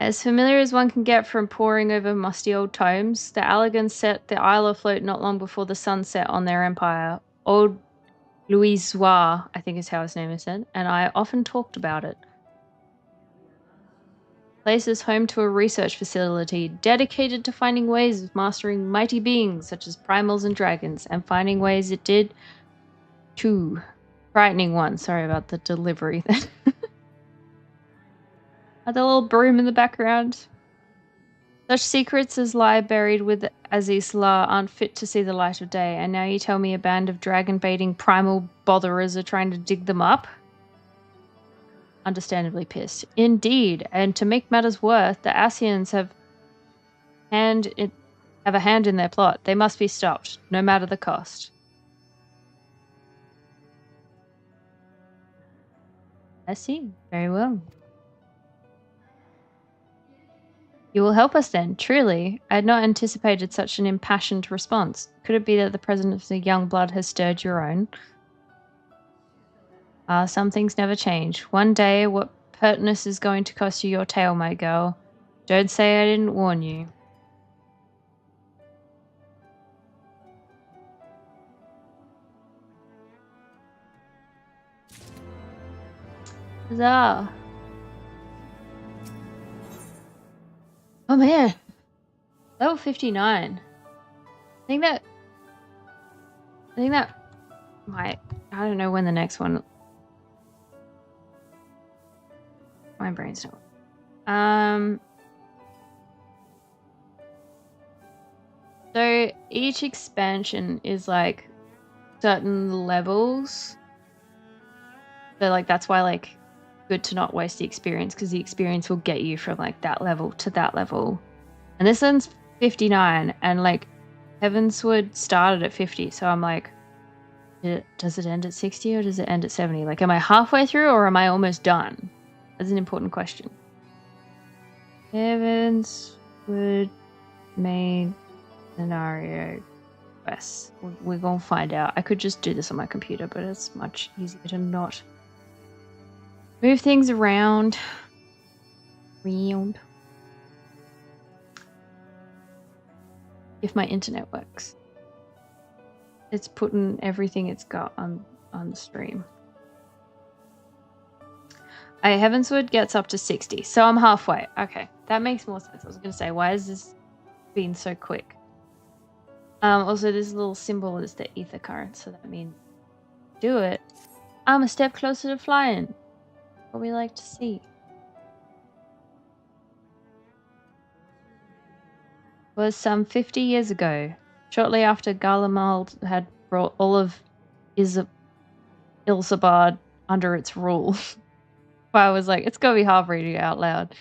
As familiar as one can get from poring over musty old tomes, the Allagans set the isle afloat not long before the sun set on their empire. Old Louis Zoir, I think is how his name is said, and I often talked about it. The place is home to a research facility dedicated to finding ways of mastering mighty beings such as primals and dragons, and finding ways it did too. Frightening one. Sorry about the delivery there. The little broom in the background. Such secrets as lie buried with Aziz La aren't fit to see the light of day, and now you tell me a band of dragon-baiting primal botherers are trying to dig them up? Understandably pissed. Indeed, and to make matters worse, the Asians have a hand in their plot. They must be stopped, no matter the cost. I see. Very well. You will help us then, truly. I had not anticipated such an impassioned response. Could it be that the presence of the young blood has stirred your own? Some things never change. One day, what pertness is going to cost you your tail, my girl. Don't say I didn't warn you. Huzzah! Oh man, level 59. I think that might. I don't know when the next one. My brain's not. So each expansion is certain levels. So that's why good to not waste the experience, because the experience will get you from that level to that level. And this one's 59, and Heavensward started at 50, so I'm like, does it end at 60 or does it end at 70? Like, am I halfway through or am I almost done? That's an important question. Heavensward main scenario quest. We're gonna find out. I could just do this on my computer, but it's much easier to not move things around. If my internet works. It's putting everything it's got on the stream. Heavensward gets up to 60, so I'm halfway. Okay, that makes more sense. I was going to say, why has this been so quick? Also, this little symbol is the ether current, so that means do it. I'm a step closer to flying. What we like to see. Was some 50 years ago, shortly after Garlemald had brought all of Ilsabard under its rule. I was like, it's gotta be hard reading it out loud.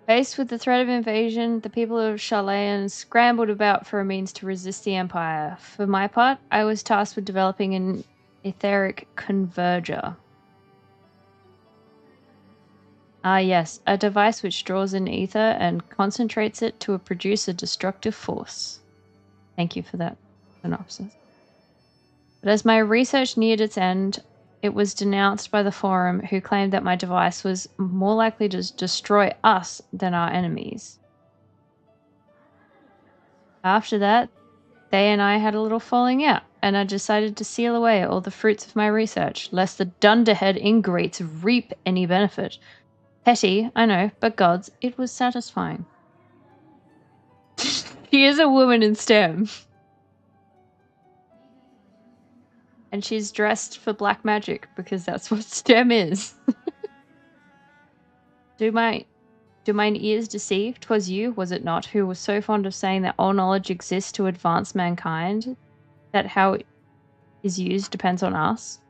Faced with the threat of invasion, the people of Sharlayan scrambled about for a means to resist the Empire. For my part, I was tasked with developing an etheric converger. Ah yes, a device which draws in ether and concentrates it to produce a destructive force. Thank you for that synopsis. But as my research neared its end, it was denounced by the Forum, who claimed that my device was more likely to destroy us than our enemies. After that, they and I had a little falling out, and I decided to seal away all the fruits of my research, lest the dunderhead ingrates reap any benefit. Petty, I know, but gods, it was satisfying. She is a woman in STEM. And she's dressed for black magic, because that's what STEM is. Do mine ears deceive? 'Twas you, was it not, who was so fond of saying that all knowledge exists to advance mankind, that how it is used depends on us?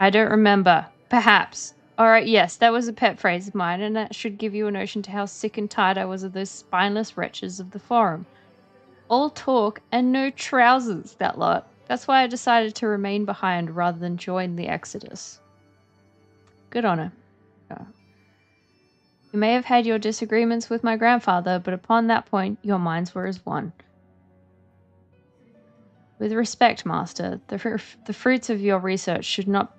I don't remember. Perhaps. Alright, yes, that was a pet phrase of mine, and that should give you a notion to how sick and tired I was of those spineless wretches of the Forum. All talk and no trousers, that lot. That's why I decided to remain behind rather than join the Exodus. Good on her. You may have had your disagreements with my grandfather, but upon that point, your minds were as one. With respect, Master, the fruits of your research should not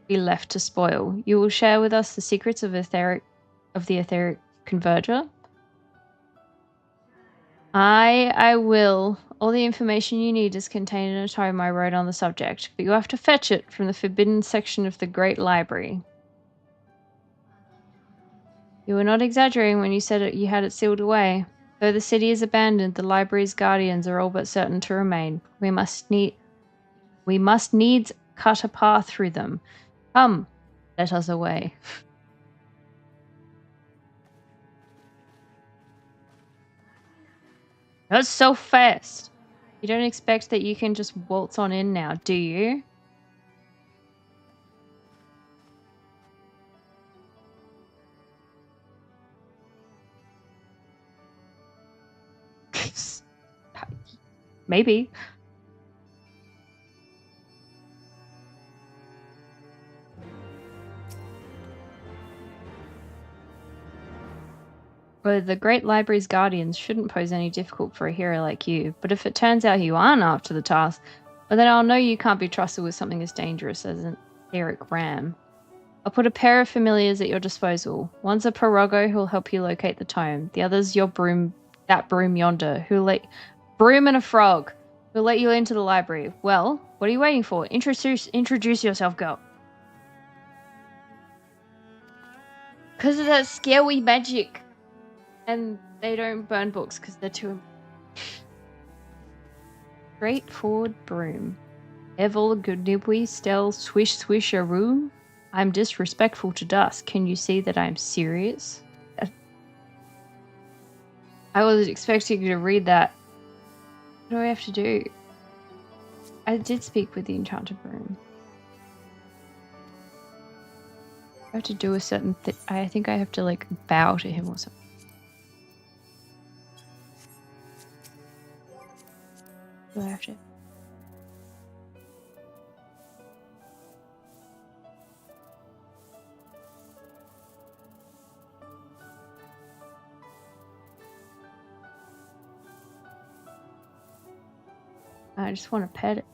be left to spoil. You will share with us the secrets of the etheric converger? I will. All the information you need is contained in a tome I wrote on the subject, but you have to fetch it from the forbidden section of the Great Library. You were not exaggerating when you said you had it sealed away. Though the city is abandoned, the library's guardians are all but certain to remain. We must needs cut a path through them. Come, let us away. That's so fast. You don't expect that you can just waltz on in now, do you? Maybe. Well, the Great Library's guardians shouldn't pose any difficult for a hero like you, but if it turns out you aren't up to the task, well then I'll know you can't be trusted with something as dangerous as an etheric ram. I'll put a pair of familiars at your disposal. One's a Pirogo who'll help you locate the tome. The other's your broom, that broom yonder, broom and a frog, who'll let you into the library. Well, what are you waiting for? Introduce yourself, girl. Because of that scary magic. And they don't burn books because they're too... Straightforward broom. Evil Gunibwi Stel Swish Swish a room. I'm disrespectful to dust. Can you see that I'm serious? I was expecting you to read that. What do I have to do? I did speak with the enchanted broom. I have to do a certain thing. I think I have to like bow to him or something. Do I have to? I just want to pet it.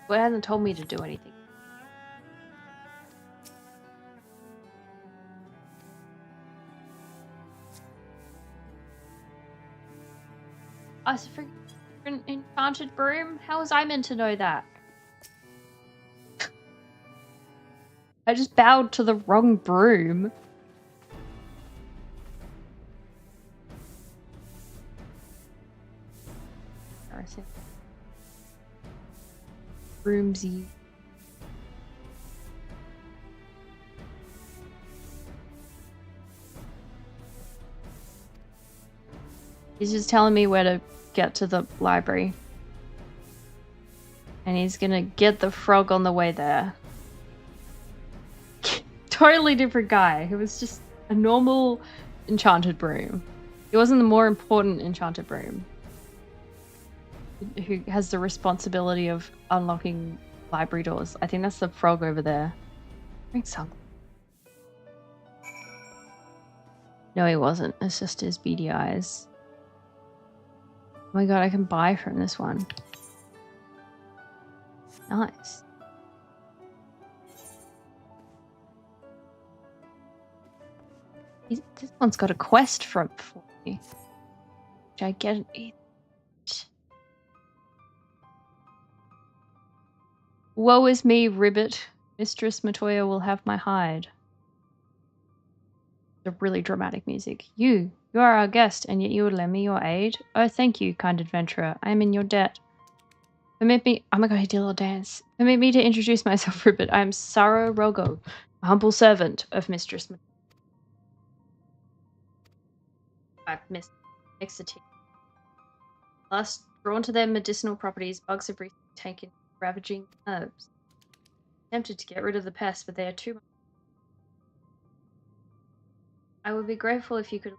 But it hasn't told me to do anything. Oh, it's a freaking enchanted broom? How was I meant to know that? I just bowed to the wrong broom. Embarrassing. Broomsy. He's just telling me where to get to the library. And he's gonna get the frog on the way there. Totally different guy. He was just a normal enchanted broom. He wasn't the more important enchanted broom. Who has the responsibility of unlocking library doors. I think that's the frog over there. Drink some. No, he wasn't. It's just his beady eyes. Oh my god, I can buy from this one. Nice. This one's got a quest for me. Which I get it. Woe is me, Ribbit. Mistress Matoya will have my hide. The really dramatic music. You are our guest, and yet you would lend me your aid? Oh, thank you, kind adventurer. I am in your debt. Permit me— oh my god, he did a little dance. Permit me to introduce myself, Ribbit. I am Sarah Rogo, a humble servant of Mistress Matoya. I've missed Exeter. Last drawn to their medicinal properties, bugs have recently taken ravaging herbs. Tempted to get rid of the pest, but they are too much. I would be grateful if you could.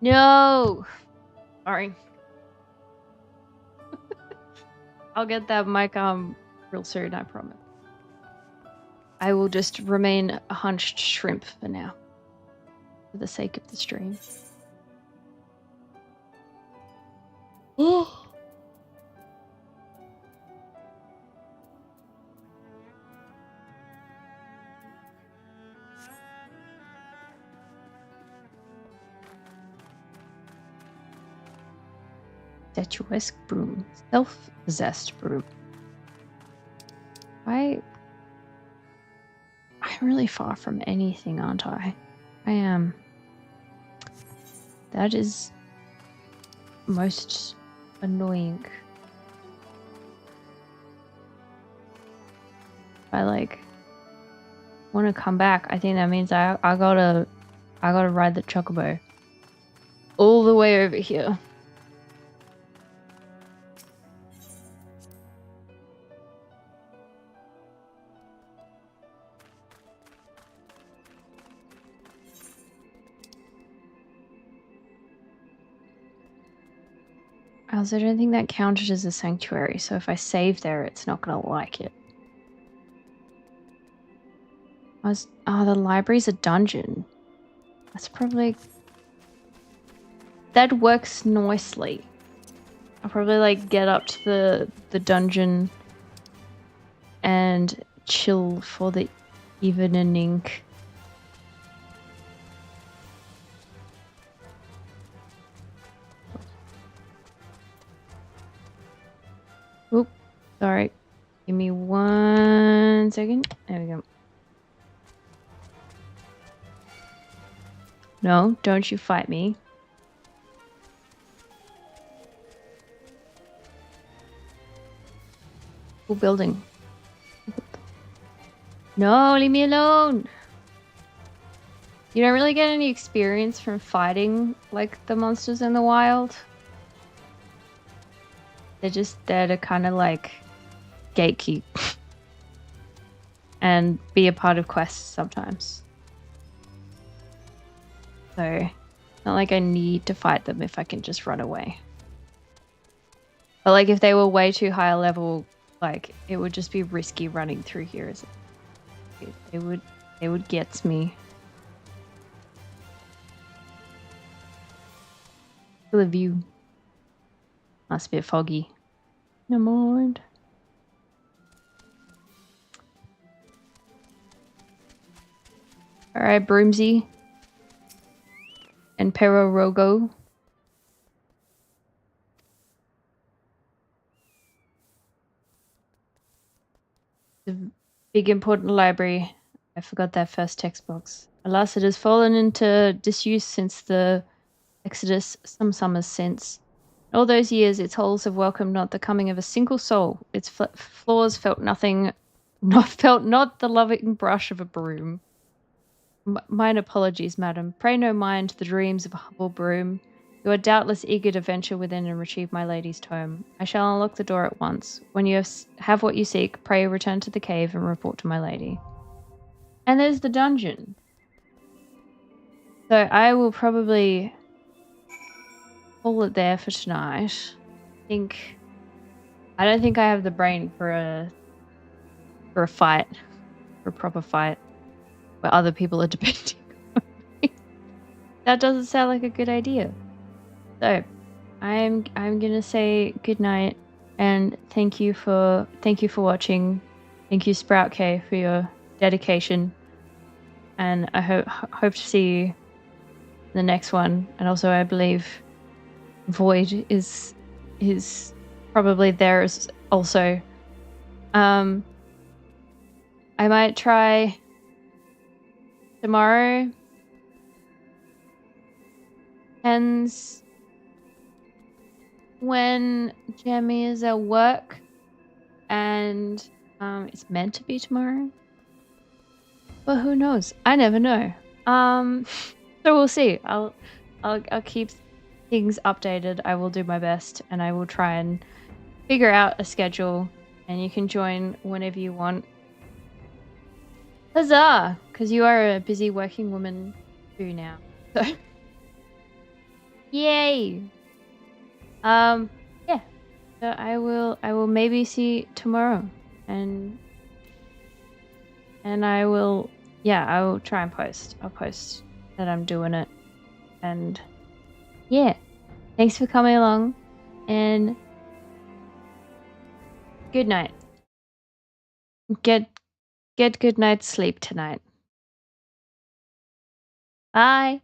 No! Sorry. I'll get that mic real soon, I promise. I will just remain a hunched shrimp for now. For the sake of the stream. Oh! Statuesque broom. Self-possessed broom. I'm really far from anything, aren't I? I am. That is most annoying. If I want to come back, I think that means I gotta ride the chocobo all the way over here. I also don't think that counted as a sanctuary, so if I save there, it's not gonna like it. The library's a dungeon. That's probably... that works nicely. I'll probably get up to the dungeon and chill for the evening. Oop, sorry. Give me 1 second. There we go. No, don't you fight me. Cool building. No, leave me alone. You don't really get any experience from fighting like the monsters in the wild. They're just there to kind of like gatekeep and be a part of quests sometimes. So, not like I need to fight them if I can just run away. But like if they were way too high a level, like it would just be risky running through here. They would get me. The view must be foggy. No mind. All right, Broomsy and Perorogo. The big important library. I forgot that first text box. Alas, it has fallen into disuse since the Exodus, some summers since. In all those years, its halls have welcomed not the coming of a single soul. Its floors felt nothing, not the loving brush of a broom. Mine apologies, madam. Pray no mind the dreams of a humble broom. You are doubtless eager to venture within and retrieve my lady's tome. I shall unlock the door at once. When you have what you seek, pray return to the cave and report to my lady. And there's the dungeon. So I will probably call it there for tonight. I don't think I have the brain for a fight, for a proper fight, where other people are depending on me. That doesn't sound like a good idea. So I'm gonna say good night and thank you for watching. Thank you, Sprout K, for your dedication. And I hope to see you in the next one. And also I believe Void is probably there also. I might try tomorrow. Depends when Jamie is at work, and it's meant to be tomorrow. But who knows? I never know. So we'll see. I'll keep things updated. I will do my best, and I will try and figure out a schedule, and you can join whenever you want. Huzzah! Because you are a busy working woman too now. So yay! Yeah. So I will maybe see tomorrow, and I will try and post. I'll post that I'm doing it, and yeah. Thanks for coming along, and good night. Get good night's sleep tonight. Bye.